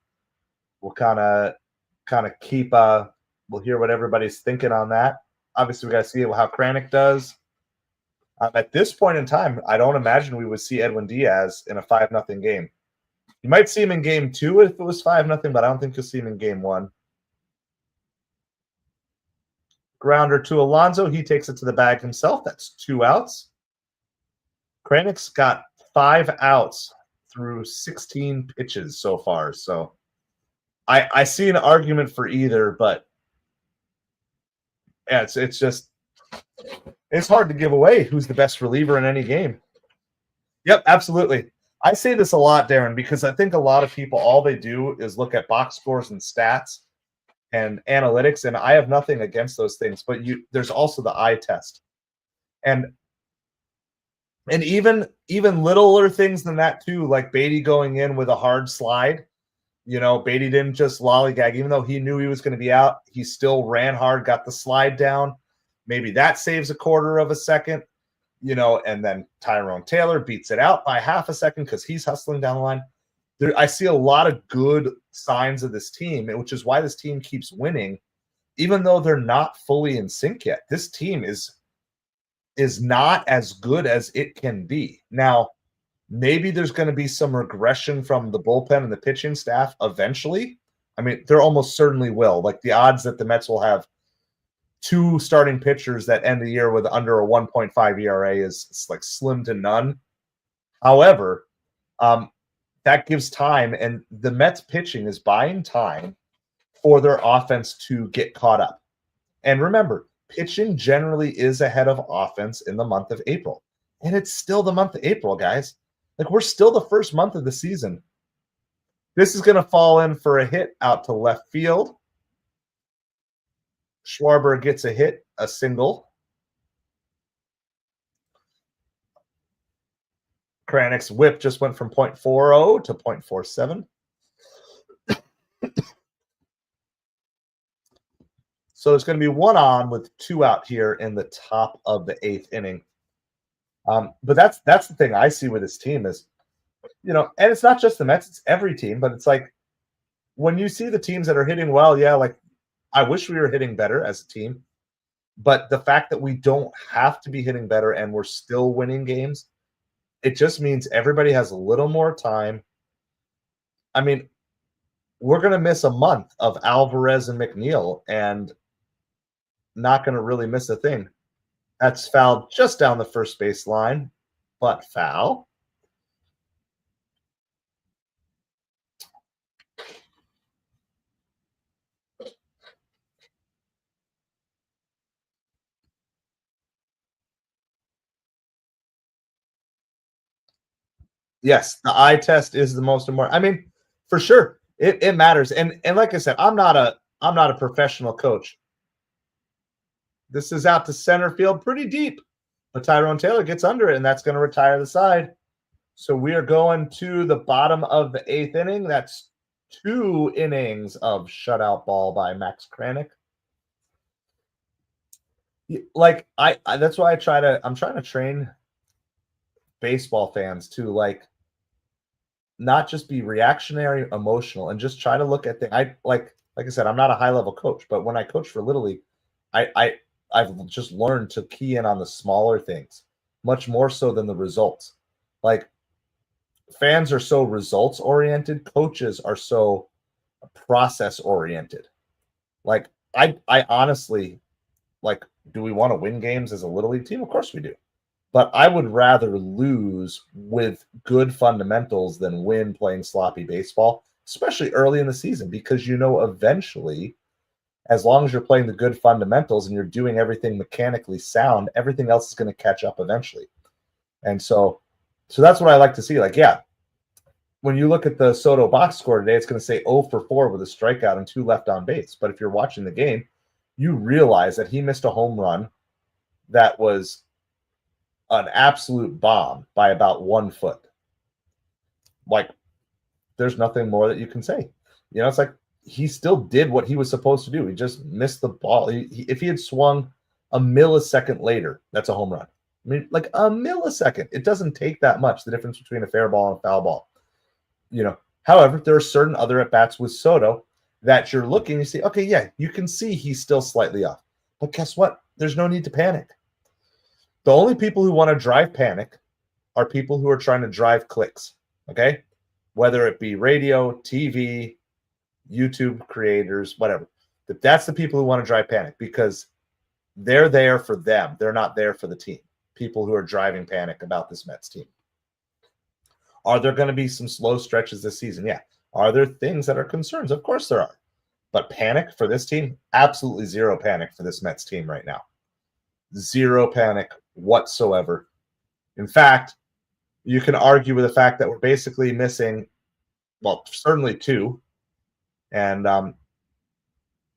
We'll kind of keep we'll hear what everybody's thinking on that. Obviously, we got to see how Kranick does. At this point in time, I don't imagine we would see Edwin Diaz in a 5-0 game. You might see him in game 2 if it was 5-0, but I don't think you'll see him in game 1. Grounder to Alonso. He takes it to the bag himself. That's 2 outs. Kranick's got 5 outs through 16 pitches so far. So I see an argument for either, but yeah, it's just it's hard to give away who's the best reliever in any game. Yep, absolutely. I say this a lot, Darren, because I think a lot of people, all they do is look at box scores and stats and analytics, and I have nothing against those things, but there's also the eye test. And even littler things than that too, like Beatty going in with a hard slide. You know, Beatty didn't just lollygag, even though he knew he was going to be out. He still ran hard, got the slide down. Maybe that saves a quarter of a second, you know, and then Tyrone Taylor beats it out by half a second because he's hustling down the line. I see a lot of good signs of this team, which is why this team keeps winning, even though they're not fully in sync yet. This team is not as good as it can be. Now, maybe there's going to be some regression from the bullpen and the pitching staff eventually. I mean, there almost certainly will. Like the odds that the Mets will have 2 starting pitchers that end the year with under a 1.5 ERA is like slim to none. However, that gives time, and the Mets pitching is buying time for their offense to get caught up. And remember, pitching generally is ahead of offense in the month of April. And it's still the month of April, guys. Like, we're still the first month of the season. This is going to fall in for a hit out to left field. Schwarber gets a hit, a single. Kranick's whip just went from .40 to .47. So there's going to be 1 on with 2 out here in the top of the 8th inning. But that's the thing I see with this team is, you know, and it's not just the Mets, it's every team, but it's like when you see the teams that are hitting well, yeah, like I wish we were hitting better as a team, but the fact that we don't have to be hitting better and we're still winning games, it just means everybody has a little more time. I mean, we're going to miss a month of Alvarez and McNeil and not going to really miss a thing. That's fouled just down the first base line, but foul. Yes, the eye test is the most important. I mean, for sure, it matters. And like I said, I'm not a professional coach. This is out to center field pretty deep. But Tyrone Taylor gets under it, and that's going to retire the side. So we are going to the bottom of the 8th inning. That's 2 innings of shutout ball by Max Kranick. Like I that's why I'm trying to train baseball fans to not just be reactionary, emotional, and just try to look at things. Like I said, I'm not a high level coach, but when I coach for Little League, I've just learned to key in on the smaller things much more so than the results. Like fans are so results oriented, coaches are so process oriented. Like I honestly do we want to win games as a Little League team? Of course we do. But I would rather lose with good fundamentals than win playing sloppy baseball, especially early in the season, because eventually, as long as you're playing the good fundamentals and you're doing everything mechanically sound, everything else is going to catch up eventually. And so that's what I like to see. Like, yeah, when you look at the Soto box score today, it's going to say 0 for 4 with a strikeout and 2 left on base. But if you're watching the game, you realize that he missed a home run that was an absolute bomb by about 1 foot. Like, there's nothing more that you can say. It's like he still did what he was supposed to do. He just missed the ball. If he had swung a millisecond later, that's a home run. I mean, like a millisecond. It doesn't take that much, the difference between a fair ball and a foul ball. However, there are certain other at-bats with Soto that you're looking, you see, okay, yeah, you can see he's still slightly off. But guess what? There's no need to panic. The only people who want to drive panic are people who are trying to drive clicks, okay? Whether it be radio, TV, YouTube creators, whatever. That's the people who want to drive panic because they're there for them. They're not there for the team. People who are driving panic about this Mets team. Are there going to be some slow stretches this season? Yeah. Are there things that are concerns? Of course there are. But panic for this team? Absolutely zero panic for this Mets team right now. Zero panic whatsoever. In fact, you can argue with the fact that we're basically missing, well, certainly 2, and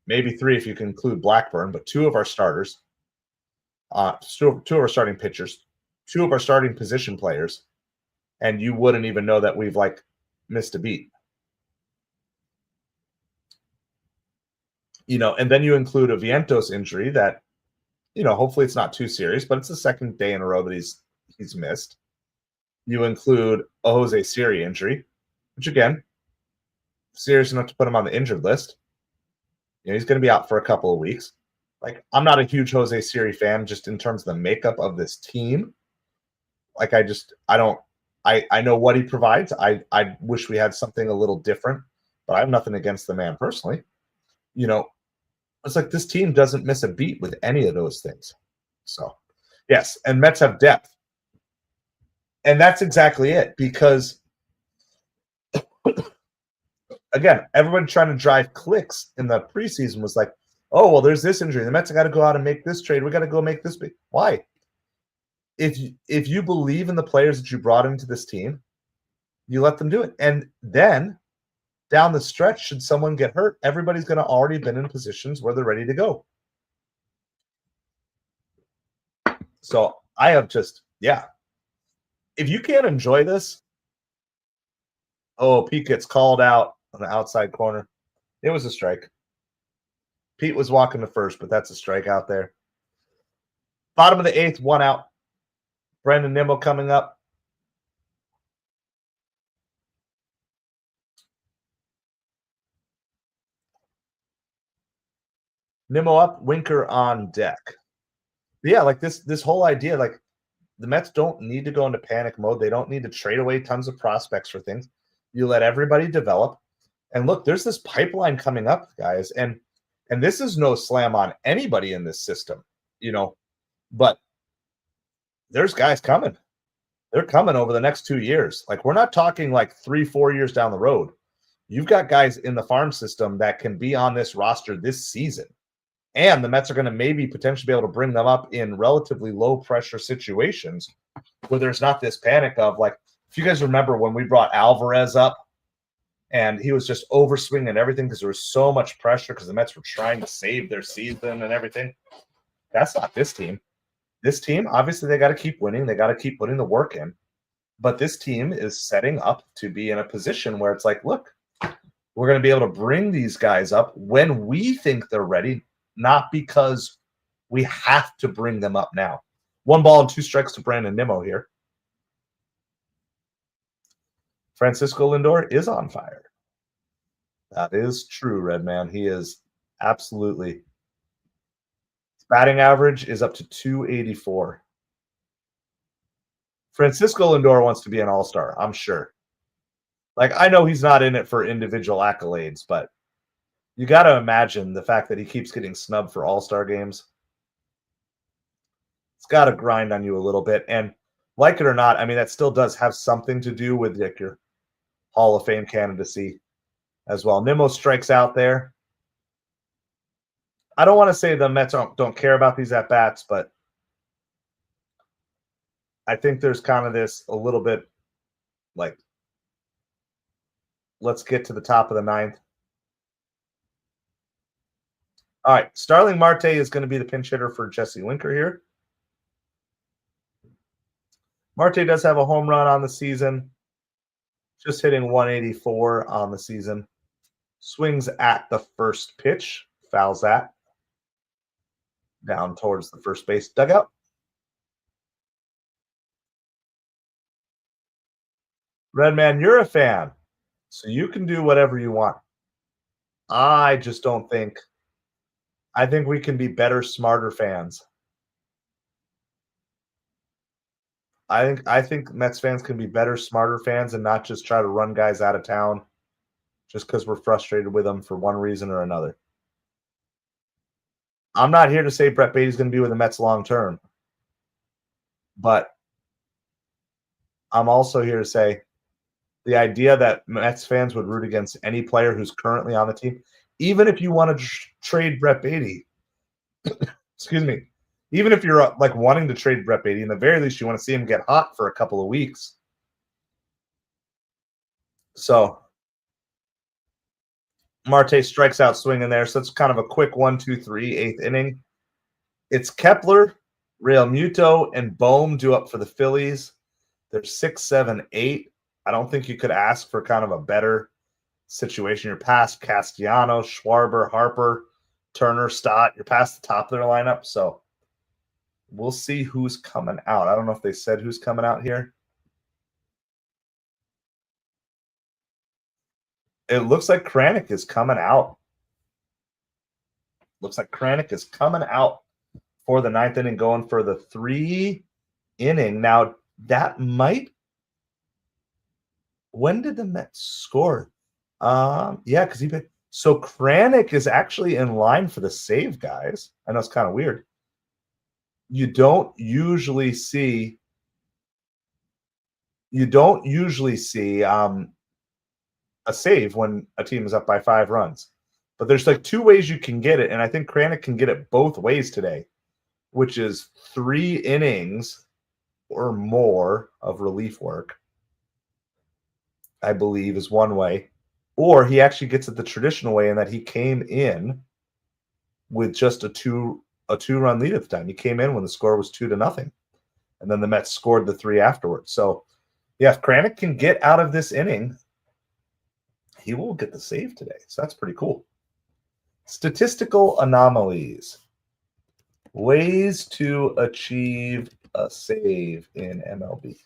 maybe 3 if you can include Blackburn, but 2 of our starters, 2 of our starting pitchers, 2 of our starting position players, and you wouldn't even know that we've missed a beat. And then you include a Vientos injury that, hopefully it's not too serious, but it's the second day in a row that he's missed. You include a Jose Siri injury, which again, serious enough to put him on the injured list. He's going to be out for a couple of weeks. I'm not a huge Jose Siri fan just in terms of the makeup of this team. I know what he provides. I wish we had something a little different, but I have nothing against the man personally. It's like this team doesn't miss a beat with any of those things. So, yes, and Mets have depth. And that's exactly it because, again, everybody trying to drive clicks in the preseason was like, oh, well, there's this injury. The Mets have got to go out and make this trade. We got to go make this big. Why? If you believe in the players that you brought into this team, you let them do it. And then down the stretch, should someone get hurt, everybody's going to already been in positions where they're ready to go. So I have just, yeah. If you can't enjoy this, oh, Pete gets called out on the outside corner. It was a strike. Pete was walking to first, but that's a strike out there. Bottom of the 8th, 1 out. Brandon Nimmo coming up. Nimmo up, Winker on deck. But yeah, this whole idea, the Mets don't need to go into panic mode. They don't need to trade away tons of prospects for things. You let everybody develop. And look, there's this pipeline coming up, guys. And this is no slam on anybody in this system, but there's guys coming. They're coming over the next 2 years. We're not talking 3-4 years down the road. You've got guys in the farm system that can be on this roster this season. And the Mets are going to maybe potentially be able to bring them up in relatively low pressure situations where there's not this panic of If you guys remember when we brought Alvarez up and he was just overswinging everything because there was so much pressure because the Mets were trying to save their season and everything. That's not this team. This team, obviously, they got to keep winning. They got to keep putting the work in. But this team is setting up to be in a position where it's like, look, we're going to be able to bring these guys up when we think they're ready, not because we have to bring them up now. 1 ball and 2 strikes to Brandon Nimmo here. Francisco Lindor is on fire. That is true, Redman. He is absolutely. His batting average is up to 284. Francisco Lindor wants to be an all-star, I'm sure. Like, I know he's not in it for individual accolades, but you got to imagine the fact that he keeps getting snubbed for all-star games. It's got to grind on you a little bit. And like it or not, I mean, that still does have something to do with your Hall of Fame candidacy as well. Nimmo strikes out there. I don't want to say the Mets don't care about these at-bats, but I think there's kind of this a little bit like, let's get to the top of the 9th. All right, Starling Marte is going to be the pinch hitter for Jesse Winker here. Marte does have a home run on the season, just hitting 184 on the season. Swings at the first pitch, fouls that down towards the first base dugout. Redman, you're a fan, so you can do whatever you want. I just don't think. I think we can be better, smarter fans. I think Mets fans can be better, smarter fans and not just try to run guys out of town just because we're frustrated with them for one reason or another. I'm not here to say Brett Beatty's going to be with the Mets long term, but I'm also here to say the idea that Mets fans would root against any player who's currently on the team, even if you want to trade Brett Beatty, excuse me, even if you're like wanting to trade Brett Beatty, in the very least, you want to see him get hot for a couple of weeks. So Marte strikes out swinging there. So it's kind of a quick 1, 2, 3, 8th inning. It's Kepler, Real Muto, and Bohm due up for the Phillies. They're 6, 7, 8. I don't think you could ask for kind of a better situation. You're past Castellanos, Schwarber, Harper, Turner, Stott. You're past the top of their lineup. So we'll see who's coming out. I don't know if they said who's coming out here. It looks like Kranick is coming out. Looks like Kranick is coming out for the 9th inning, going for the 3 inning. Now, that might. When did the Mets score? Yeah, because he. So Kranick is actually in line for the save, guys. I know it's kind of weird. You don't usually see. A save when a team is up by 5 runs. But there's like 2 ways you can get it, and I think Kranick can get it both ways today, which is 3 innings or more of relief work, I believe, is one way. Or he actually gets it the traditional way in that he came in with just a 2-run lead at the time. He came in when the score was 2-0, and then the Mets scored the 3 afterwards. So, yeah, if Kranick can get out of this inning, he will get the save today. So that's pretty cool. Statistical anomalies. Ways to achieve a save in MLB.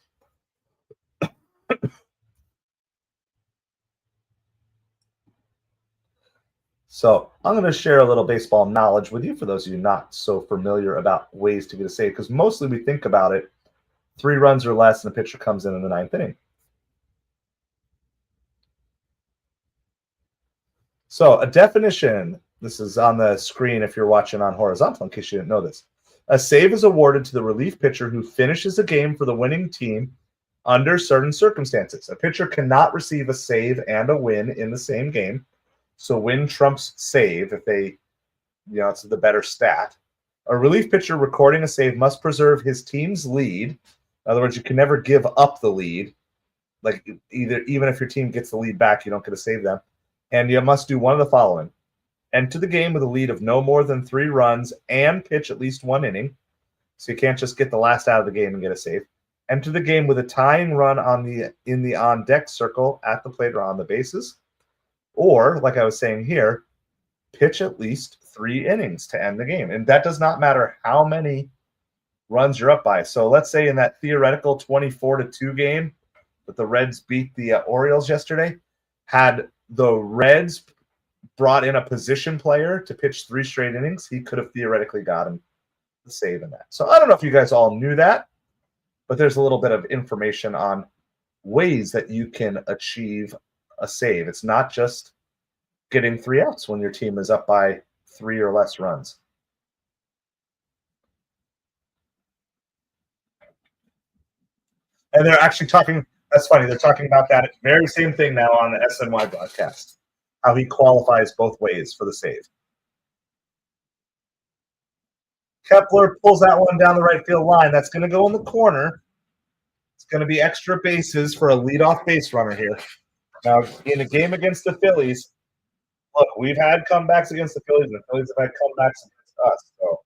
So I'm going to share a little baseball knowledge with you for those of you not so familiar about ways to get a save, because mostly we think about it 3 runs or less and the pitcher comes in the 9th inning. So a definition, this is on the screen if you're watching on horizontal in case you didn't know this. A save is awarded to the relief pitcher who finishes a game for the winning team under certain circumstances. A pitcher cannot receive a save and a win in the same game. So win trumps save if they, it's the better stat. A relief pitcher recording a save must preserve his team's lead. In other words, you can never give up the lead Like even if your team gets the lead back, you don't get to save them. And you must do one of the following: enter the game with a lead of no more than 3 runs and pitch at least 1 inning. So you can't just get the last out of the game and get a save. Enter the game with a tying run in the on deck circle at the plate or on the bases. Or, like I was saying here, pitch at least 3 innings to end the game. And that does not matter how many runs you're up by. So let's say in that theoretical 24-2 game that the Reds beat the Orioles yesterday, had the Reds brought in a position player to pitch 3 straight innings, he could have theoretically gotten the save in that. So I don't know if you guys all knew that, but there's a little bit of information on ways that you can achieve a save. It's not just getting 3 outs when your team is up by 3 or less runs. And they're actually talking, that's funny, they're talking about that very same thing now on the SNY broadcast, how he qualifies both ways for the save. Kepler pulls that one down the right field line. That's going to go in the corner. It's going to be extra bases for a leadoff base runner here. Now, in a game against the Phillies, look, we've had comebacks against the Phillies, and the Phillies have had comebacks against us. So,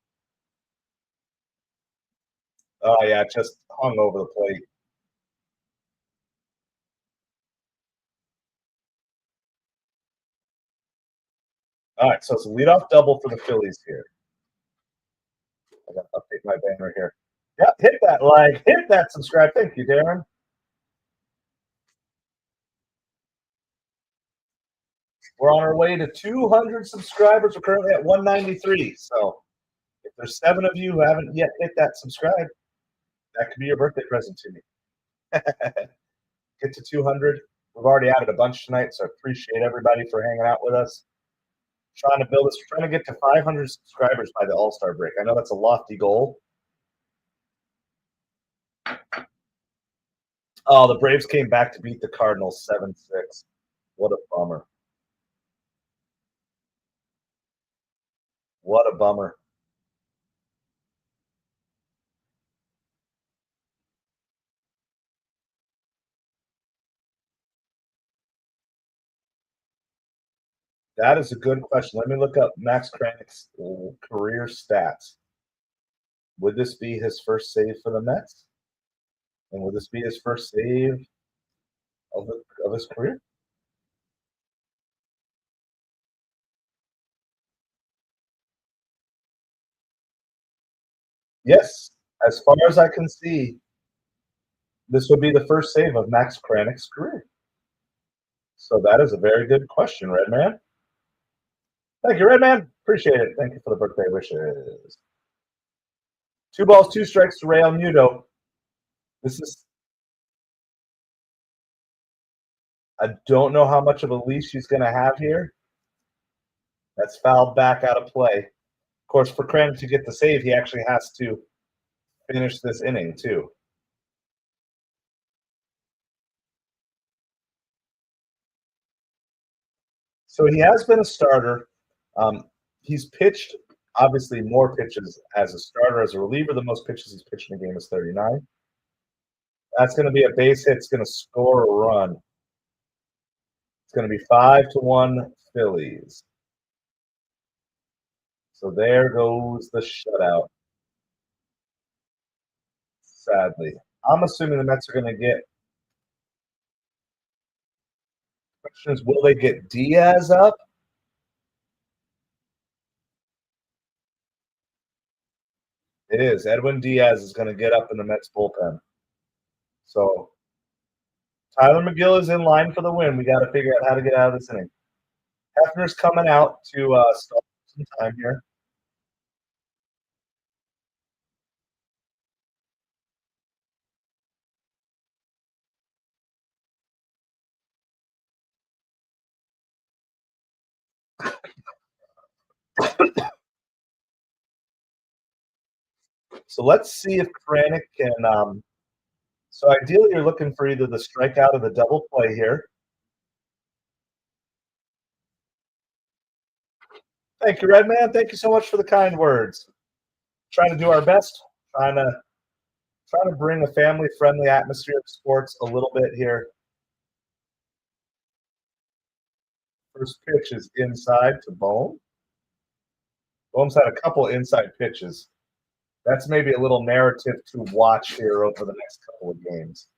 oh yeah, just hung over the plate. All right, so it's a leadoff double for the Phillies here. I got to update my banner here. Yep, hit that like, hit that subscribe. Thank you, Darren. We're on our way to 200 subscribers. We're currently at 193. So if there's 7 of you who haven't yet hit that subscribe, that could be your birthday present to me. Get to 200. We've already added a bunch tonight, so I appreciate everybody for hanging out with us. Trying to build this, trying to get to 500 subscribers by the All-Star break. I know that's a lofty goal. Oh, the Braves came back to beat the Cardinals 7-6. What a bummer. What a bummer. That is a good question. Let me look up Max Kranick's career stats. Would this be his first save for the Mets? And would this be his first save of his career? Yes. As far as I can see, this would be the first save of Max Kranick's career. So that is a very good question, Redman. Thank you, Redman. Appreciate it. Thank you for the birthday wishes. 2 balls, 2 strikes to Real Muto. This is, I don't know how much of a leash he's going to have here. That's fouled back out of play. Of course, for Kranick to get the save, he actually has to finish this inning, too. So he has been a starter. He's pitched, obviously, more pitches as a starter. As a reliever, the most pitches he's pitched in a game is 39. That's going to be a base hit. It's going to score a run. It's going to be 5-1 Phillies. So there goes the shutout. Sadly, I'm assuming the Mets are going to get. Question is, will they get Diaz up? It is. Edwin Diaz is going to get up in the Mets bullpen. So Tyler McGill is in line for the win. We got to figure out how to get out of this inning. Hefner's coming out to start some time here. So let's see if Kranick can. So ideally, you're looking for either the strikeout or the double play here. Thank you, Redman. Thank you so much for the kind words. Trying to do our best. Trying to bring a family-friendly atmosphere to sports a little bit here. First pitch is inside to Bohm. Bohm's had a couple inside pitches. That's maybe a little narrative to watch here over the next couple of games.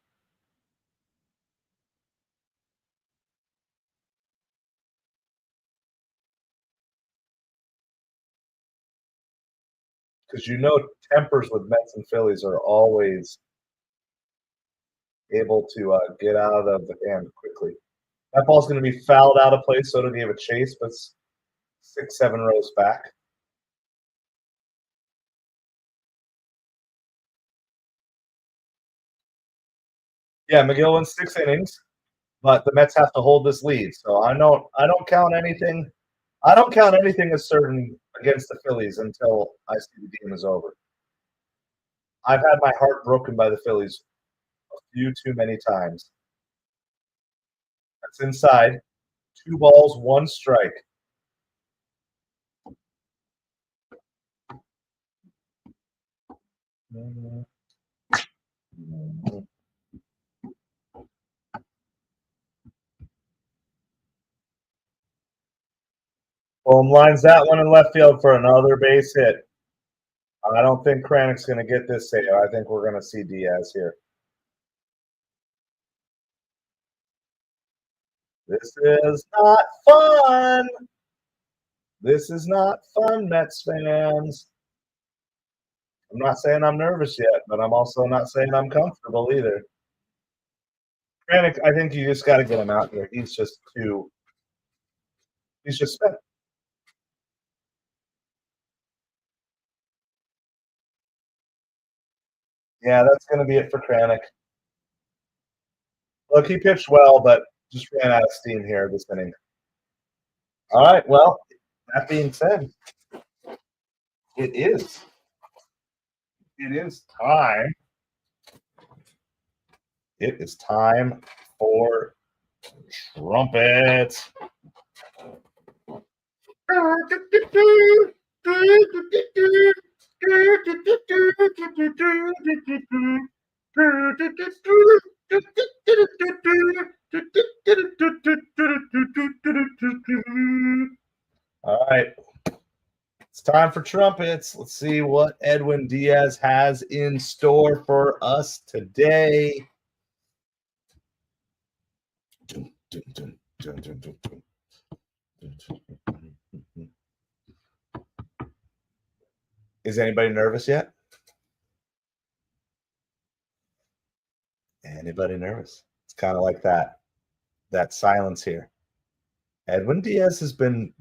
Because tempers with Mets and Phillies are always able to get out of the hand quickly. That ball's going to be fouled out of place. Soto gave a chase, but 6-7 rows back. Yeah, McGill went 6 innings, but the Mets have to hold this lead. So I don't count anything. I don't count anything as certain against the Phillies until I see the game is over. I've had my heart broken by the Phillies a few too many times. That's inside. 2 balls, 1 strike. Bohm lines that one in left field for another base hit. I don't think Kranick's going to get this save. I think we're going to see Diaz here. This is not fun. This is not fun, Mets fans. I'm not saying I'm nervous yet, but I'm also not saying I'm comfortable either. Kranick, I think you just got to get him out here. He's just spent. Yeah, that's going to be it for Kranick. Look, he pitched well, but just ran out of steam here this inning. All right, well, that being said, it is time. It is time for trumpets. All right. It's time for trumpets. Let's see what Edwin Diaz has in store for us today. Is anybody nervous yet? Anybody nervous? It's kind of like that silence here. Edwin Diaz has been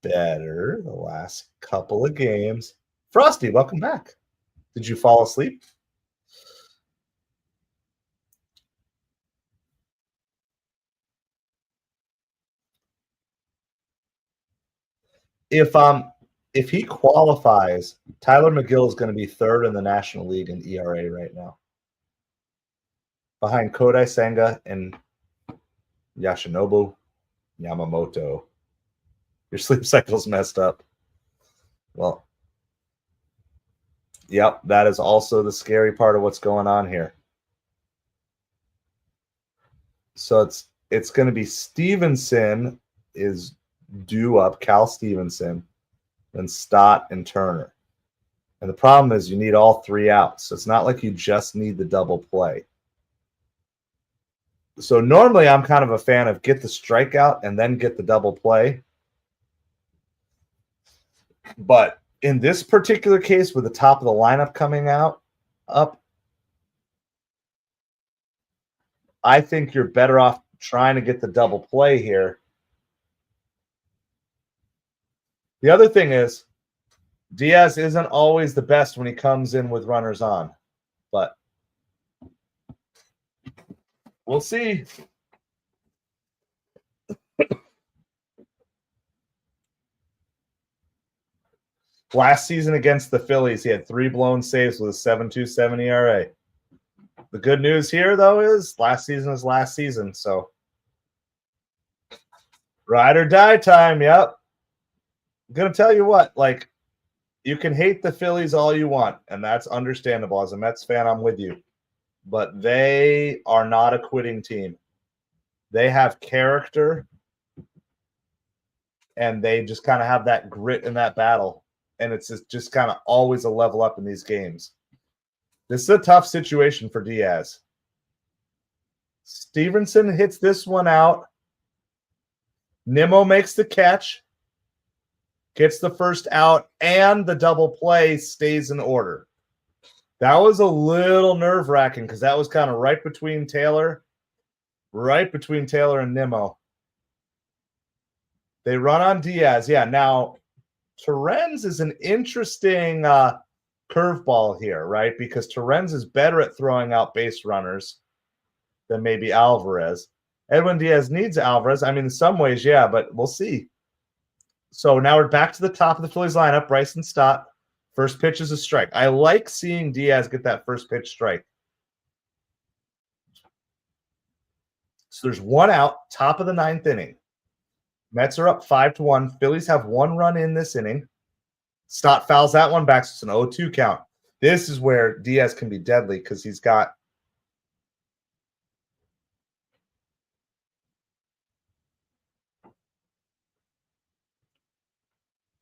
better the last couple of games. Frosty, welcome back. Did you fall asleep? If he qualifies, Tyler McGill is going to be 3rd in the National League in ERA right now, behind Kodai Senga and Yoshinobu Yamamoto. Your sleep cycle's messed up. Well, yep, that is also the scary part of what's going on here. So it's going to be Stevenson is due up, Cal Stevenson, then Stott and Turner. And the problem is you need all 3 outs. So it's not like you just need the double play. So normally I'm kind of a fan of get the strikeout and then get the double play. But in this particular case, with the top of the lineup coming up, I think you're better off trying to get the double play here. The other thing is Diaz isn't always the best when he comes in with runners on, but we'll see. Last season against the Phillies, he had 3 blown saves with a 7.27 ERA. The good news here, though, is last season is last season. So ride or die time. Yep. I'm going to tell you what, like, you can hate the Phillies all you want, and that's understandable. As a Mets fan, I'm with you. But they are not a quitting team. They have character. and they just kind of have that grit in that battle. And it's just kind of always a level up in these games. This is a tough situation for Diaz. Stevenson hits this one out. Nimmo makes the catch, gets the first out, and the double play stays in order. That was a little nerve-wracking because that was kind of right between Taylor and Nimmo. They run on Diaz. Yeah, now Torrens is an interesting curveball here, right? Because Torrens is better at throwing out base runners than maybe Alvarez. Edwin Diaz needs Alvarez. I mean, in some ways, yeah, but we'll see. So now we're back to the top of the Phillies lineup. Bryson Stott. First pitch is a strike. I like seeing Diaz get that first pitch strike. So there's one out, top of the ninth inning. Mets are up 5-1. Phillies have one run in this inning. Stott fouls that one back. So it's an 0-2 count. This is where Diaz can be deadly because he's got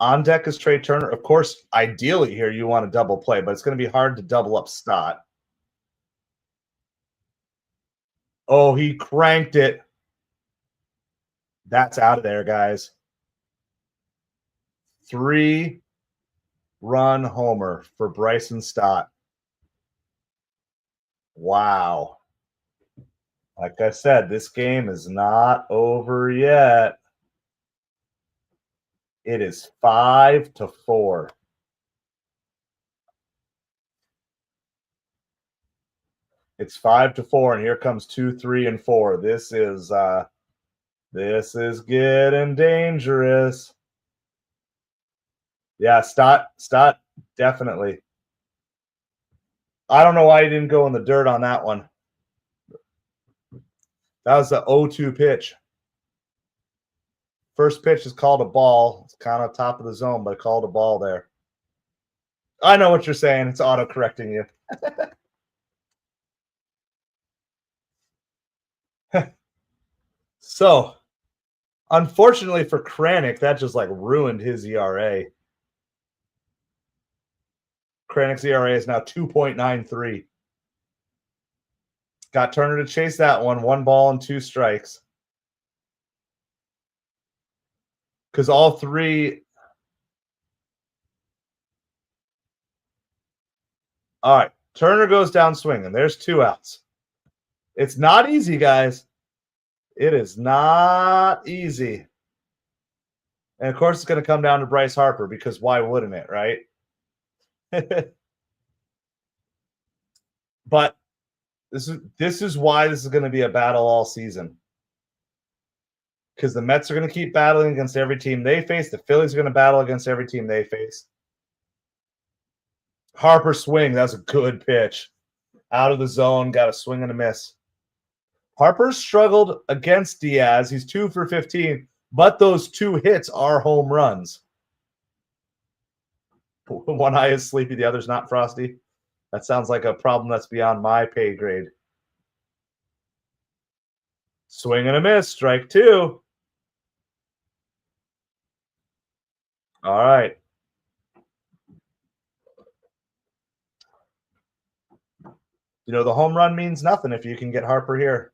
on deck is Trey Turner. Of course, ideally here you want a double play, but it's going to be hard to double up Stott. Oh, he cranked it. That's out of there, guys. 3-run homer for Bryson Stott. Wow. Like I said, this game is not over yet. It is 5-4. It's 5-4, and here comes 2, 3, and 4. This is getting dangerous. Yeah, Stott definitely. I don't know why he didn't go in the dirt on that one. That was the 0-2 pitch. First pitch is called a ball. It's kind of top of the zone, but called a ball there. I know what you're saying. It's auto-correcting you. So, unfortunately for Kranick, that just like ruined his ERA. Kranick's ERA is now 2.93. Got Turner to chase that one. 1 ball and 2 strikes. Because all three. All right. Turner goes down swinging. There's 2 outs. It's not easy, guys. It is not easy. And of course, it's going to come down to Bryce Harper because why wouldn't it, right? But this is why this is going to be a battle all season. Because the Mets are going to keep battling against every team they face. The Phillies are going to battle against every team they face. Harper swing. That's a good pitch. Out of the zone. Got a swing and a miss. Harper struggled against Diaz. He's 2 for 15. But those 2 hits are home runs. One eye is sleepy. The other's not frosty. That sounds like a problem that's beyond my pay grade. Swing and a miss. Strike 2. All right. You know, the home run means nothing if you can get Harper here.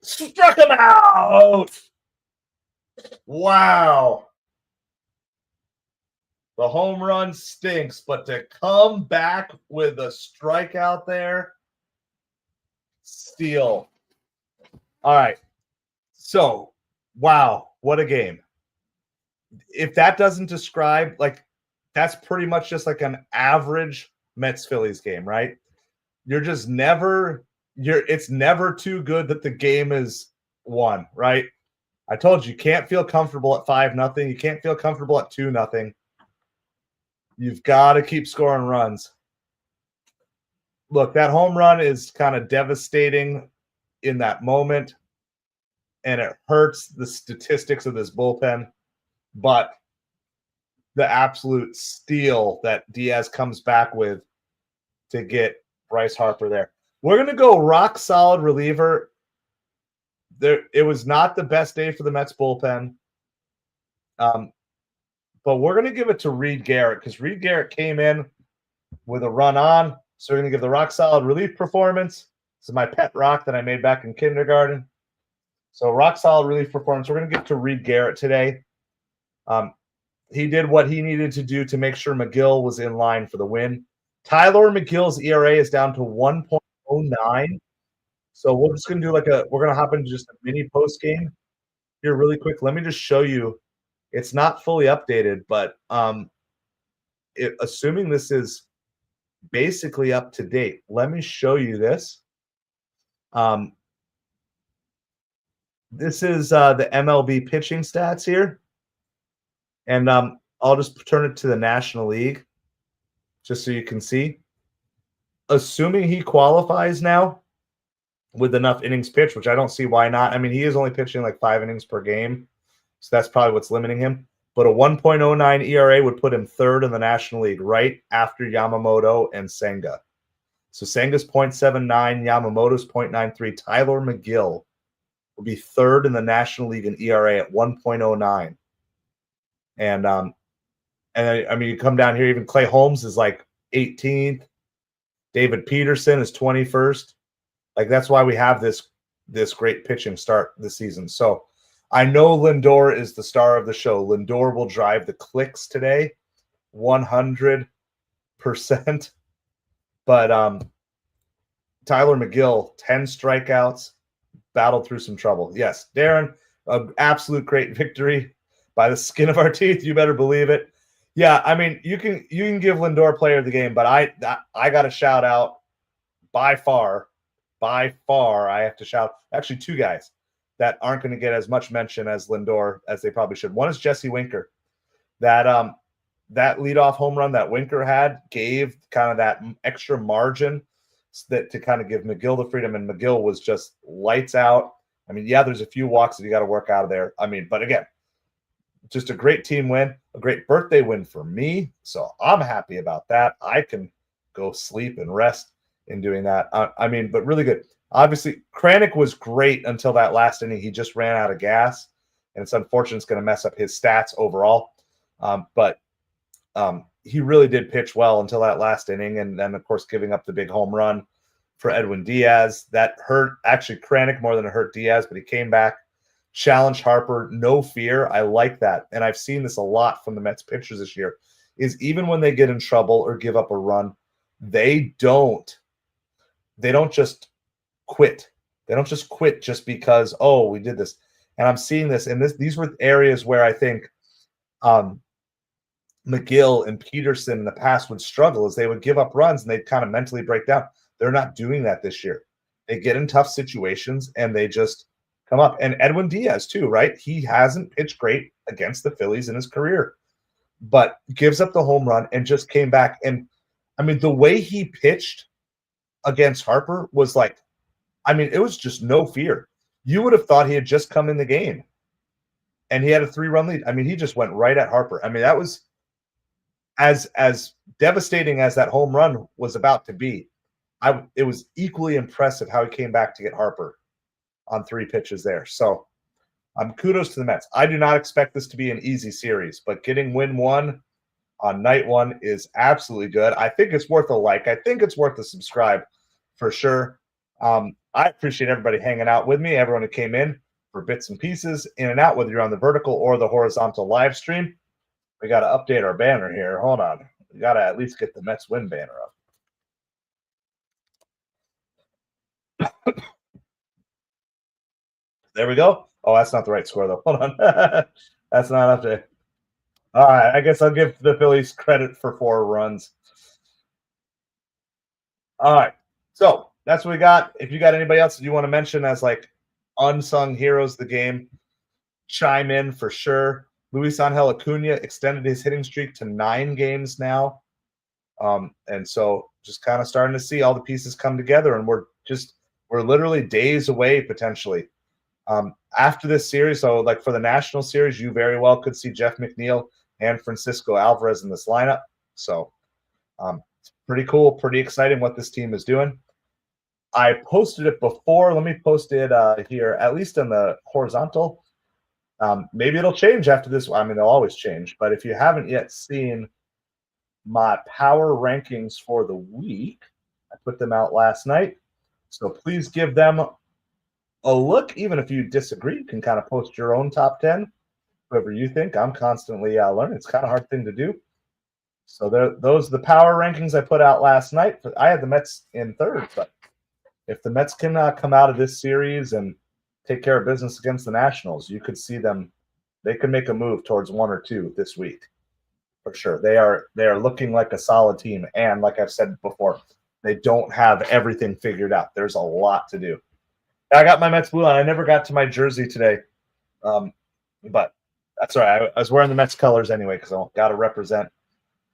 Struck him out! Wow. The home run stinks, but to come back with a strikeout there, steal. All right. So, wow, what a game. If that doesn't describe, like, that's pretty much just like an average Mets-Phillies game, right? You're just never – it's never too good that the game is won, right? I told you can't feel comfortable at 5-0. You can't feel comfortable at 2-0. You've got to keep scoring runs. Look, that home run is kind of devastating in that moment, and it hurts the statistics of this bullpen. But the absolute steal that Diaz comes back with to get Bryce Harper there. We're going to go rock solid reliever. it was not the best day for the Mets bullpen. But we're going to give it to Reed Garrett because Reed Garrett came in with a run on. So we're going to give the rock solid relief performance. This is my pet rock that I made back in kindergarten. So rock solid relief performance. We're going to give to Reed Garrett today. He did what he needed to do to make sure McGill was in line for the win. Tyler McGill's ERA is down to 1.09. So we're just going to do we're going to hop into just a mini post game here really quick. Let me just show you. It's not fully updated, but assuming this is basically up to date, let me show you this. This is the MLB pitching stats here. And I'll just turn it to the National League just so you can see. Assuming he qualifies now with enough innings pitched, which I don't see why not. I mean, he is only pitching like 5 innings per game, so that's probably what's limiting him. But a 1.09 ERA would put him third in the National League, right after Yamamoto and Senga. So Senga's 0.79, Yamamoto's 0.93. Tyler McGill will be third in the National League in ERA at 1.09. And I mean, you come down here, even Clay Holmes is like 18th. David Peterson is 21st. Like, that's why we have this great pitching start this season. So I know Lindor is the star of the show. Lindor will drive the clicks today, 100%. But Tyler McGill, 10 strikeouts, battled through some trouble. Yes, Darren, an absolute great victory by the skin of our teeth. You better believe it. Yeah, I mean, you can give Lindor player of the game, but I got to shout out by far, I have to shout actually 2 guys that aren't going to get as much mention as Lindor as they probably should. One is Jesse Winker. That leadoff home run that Winker had gave kind of that extra margin to kind of give McGill the freedom, and McGill was just lights out. I mean, yeah, there's a few walks that you got to work out of there. I mean, but again, just a great team win, a great birthday win for me. So I'm happy about that. I can go sleep and rest in doing that. I mean, but really good. Obviously, Kranick was great until that last inning. He just ran out of gas, and it's unfortunate it's going to mess up his stats overall. But he really did pitch well until that last inning, and then, of course, giving up the big home run for Edwin Diaz. That hurt, actually, Kranick more than it hurt Diaz, but he came back, challenged Harper, no fear. I like that, and I've seen this a lot from the Mets pitchers this year, is even when they get in trouble or give up a run, they don't just quit. They don't just quit just because, oh, we did this. And I'm seeing this, and these were areas where I think McGill and Peterson in the past would struggle, as they would give up runs and they'd kind of mentally break down. They're not doing that this year. They get in tough situations and they just come up. And Edwin Diaz too, right? He hasn't pitched great against the Phillies in his career, but gives up the home run and just came back. And I mean, the way he pitched against Harper was like, I mean, it was just no fear. You would have thought he had just come in the game and he had a 3-run lead. I mean, he just went right at Harper. I mean, that was as devastating as that home run was about to be. It was equally impressive how he came back to get Harper on 3 pitches there. So kudos to the Mets. I do not expect this to be an easy series, but getting win 1 on night 1 is absolutely good. I think it's worth a like. I think it's worth a subscribe for sure. I appreciate everybody hanging out with me, everyone who came in for bits and pieces, in and out, whether you're on the vertical or the horizontal live stream. We got to update our banner here. Hold on. We got to at least get the Mets win banner up. There we go. Oh, that's not the right score, though. Hold on. That's not up to. All right. I guess I'll give the Phillies credit for 4 runs. All right. So that's what we got. If you got anybody else that you want to mention as like unsung heroes of the game, chime in for sure. Luis Angel Acuna extended his hitting streak to 9 games now. And so just kind of starting to see all the pieces come together, and we're literally days away potentially. After this series, so like for the National Series, you very well could see Jeff McNeil and Francisco Alvarez in this lineup. So it's pretty cool, pretty exciting what this team is doing. I posted it before. Let me post it here, at least in the horizontal. Maybe it'll change after this. I mean, they'll always change. But if you haven't yet seen my power rankings for the week, I put them out last night. So please give them a look. Even if you disagree, you can kind of post your own top 10, whoever you think. I'm constantly learning. It's kind of a hard thing to do. So those are the power rankings I put out last night. I had the Mets in third, but if the Mets can come out of this series and take care of business against the Nationals, you could see them. They could make a move towards 1 or 2 this week, for sure. They are looking like a solid team, and like I've said before, they don't have everything figured out. There's a lot to do. I got my Mets blue on. I never got to my jersey today, but that's all right. I was wearing the Mets colors anyway because I got to represent,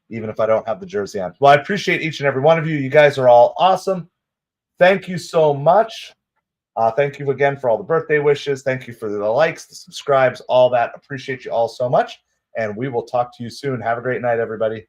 even if I don't have the jersey on. Well, I appreciate each and every one of you. You guys are all awesome. Thank you so much. Thank you again for all the birthday wishes. Thank you for the likes, the subscribes, all that. Appreciate you all so much. And we will talk to you soon. Have a great night, everybody.